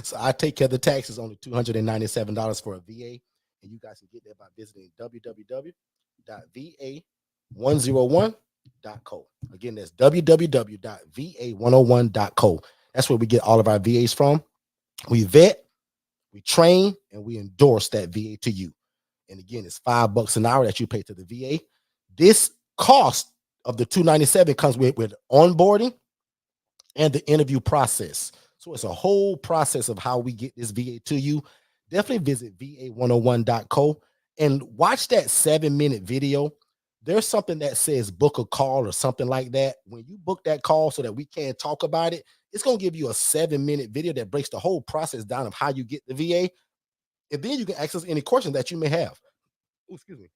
So I take care of the taxes, only $297 for a VA. And you guys can get there by visiting www.va101.co. Again, that's www.va101.co. That's where we get all of our VAs from. We vet, we train, and we endorse that VA to you. And again, it's $5 an hour that you pay to the VA. This cost of the $297 comes with onboarding and the interview process. So it's a whole process of how we get this VA to you. Definitely visit va101.co and watch that 7-minute video. There's something that says book a call or something like that. When you book that call so that we can talk about it, it's going to give you a 7-minute video that breaks the whole process down of how you get the VA. And then you can access any questions that you may have. Ooh, excuse me.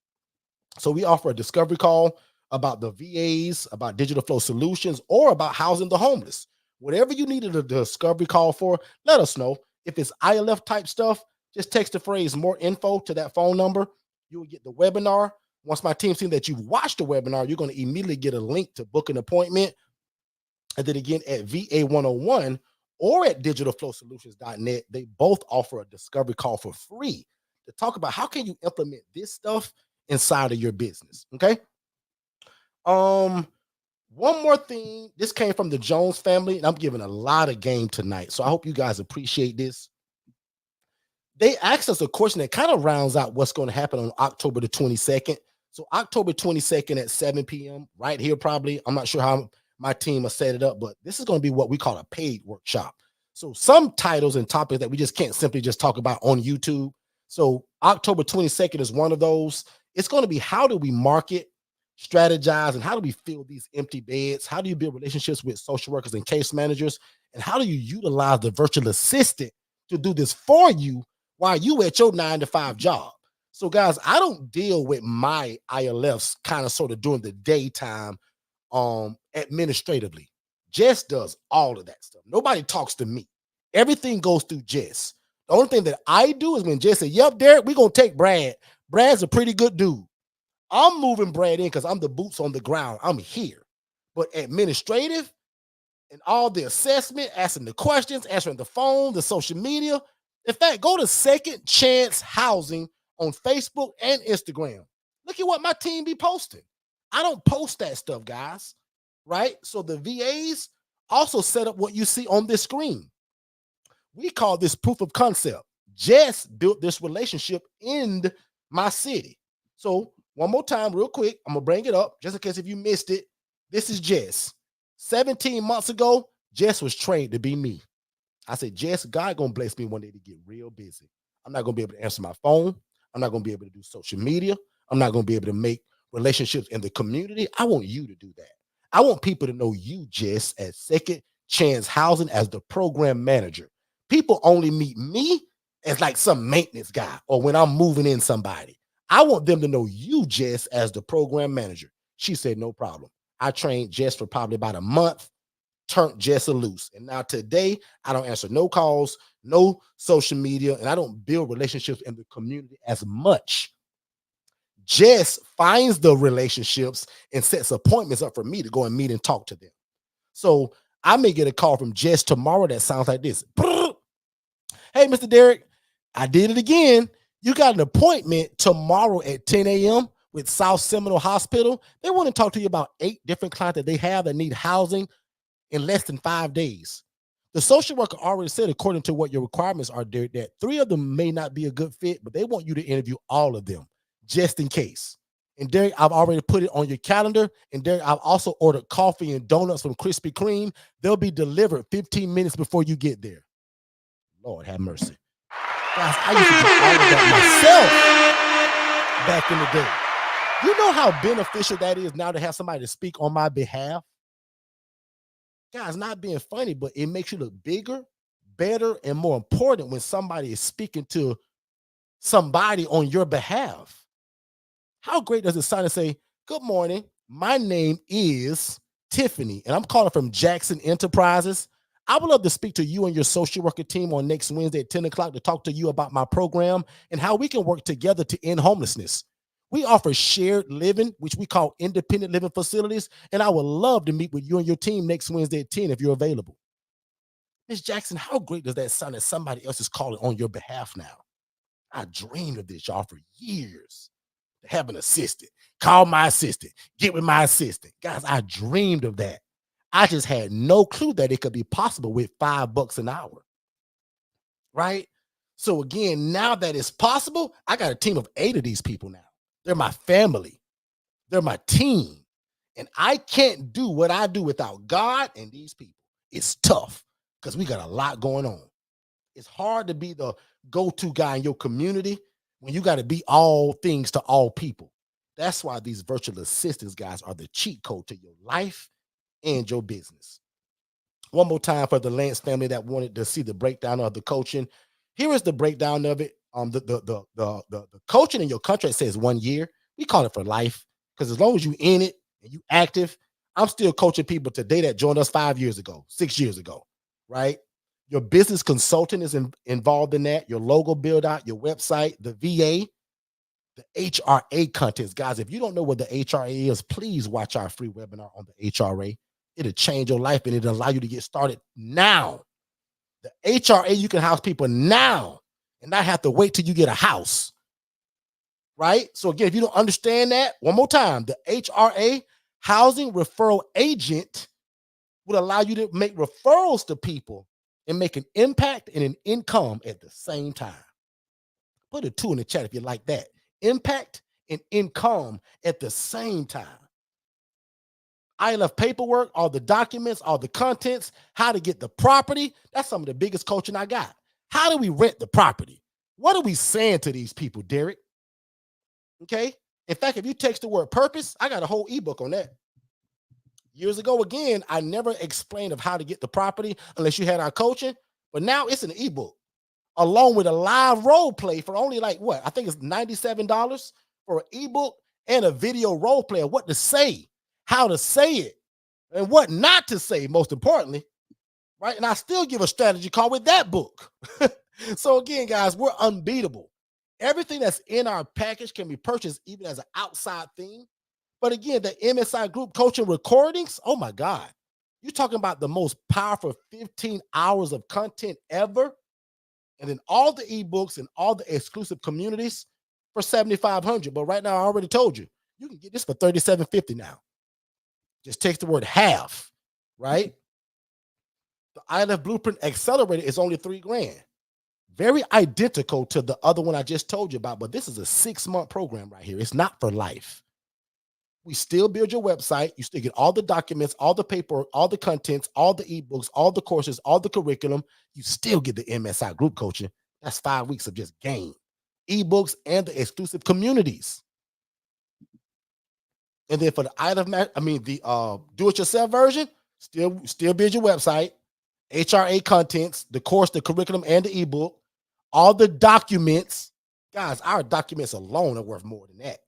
So we offer a discovery call about the VAs, about digital flow solutions, or about housing the homeless. Whatever you needed a discovery call for, let us know. If it's ILF type stuff, just text the phrase more info to that phone number. You will get the webinar. Once my team sees that you've watched the webinar, you're going to immediately get a link to book an appointment. And then again, at VA 101 or at digitalflowsolutions.net, they both offer a discovery call for free to talk about how can you implement this stuff inside of your business. Okay. One more thing. This came from the Jones family, and I'm giving a lot of game tonight, so I hope you guys appreciate this. They asked us a question that kind of rounds out what's going to happen on October the 22nd. So October 22nd at 7 p.m. right here, probably. I'm not sure how my team has set it up, but this is going to be what we call a paid workshop. So some titles and topics that we just can't simply just talk about on YouTube. So October 22nd is one of those. It's going to be how do we market, strategize, and how do we fill these empty beds? How do you build relationships with social workers and case managers? And how do you utilize the virtual assistant to do this for you while you at your 9-to-5 job? So guys, I don't deal with my ILFs kind of sort of during the daytime administratively. Jess does all of that stuff. Nobody talks to me. Everything goes through Jess. The only thing that I do is when Jess says, yep, Derek, we're going to take Brad. Brad's a pretty good dude. I'm moving Brad in because I'm the boots on the ground. I'm here. But administrative and all the assessment, asking the questions, answering the phone, the social media. In fact, go to Second Chance Housing on Facebook and Instagram. Look at what my team be posting. I don't post that stuff, guys, right? So the VAs also set up what you see on this screen. We call this proof of concept. Jess built this relationship in my city. So one more time, real quick, I'm going to bring it up just in case if you missed it. This is Jess. 17 months ago, Jess was trained to be me. I said, Jess, God going to bless me one day to get real busy. I'm not going to be able to answer my phone. I'm not going to be able to do social media. I'm not going to be able to make relationships in the community. I want you to do that. I want people to know you, Jess, as Second Chance Housing as the program manager. People only meet me as like some maintenance guy or when I'm moving in somebody. I want them to know you, Jess, as the program manager. She said, no problem. I trained Jess for probably about a month, turned Jess loose. And now today, I don't answer no calls, no social media, and I don't build relationships in the community as much. Jess finds the relationships and sets appointments up for me to go and meet and talk to them. So I may get a call from Jess tomorrow that sounds like this. Hey, Mr. Derek, I did it again. You got an appointment tomorrow at 10 a.m. with South Seminole Hospital. They want to talk to you about 8 different clients that they have that need housing in less than 5 days. The social worker already said, according to what your requirements are, Derek, that 3 of them may not be a good fit, but they want you to interview all of them just in case. And Derek, I've already put it on your calendar. And Derek, I've also ordered coffee and donuts from Krispy Kreme. They'll be delivered 15 minutes before you get there. Lord have mercy. Guys, I used to do all of that myself back in the day. You know how beneficial that is now to have somebody to speak on my behalf? Guys, not being funny, but it makes you look bigger, better, and more important when somebody is speaking to somebody on your behalf. How great does it sound to say, good morning, my name is Tiffany, and I'm calling from Jackson Enterprises. I would love to speak to you and your social worker team on next Wednesday at 10 o'clock to talk to you about my program and how we can work together to end homelessness. We offer shared living, which we call independent living facilities, and I would love to meet with you and your team next Wednesday at 10 if you're available. Ms. Jackson, how great does that sound that somebody else is calling on your behalf now? I dreamed of this, y'all, for years. To have an assistant. Call my assistant. Get with my assistant. Guys, I dreamed of that. I just had no clue that it could be possible with $5 an hour. Right? So again, now that it's possible, I got a team of 8 of these people now. They're my family. They're my team. And I can't do what I do without God and these people. It's tough because we got a lot going on. It's hard to be the go-to guy in your community when you got to be all things to all people. That's why these virtual assistants, guys, are the cheat code to your life and your business. One more time for the Lance family that wanted to see the breakdown of the coaching. Here is the breakdown of it. The coaching in your contract says 1 year. We call it for life because as long as you in it and you active, I'm still coaching people today that joined us 5 years ago, 6 years ago, right? Your business consultant is involved in that. Your logo build out, your website, the VA, the HRA contents. Guys, if you don't know what the HRA is, please watch our free webinar on the HRA. It'll change your life and it'll allow you to get started now. The HRA, you can house people now and not have to wait till you get a house, right? So again, if you don't understand that, one more time, the HRA, Housing Referral Agent, would allow you to make referrals to people and make an impact and an income at the same time. Put a 2 in the chat if you like that. Impact and income at the same time. ILF paperwork, all the documents, all the contents, how to get the property. That's some of the biggest coaching I got. How do we rent the property? What are we saying to these people, Derek? Okay. In fact, if you text the word purpose, I got a whole ebook on that. Years ago, again, I never explained of how to get the property unless you had our coaching, but now it's an ebook along with a live role play for only like what? I think it's $97 for an ebook and a video role play of what to say, how to say it, and what not to say, most importantly, right? And I still give a strategy call with that book. So again, guys, we're unbeatable. Everything that's in our package can be purchased even as an outside thing. But again, the MSI group coaching recordings, oh my God, you're talking about the most powerful 15 hours of content ever. And then all the ebooks and all the exclusive communities for $7,500. But right now, I already told you, you can get this for $3,750 now. Just text the word half, right? The ILF Blueprint Accelerator is only $3,000. Very identical to the other one I just told you about, but this is a 6-month program right here. It's not for life. We still build your website. You still get all the documents, all the paperwork, all the contents, all the ebooks, all the courses, all the curriculum. You still get the MSI group coaching. That's 5 weeks of just game. Ebooks and the exclusive communities. And then for the the do-it-yourself version, still build your website, HRA contents, the course, the curriculum, and the ebook, all the documents. Guys, our documents alone are worth more than that.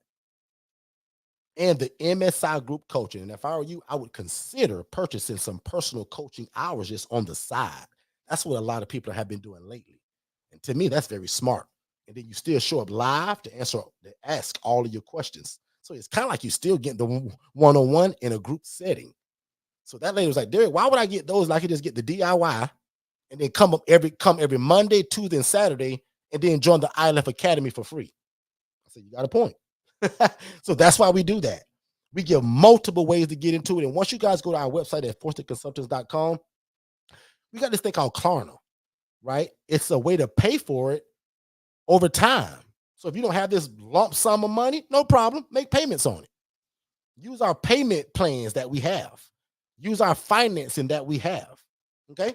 And the MSI group coaching. And if I were you, I would consider purchasing some personal coaching hours just on the side. That's what a lot of people have been doing lately. And to me, that's very smart. And then you still show up live to ask all of your questions. So it's kind of like you still getting the one-on-one in a group setting. So that lady was like, Derek, why would I get those? I could just get the DIY and then come every Monday, Tuesday, and Saturday, and then join the ILF Academy for free. I said, you got a point. So that's why we do that. We give multiple ways to get into it. And once you guys go to our website at forsterconsultants.com, we got this thing called Klarna, right? It's a way to pay for it over time. So if you don't have this lump sum of money, no problem. Make payments on it. Use our payment plans that we have. Use our financing that we have. Okay.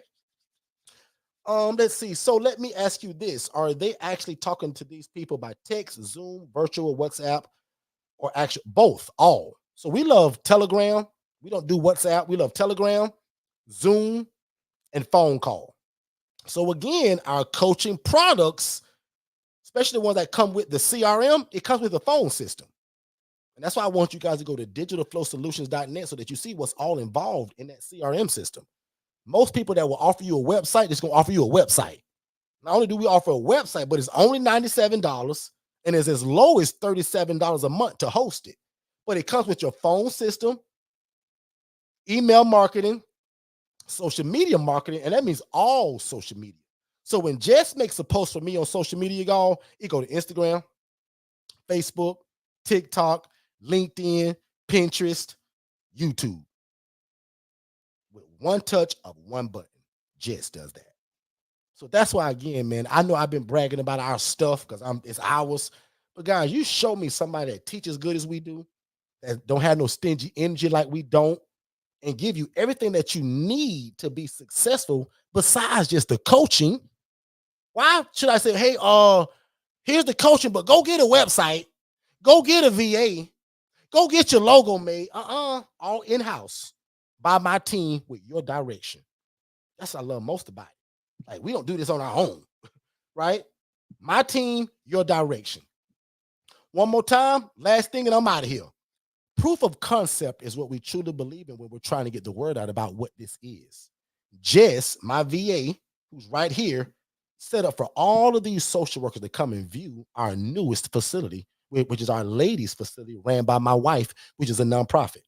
Let's see. So let me ask you this. Are they actually talking to these people by text, Zoom, virtual, WhatsApp, or actually both, all? So we love Telegram. We don't do WhatsApp. We love Telegram, Zoom, and phone call. So again, our coaching products, especially the ones that come with the CRM, it comes with a phone system. And that's why I want you guys to go to digitalflowsolutions.net so that you see what's all involved in that CRM system. Most people that will offer you a website, it's going to offer you a website. Not only do we offer a website, but it's only $97 and it's as low as $37 a month to host it. But it comes with your phone system, email marketing, social media marketing, and that means all social media. So when Jess makes a post for me on social media, y'all, it go to Instagram, Facebook, TikTok, LinkedIn, Pinterest, YouTube. With one touch of one button, Jess does that. So that's why, again, man, I know I've been bragging about our stuff because it's ours. But guys, you show me somebody that teaches as good as we do, that don't have no stingy energy like we don't, and give you everything that you need to be successful besides just the coaching. Why should I say, hey, Here's the coaching, but go get a website, go get a VA, go get your logo made. All in-house by my team with your direction. That's what I love most about it. Like, we don't do this on our own, right? My team, your direction. One more time, last thing, and I'm out of here. Proof of concept is what we truly believe in when we're trying to get the word out about what this is. Jess, my VA, who's right here, set up for all of these social workers to come and view our newest facility, which is our ladies facility ran by my wife, which is a nonprofit.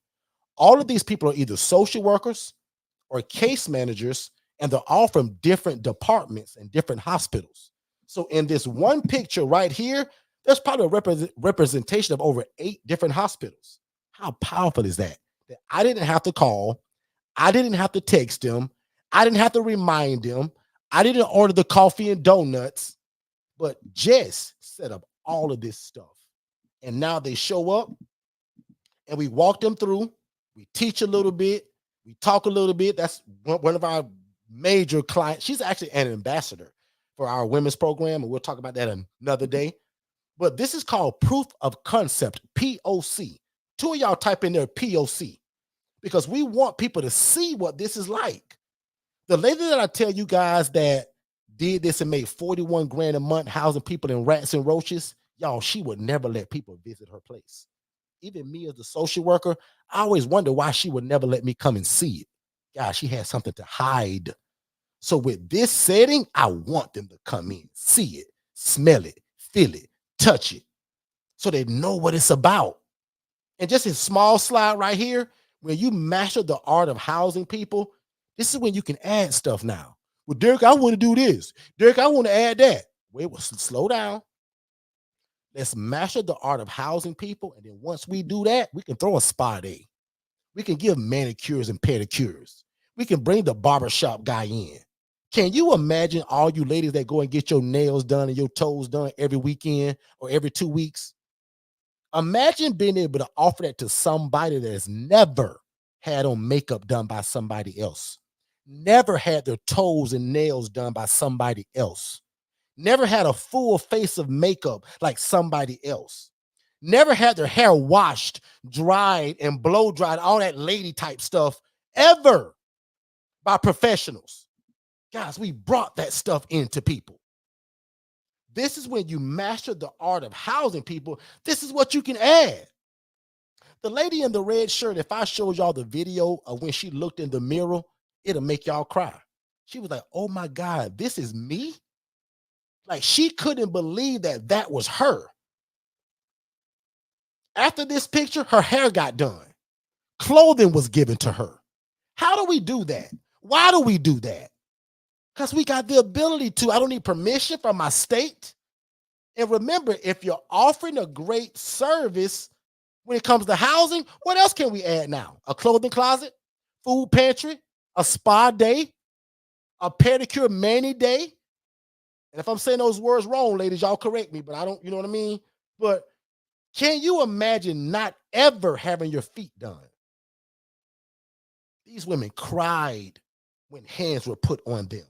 All of these people are either social workers or case managers, and they're all from different departments and different hospitals. So in this one picture right here, there's probably a representation of over 8 different hospitals. How powerful is that? That I didn't have to call, I didn't have to text them, I didn't have to remind them, I didn't order the coffee and donuts, but Jess set up all of this stuff. And now they show up and we walk them through, we teach a little bit, we talk a little bit. That's one of our major clients. She's actually an ambassador for our women's program, and we'll talk about that another day. But this is called proof of concept, POC. 2 of y'all type in there POC, because we want people to see what this is like. The lady that I tell you guys that did this and made 41 grand a month housing people in rats and roaches, y'all, she would never let people visit her place. Even me as a social worker, I always wonder why she would never let me come and see it. God, she had something to hide. So with this setting, I want them to come in, see it, smell it, feel it, touch it, so they know what it's about. And just a small slide right here, when you master the art of housing people, this is when you can add stuff now. Well, Derek, I want to do this. Derek, I want to add that. Wait, well, slow down. Let's master the art of housing people. And then once we do that, we can throw a spa day. We can give manicures and pedicures. We can bring the barbershop guy in. Can you imagine all you ladies that go and get your nails done and your toes done every weekend or every 2 weeks? Imagine being able to offer that to somebody that has never had on makeup done by somebody else, never had their toes and nails done by somebody else, never had a full face of makeup like somebody else, never had their hair washed, dried, and blow dried, all that lady type stuff ever by professionals. Guys, we brought that stuff into people. This is when you master the art of housing people. This is what you can add. The lady in the red shirt, if I showed y'all the video of when she looked in the mirror, it'll make y'all cry. She was like, oh my God, this is me? Like, she couldn't believe that that was her. After this picture, her hair got done. Clothing was given to her. How do we do that? Why do we do that? Because we got the ability to. I don't need permission from my state. And remember, if you're offering a great service when it comes to housing, what else can we add now? A clothing closet, food pantry, a spa day, a pedicure mani day. And if I'm saying those words wrong, ladies, y'all correct me, but I don't, you know what I mean? But can you imagine not ever having your feet done? These women cried when hands were put on them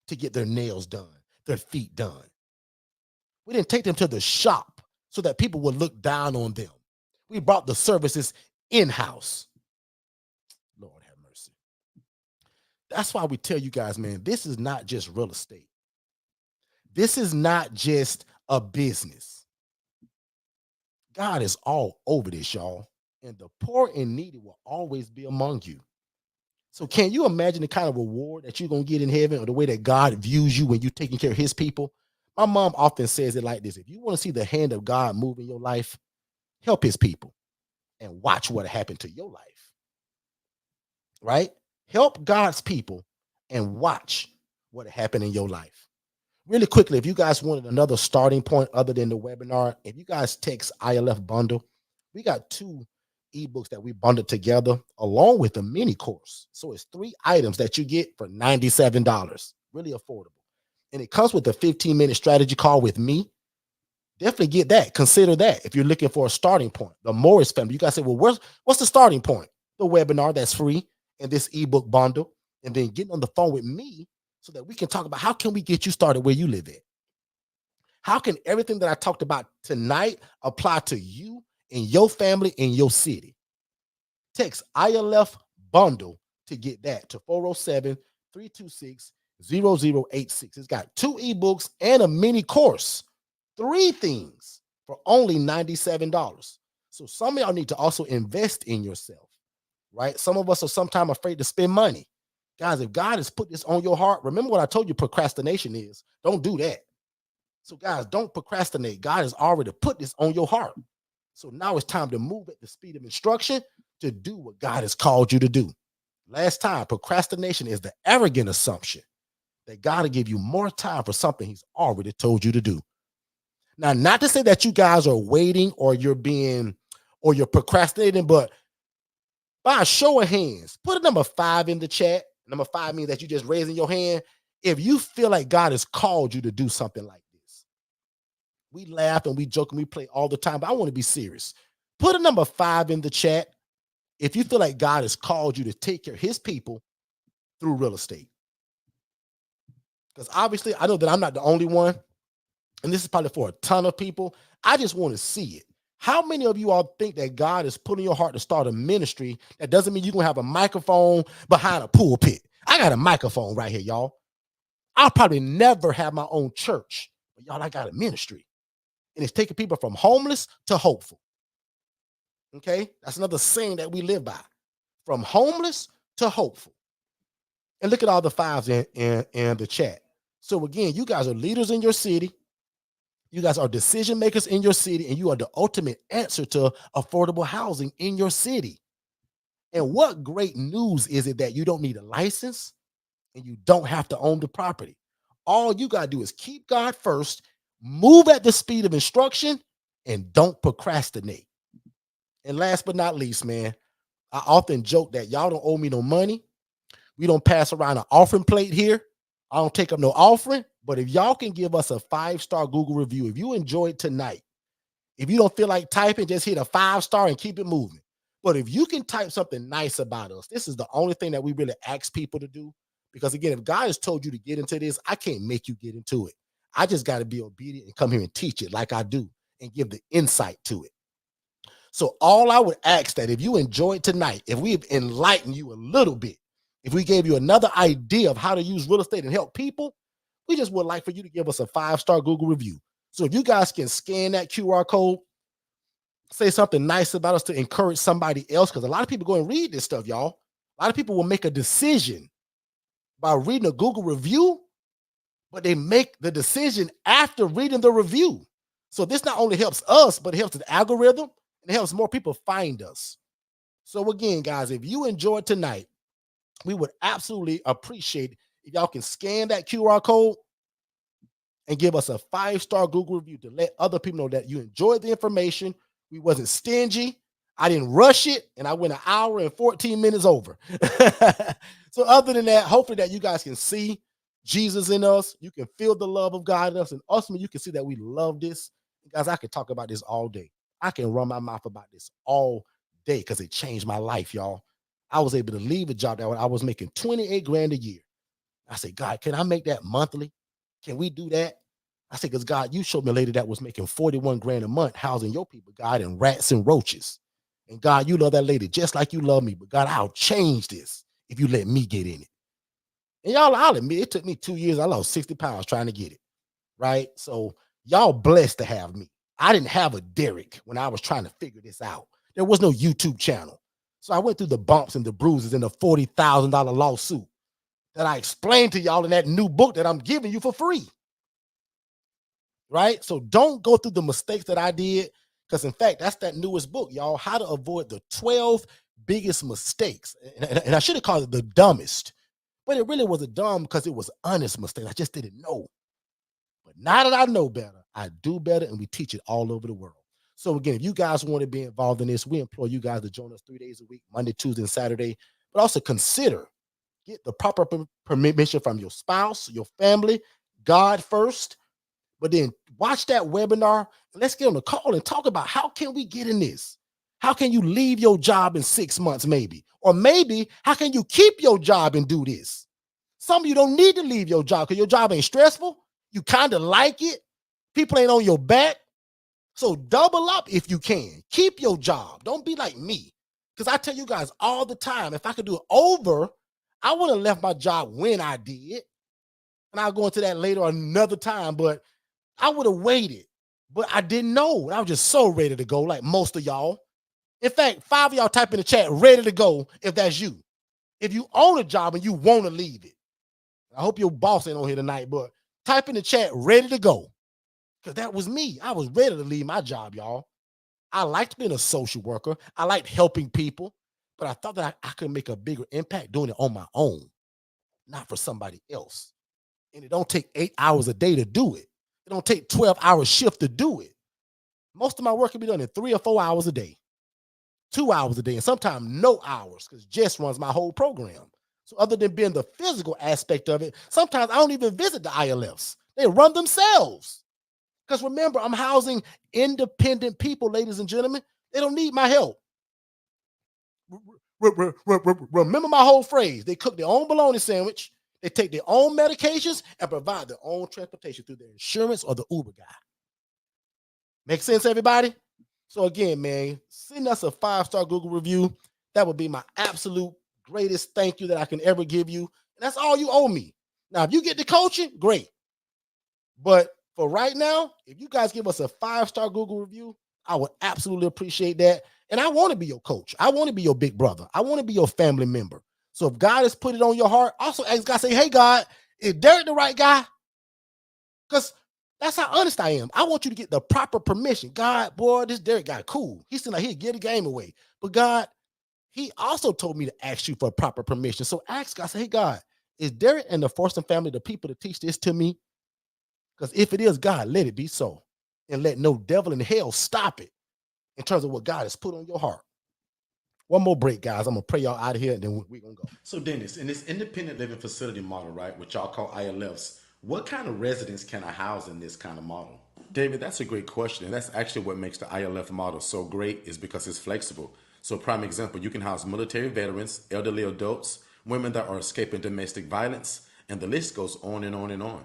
to get their nails done, their feet done. We didn't take them to the shop so that people would look down on them. We brought the services in-house. Lord have mercy. That's why we tell you guys, man, this is not just real estate. This is not just a business. God is all over this, y'all. And the poor and needy will always be among you. So can you imagine the kind of reward that you're going to get in heaven, or the way that God views you when you're taking care of his people? My mom often says it like this: if you want to see the hand of God move in your life, help his people and watch what happened to your life. Right? Help God's people and watch what happened in your life. Really quickly, if you guys wanted another starting point other than the webinar, if you guys text ILF bundle, we got 2 ebooks that we bundled together along with a mini course. So it's 3 items that you get for $97. Really affordable. And it comes with a 15-minute strategy call with me. Definitely get that. Consider that if you're looking for a starting point. The Morris family, you guys say, well, what's the starting point? The webinar that's free and this ebook bundle, and then getting on the phone with me so that we can talk about how can we get you started where you live at. How can everything that I talked about tonight apply to you and your family in your city? Text ILF bundle to get that to 407-326-0086. It's got 2 ebooks and a mini course, 3 things for only $97. So some of y'all need to also invest in yourself, right? Some of us are sometimes afraid to spend money. Guys, if God has put this on your heart, remember what I told you procrastination is. Don't do that. So guys, don't procrastinate. God has already put this on your heart. So now it's time to move at the speed of instruction to do what God has called you to do. Last time, procrastination is the arrogant assumption that God will give you more time for something he's already told you to do. Now, not to say that you guys are waiting or you're procrastinating, but by a show of hands, put a number 5 in the chat. Number 5 means that you just raising your hand if you feel like God has called you to do something like this. We laugh and we joke and we play all the time, but I want to be serious. Put a number 5 in the chat if you feel like God has called you to take care of his people through real estate. Because obviously, I know that I'm not the only one, and this is probably for a ton of people. I just want to see it. How many of you all think that God is putting your heart to start a ministry? That doesn't mean you're going to have a microphone behind a pulpit. I got a microphone right here, y'all. I'll probably never have my own church, but y'all, I got a ministry. And it's taking people from homeless to hopeful. Okay? That's another saying that we live by. From homeless to hopeful. And look at all the 5s in the chat. So again, you guys are leaders in your city. You guys are decision makers in your city, and you are the ultimate answer to affordable housing in your city. And what great news is it that you don't need a license and you don't have to own the property. All you got to do is keep God first, move at the speed of instruction, and don't procrastinate. And last but not least, man, I often joke that y'all don't owe me no money. We don't pass around an offering plate here. I don't take up no offering, but if y'all can give us a 5-star Google review, if you enjoyed tonight, if you don't feel like typing, just hit a 5-star and keep it moving. But if you can type something nice about us, this is the only thing that we really ask people to do. Because again, if God has told you to get into this, I can't make you get into it. I just got to be obedient and come here and teach it like I do and give the insight to it. So all I would ask that if you enjoyed tonight, if we've enlightened you a little bit, if we gave you another idea of how to use real estate and help people, we just would like for you to give us a 5-star Google review. So if you guys can scan that QR code, say something nice about us to encourage somebody else, because a lot of people go and read this stuff, y'all. A lot of people will make a decision by reading a Google review, but they make the decision after reading the review. So this not only helps us, but it helps the algorithm and it helps more people find us. So again, guys, if you enjoyed tonight, we would absolutely appreciate if y'all can scan that QR code and give us a 5-star Google review to let other people know that you enjoyed the information. We wasn't stingy. I didn't rush it, and I went 1 hour and 14 minutes over. So other than that, hopefully that you guys can see Jesus in us. You can feel the love of God in us, and ultimately you can see that we love this. Guys, I could talk about this all day. I can run my mouth about this all day because it changed my life, y'all. I was able to leave a job that I was making 28 grand a year. I said, God, can I make that monthly? Can we do that? I said, because God, you showed me a lady that was making 41 grand a month housing your people, God, and rats and roaches. And God, you love that lady just like you love me. But God, I'll change this if you let me get in it. And y'all, I'll admit, it took me 2 years. I lost 60 pounds trying to get it, right? So y'all blessed to have me. I didn't have a Derek when I was trying to figure this out. There was no YouTube channel. So I went through the bumps and the bruises and the $40,000 lawsuit that I explained to y'all in that new book that I'm giving you for free. Right? So don't go through the mistakes that I did, because in fact, that's that newest book, y'all, How to Avoid the 12 Biggest Mistakes. And I should have called it the dumbest, but it really was a dumb because it was honest mistake. I just didn't know. But now that I know better, I do better, and we teach it all over the world. So again, if you guys want to be involved in this, we implore you guys to join us 3 days a week, Monday, Tuesday, and Saturday. But also consider, get the proper permission from your spouse, your family, God first. But then watch that webinar. Let's get on the call and talk about how can we get in this? How can you leave your job in 6 months maybe? Or maybe how can you keep your job and do this? Some of you don't need to leave your job because your job ain't stressful. You kind of like it. People ain't on your back. So double up if you can. Keep your job. Don't be like me. Because I tell you guys all the time, if I could do it over, I would have left my job when I did. And I'll go into that later another time, but I would have waited. But I didn't know. I was just so ready to go, like most of y'all. In fact, 5 of y'all type in the chat, ready to go if that's you. If you own a job and you want to leave it. I hope your boss ain't on here tonight, but type in the chat, ready to go. Because that was me. I was ready to leave my job, y'all. I liked being a social worker. I liked helping people, but I thought that I could make a bigger impact doing it on my own, not for somebody else. And it don't take 8 hours a day to do it. It don't take 12-hour shift to do it. Most of my work can be done in 3 or 4 hours a day, 2 hours a day, and sometimes no hours because Jess runs my whole program. So other than being the physical aspect of it, sometimes I don't even visit the ILFs. They run themselves. Because remember, I'm housing independent people, ladies and gentlemen. They don't need my help. Remember my whole phrase. They cook their own bologna sandwich. They take their own medications and provide their own transportation through their insurance or the Uber guy. Make sense, everybody? So again, man, send us a 5-star Google review. That would be my absolute greatest thank you that I can ever give you. And that's all you owe me. Now, if you get the coaching, great. But for right now, if you guys give us a 5-star Google review, I would absolutely appreciate that. And I want to be your coach. I want to be your big brother. I want to be your family member. So if God has put it on your heart, also ask God, say, hey, God, is Derek the right guy? Because that's how honest I am. I want you to get the proper permission. God, boy, this Derek guy, cool. He seemed like he'd give the game away. But God, he also told me to ask you for proper permission. So ask God, say, hey, God, is Derek and the Forston family the people to teach this to me? Because if it is, God, let it be so. And let no devil in hell stop it in terms of what God has put on your heart. One more break, guys. I'm going to pray y'all out of here, and then we're going to go. So, Dennis, in this independent living facility model, right, which y'all call ILFs, what kind of residents can I house in this kind of model? David, that's a great question. And that's actually what makes the ILF model so great is because it's flexible. So, prime example, you can house military veterans, elderly adults, women that are escaping domestic violence, and the list goes on and on and on.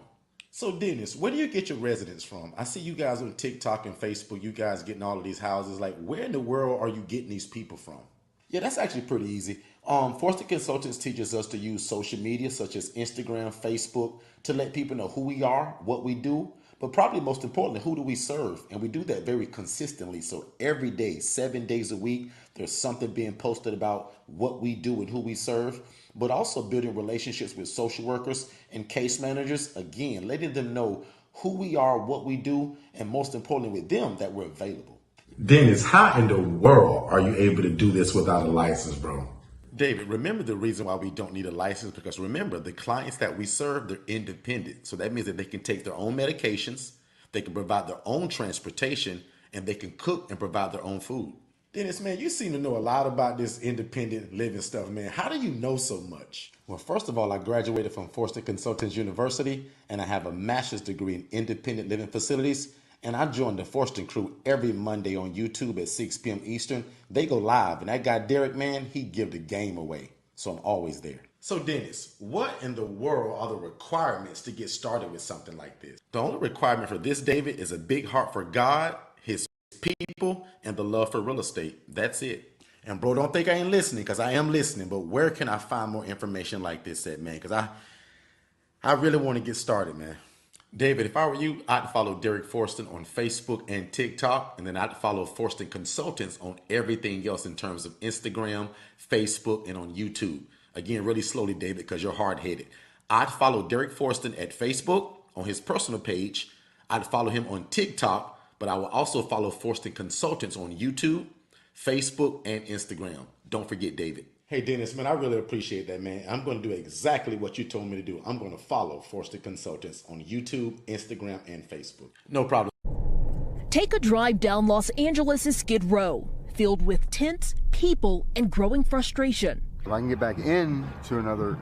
So, Dennis, where do you get your residents from? I see you guys on TikTok and Facebook, you guys getting all of these houses. Like, where in the world are you getting these people from? Yeah, that's actually pretty easy. Forston Consultants teaches us to use social media such as Instagram, Facebook to let people know who we are, what we do, but probably most importantly, who do we serve? And we do that very consistently. So every day, 7 days a week, there's something being posted about what we do and who we serve, but also building relationships with social workers and case managers. Again, letting them know who we are, what we do, and most importantly with them that we're available. Dennis, how in the world are you able to do this without a license, bro? David, remember the reason why we don't need a license, because remember, the clients that we serve, they're independent. So that means that they can take their own medications, they can provide their own transportation, and they can cook and provide their own food. Dennis, man, you seem to know a lot about this independent living stuff, man. How do you know so much? Well, first of all, I graduated from Forston Consultants University, and I have a master's degree in independent living facilities. And I joined the Forston crew every Monday on YouTube at 6 p.m. Eastern. They go live, and that guy Derek, man, he give the game away. So I'm always there. So Dennis, what in the world are the requirements to get started with something like this? The only requirement for this, David, is a big heart for God, his people, and the love for real estate. That's it. And bro, don't think I ain't listening, because I am listening. But where can I find more information like this at, man? Because I really want to get started, man. David, if I were you, I'd follow Derek Forston on Facebook and TikTok, and then I'd follow Forston Consultants on everything else in terms of Instagram, Facebook, and on YouTube. Again, really slowly, David, because you're hard-headed. I'd follow Derek Forston at Facebook on his personal page. I'd follow him on TikTok, but I will also follow Forston Consultants on YouTube, Facebook, and Instagram. Don't forget, David. Hey, Dennis, man, I really appreciate that, man. I'm going to do exactly what you told me to do. I'm going to follow Forston Consultants on YouTube, Instagram, and Facebook. No problem. Take a drive down Los Angeles' Skid Row, filled with tents, people, and growing frustration. If I can get back into another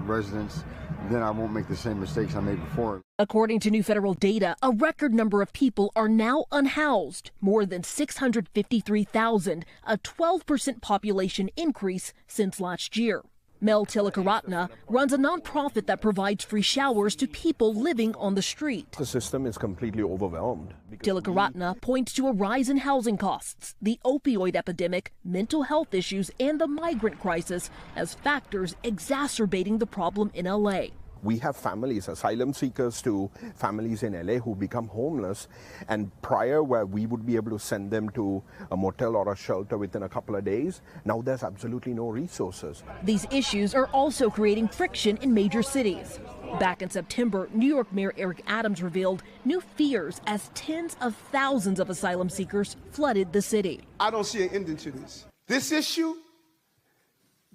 residence, then I won't make the same mistakes I made before. According to new federal data, a record number of people are now unhoused, more than 653,000, a 12% population increase since last year. Mel Tilakaratna runs a nonprofit that provides free showers to people living on the street. The system is completely overwhelmed. Tilakaratna points to a rise in housing costs, the opioid epidemic, mental health issues, and the migrant crisis as factors exacerbating the problem in LA. We have families, asylum seekers to families in LA who become homeless, and prior where we would be able to send them to a motel or a shelter within a couple of days, now there's absolutely no resources. These issues are also creating friction in major cities. Back in September, New York Mayor Eric Adams revealed new fears as tens of thousands of asylum seekers flooded the city. I don't see an ending to this. This issue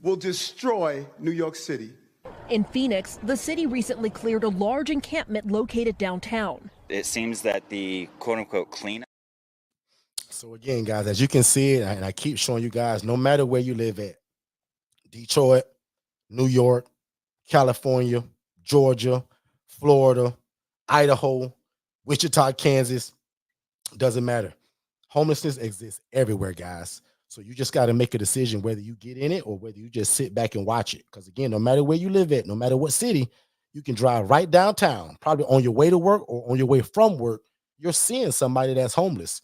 will destroy New York City. In Phoenix, the city recently cleared a large encampment located downtown. It seems that the quote-unquote cleanup. So again, guys, as you can see, and I keep showing you guys, no matter where you live at, Detroit, New York, California, Georgia, Florida, Idaho, Wichita, Kansas, doesn't matter. Homelessness exists everywhere, guys. So you just got to make a decision whether you get in it or whether you just sit back and watch it. Because again, no matter where you live at, no matter what city, you can drive right downtown, probably on your way to work or on your way from work, you're seeing somebody that's homeless.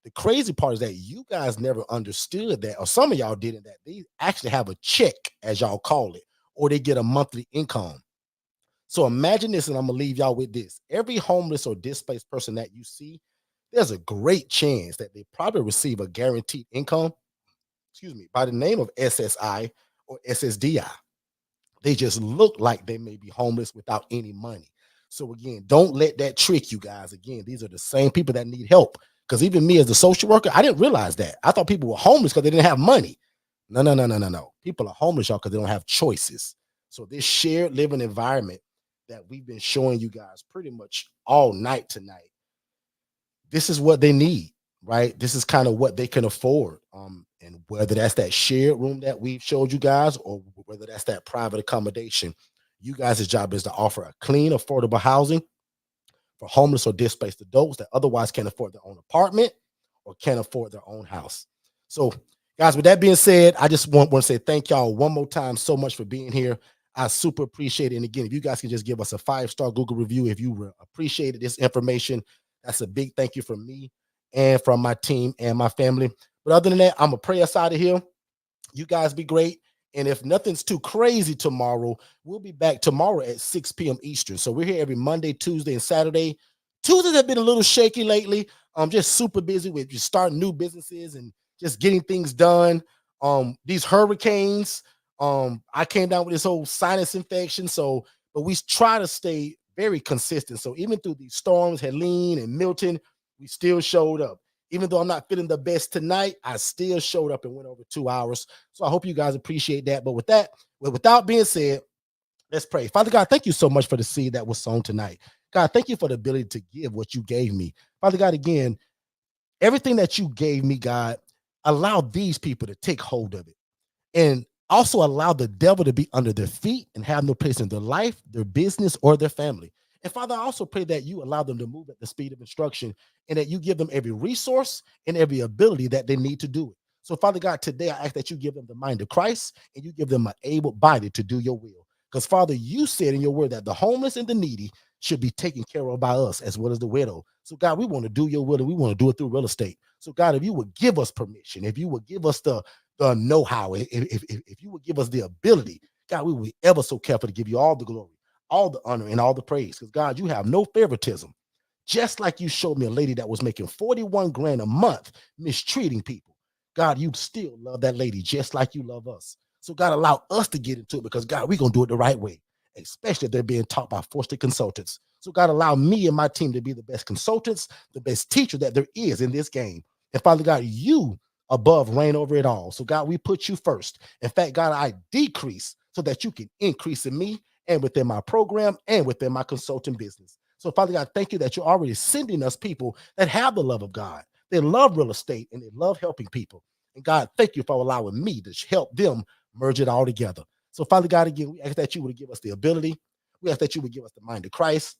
The crazy part is that you guys never understood that, or some of y'all didn't, that they actually have a check, as y'all call it, or they get a monthly income. So imagine this, and I'm going to leave y'all with this. Every homeless or displaced person that you see, there's a great chance that they probably receive a guaranteed income, by the name of SSI or SSDI. They just look like they may be homeless without any money. So again, don't let that trick you guys. Again, these are the same people that need help. Because even me as a social worker, I didn't realize that. I thought people were homeless because they didn't have money. No. People are homeless, y'all, because they don't have choices. So this shared living environment that we've been showing you guys pretty much all night tonight, this is what they need, right? This is kind of what they can afford. And whether that's that shared room that we've showed you guys or whether that's that private accommodation, you guys' job is to offer a clean, affordable housing for homeless or displaced adults that otherwise can't afford their own apartment or can't afford their own house. So, guys, with that being said, I just want to say thank y'all one more time so much for being here. I super appreciate it. And again, if you guys can just give us a 5-star Google review if you appreciated this information, that's a big thank you from me and from my team and my family. But other than that, I'm going to pray us out of here. You guys be great. And if nothing's too crazy tomorrow, we'll be back tomorrow at 6 p.m. Eastern. So we're here every Monday, Tuesday, and Saturday. Tuesdays have been a little shaky lately. I'm just super busy with just starting new businesses and just getting things done. These hurricanes, I came down with this whole sinus infection. But we try to stay very consistent. So even through these storms, Helene and Milton, we still showed up. Even though I'm not feeling the best tonight, I still showed up and went over 2 hours. So I hope you guys appreciate that. But without being said, let's pray. Father God, thank you so much for the seed that was sown tonight. God, thank you for the ability to give what you gave me. Father God, again, everything that you gave me, God, allow these people to take hold of it. And also allow the devil to be under their feet and have no place in their life, their business, or their family. And Father, I also pray that you allow them to move at the speed of instruction and that you give them every resource and every ability that they need to do it. So Father God, today I ask that you give them the mind of Christ and you give them an able body to do your will. Because Father, you said in your word that the homeless and the needy should be taken care of by us as well as the widow. So God, we want to do your will and we want to do it through real estate. So God, if you would give us permission, if you would give us the know-how, if you would give us the ability, God, we will be ever so careful to give you all the glory, all the honor, and all the praise. Because God, you have no favoritism. Just like you showed me a lady that was making 41 grand a month mistreating people. God, you still love that lady just like you love us. So God, allow us to get into it because God, we're going to do it the right way, especially if they're being taught by Forster consultants. So God, allow me and my team to be the best consultants, the best teacher that there is in this game. And Father God, you above reign over it all. So God, we put you first. In fact, God, I decrease so that you can increase in me and within my program and within my consulting business. So Father God, thank you that you're already sending us people that have the love of God. They love real estate and they love helping people. And God, thank you for allowing me to help them merge it all together. So Father God, again, we ask that you would give us the ability. We ask that you would give us the mind of Christ.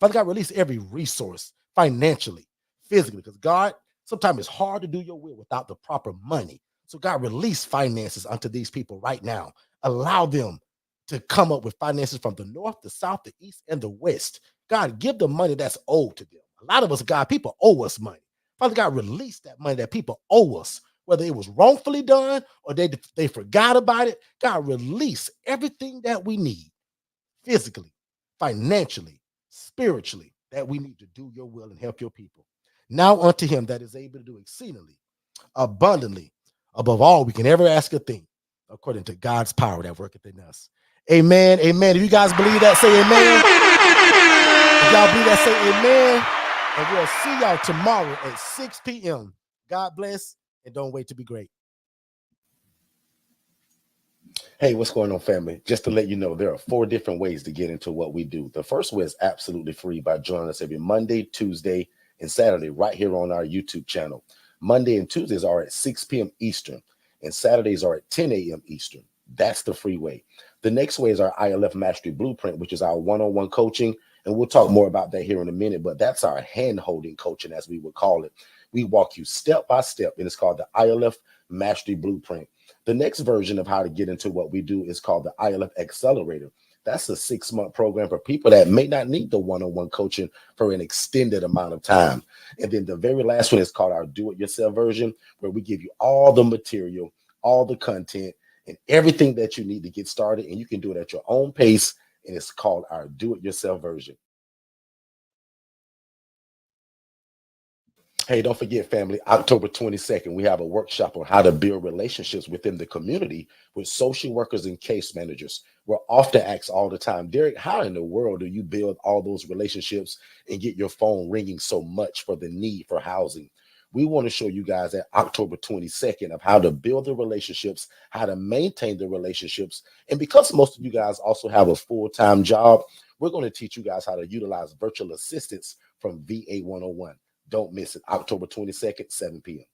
Father God, release every resource financially, physically, because God, sometimes it's hard to do your will without the proper money. So God, release finances unto these people right now. Allow them to come up with finances from the north, the south, the east, and the west. God, give the money that's owed to them. A lot of us, God, people owe us money. Father God, release that money that people owe us, whether it was wrongfully done or they forgot about it. God, release everything that we need physically, financially, spiritually, that we need to do your will and help your people. Now unto him that is able to do exceedingly, abundantly, above all we can ever ask a thing, according to God's power that worketh in us. Amen. Amen. If you guys believe that, say amen. If y'all believe that, say amen. And we'll see y'all tomorrow at 6 p.m. God bless, and don't wait to be great. Hey, what's going on, family? Just to let you know, there are 4 different ways to get into what we do. The first way is absolutely free by joining us every Monday, Tuesday, and Saturday right here on our YouTube channel. Monday and Tuesdays are at 6 p.m. Eastern, and Saturdays are at 10 a.m. Eastern. That's the free way. The next way is our ILF Mastery Blueprint, which is our one-on-one coaching, and we'll talk more about that here in a minute, but that's our hand-holding coaching, as we would call it. We walk you step by step, and it's called the ILF Mastery Blueprint. The next version of how to get into what we do is called the ILF Accelerator. That's a 6-month program for people that may not need the one-on-one coaching for an extended amount of time. And then the very last one is called our do-it-yourself version, where we give you all the material, all the content, and everything that you need to get started. And you can do it at your own pace. And it's called our do-it-yourself version. Hey, don't forget, family, October 22nd, we have a workshop on how to build relationships within the community with social workers and case managers. We're often asked all the time, Derek, how in the world do you build all those relationships and get your phone ringing so much for the need for housing? We want to show you guys at October 22nd of how to build the relationships, how to maintain the relationships. And because most of you guys also have a full-time job, we're going to teach you guys how to utilize virtual assistants from VA 101. Don't miss it. October 22nd, 7 p.m.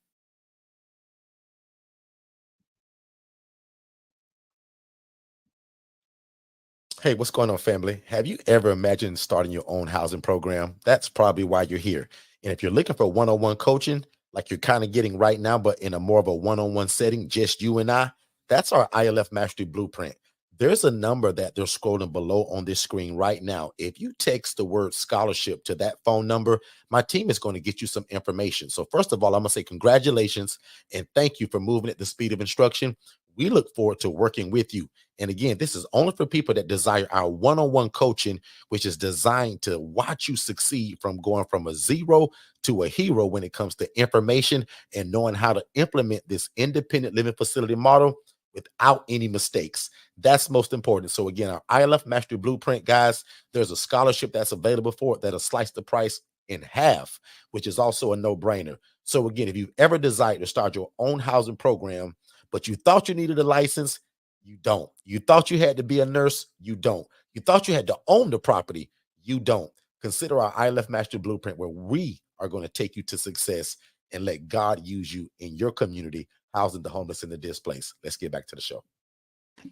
Hey, what's going on, family? Have you ever imagined starting your own housing program? That's probably why you're here. And if you're looking for one-on-one coaching, like you're kind of getting right now, but in a more of a one-on-one setting, just you and I, that's our ILF Mastery Blueprint. There's a number that they're scrolling below on this screen right now. If you text the word scholarship to that phone number, my team is going to get you some information. So first of all, I'm going to say congratulations and thank you for moving at the speed of instruction. We look forward to working with you. And again, this is only for people that desire our one-on-one coaching, which is designed to watch you succeed from going from a zero to a hero when it comes to information and knowing how to implement this independent living facility model without any mistakes. That's most important. So again, our ILF Mastery Blueprint, guys, there's a scholarship that's available for it that'll slice the price in half, which is also a no-brainer. So again, if you've ever desired to start your own housing program, but you thought you needed a license, you don't. You thought you had to be a nurse, you don't. You thought you had to own the property, you don't. Consider our ILF Mastery Blueprint, where we are going to take you to success and let God use you in your community, housing the homeless and the displaced. Let's get back to the show.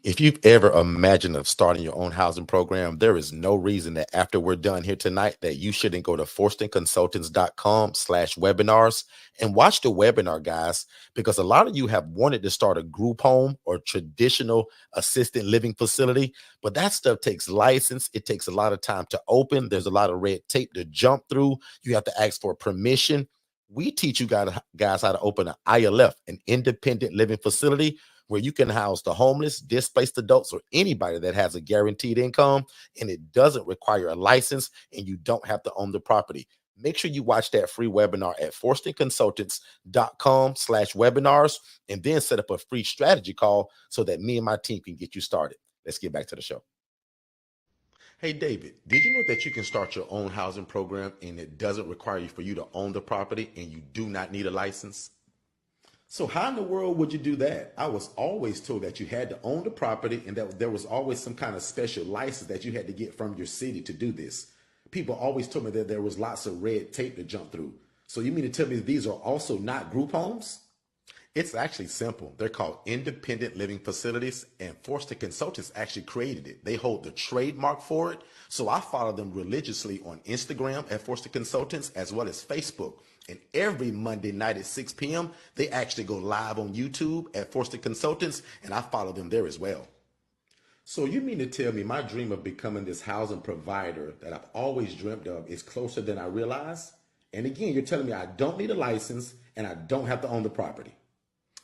If you've ever imagined of starting your own housing program, there is no reason that after we're done here tonight that you shouldn't go to forstonconsultants.com/webinars and watch the webinar, guys, because a lot of you have wanted to start a group home or traditional assisted living facility, but that stuff takes license. It takes a lot of time to open. There's a lot of red tape to jump through. You have to ask for permission. We teach you guys how to open an ILF, an independent living facility, where you can house the homeless, displaced adults, or anybody that has a guaranteed income, and it doesn't require a license, and you don't have to own the property. Make sure you watch that free webinar at forstonconsultants.com/webinars, and then set up a free strategy call so that me and my team can get you started. Let's get back to the show. Hey, David, did you know that you can start your own housing program and it doesn't require you for you to own the property and you do not need a license? So how in the world would you do that? I was always told that you had to own the property and that there was always some kind of special license that you had to get from your city to do this. People always told me that there was lots of red tape to jump through. So you mean to tell me these are also not group homes? It's actually simple. They're called independent living facilities, and Forston Consultants actually created it. They hold the trademark for it. So I follow them religiously on Instagram at Forston Consultants as well as Facebook. And every Monday night at 6 p.m., they actually go live on YouTube at Forston Consultants, and I follow them there as well. So you mean to tell me my dream of becoming this housing provider that I've always dreamt of is closer than I realize? And again, you're telling me I don't need a license and I don't have to own the property.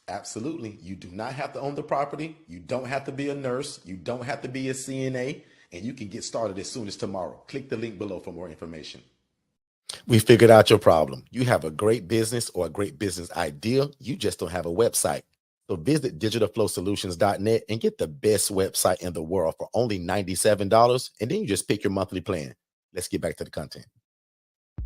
Absolutely. You do not have to own the property. You don't have to be a nurse. You don't have to be a CNA. And you can get started as soon as tomorrow. Click the link below for more information. We figured out your problem. You have a great business or a great business idea. You just don't have a website. So visit digitalflowsolutions.net and get the best website in the world for only $97. And then you just pick your monthly plan. Let's get back to the content.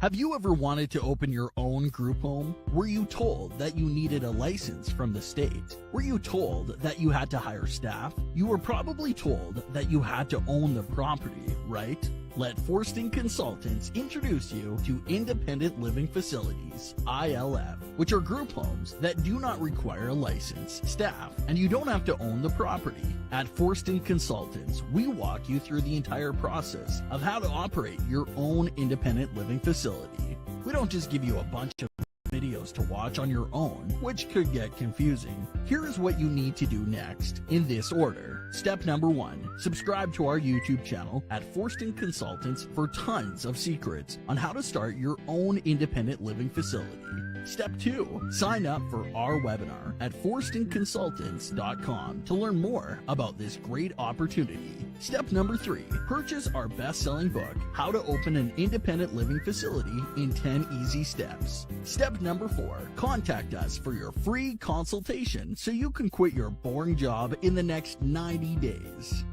Have you ever wanted to open your own group home? Were you told that you needed a license from the state? Were you told that you had to hire staff? You were probably told that you had to own the property, right? Let Forston Consultants introduce you to Independent Living Facilities, ILF, which are group homes that do not require a license, staff, and you don't have to own the property. At Forston Consultants, we walk you through the entire process of how to operate your own independent living facility. We don't just give you a bunch of videos to watch on your own, which could get confusing. Here is what you need to do next, in this order. Step number 1, subscribe to our YouTube channel at Forston Consultants for tons of secrets on how to start your own independent living facility. Step 2, sign up for our webinar at forstonconsultants.com to learn more about this great opportunity. Step number 3, purchase our best-selling book, How to Open an Independent Living Facility in 10 Easy Steps. Step number 4, contact us for your free consultation so you can quit your boring job in the next 90 days.